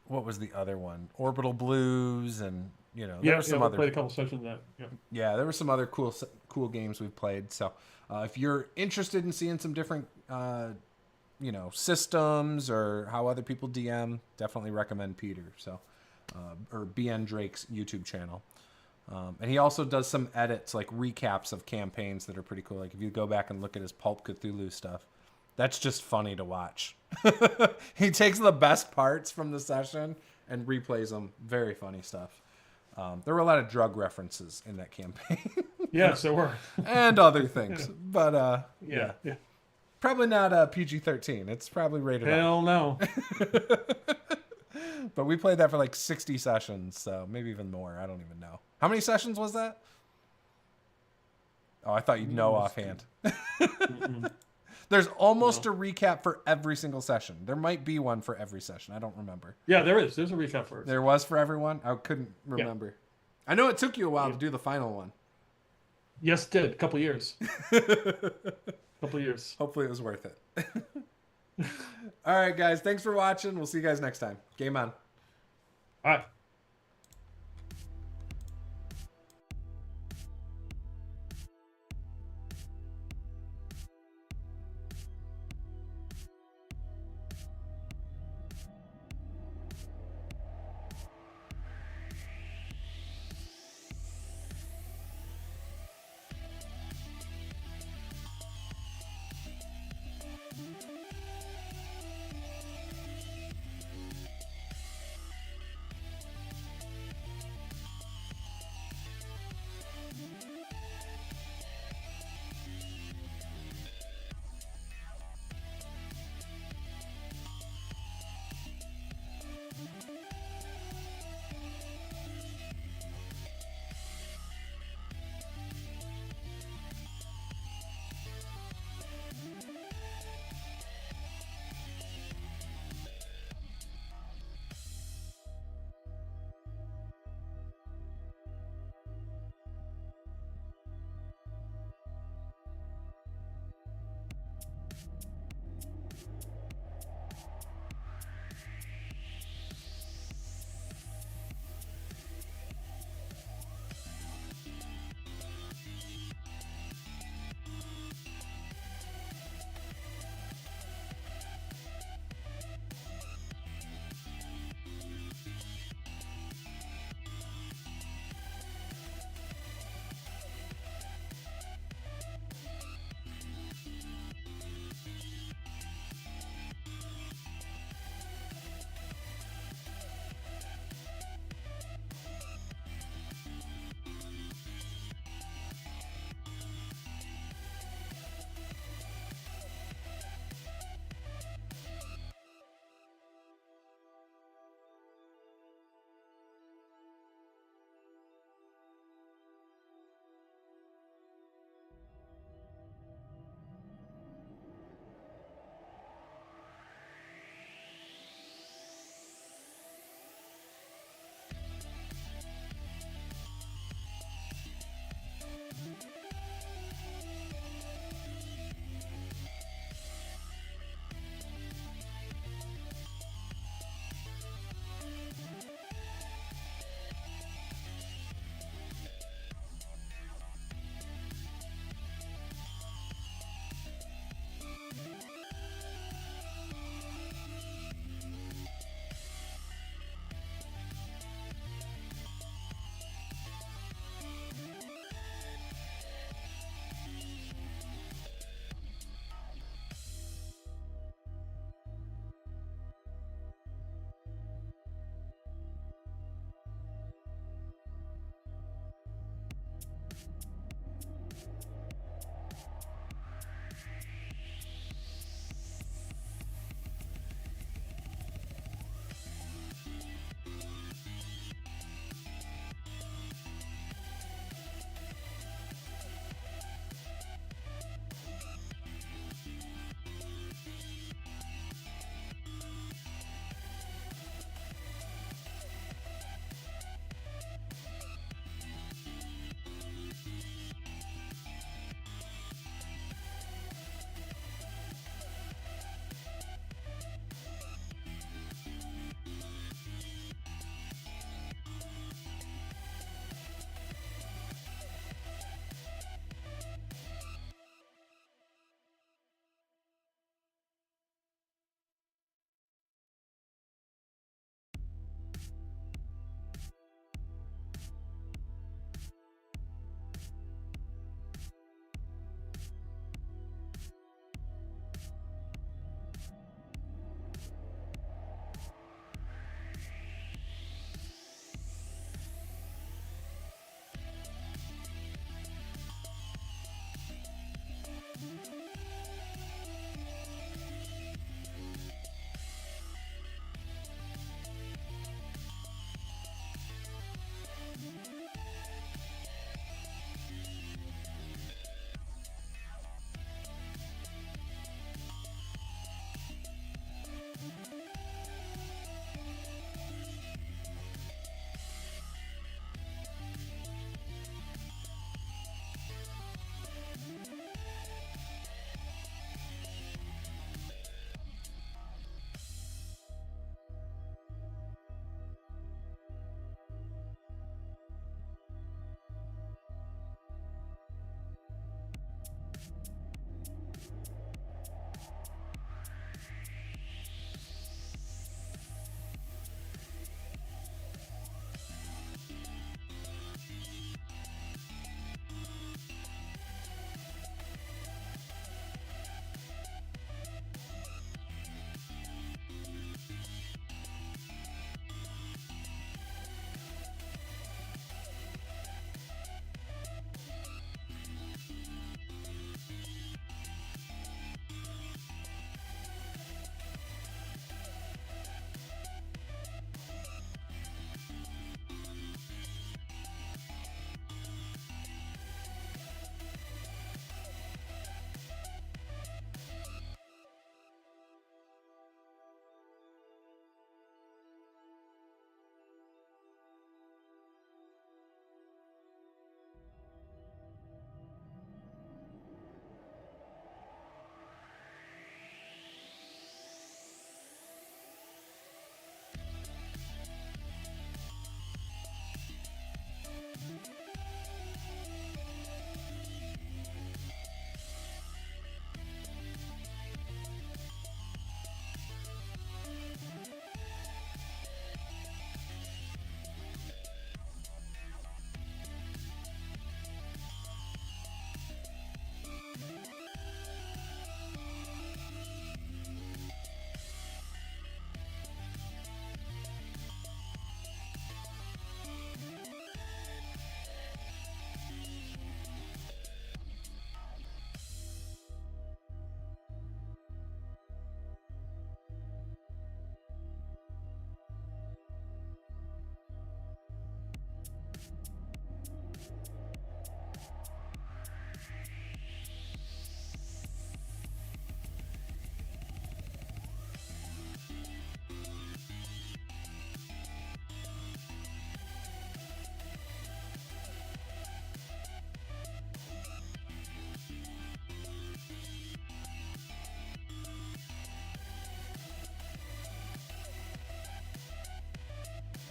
what was the other one? Orbital Blues, and there were some other. Played a couple sessions of that. Yeah. Yeah, there were some other cool games we've played. So, if you're interested in seeing some different, systems or how other people DM, definitely recommend Peter. So, or BN Drake's YouTube channel. And he also does some edits, like recaps of campaigns that are pretty cool. Like if you go back and look at his Pulp Cthulhu stuff, that's just funny to watch. He takes the best parts from the session and replays them. Very funny stuff. There were a lot of drug references in that campaign. Yes, there were. And other things. But yeah. Probably not PG-13. It's probably rated R. Hell no. But we played that for like 60 sessions, so maybe even more. I don't even know. How many sessions was that? Oh, I thought you'd know offhand. There's almost a recap for every single session. There might be one for every session. I don't remember. Yeah, there is. There's a recap for it. There was for everyone? I couldn't remember. I know it took you a while to do the final one. Yes, it did. Couple years. Couple years. Hopefully it was worth it. All right, guys. Thanks for watching. We'll see you guys next time. Game on. All right.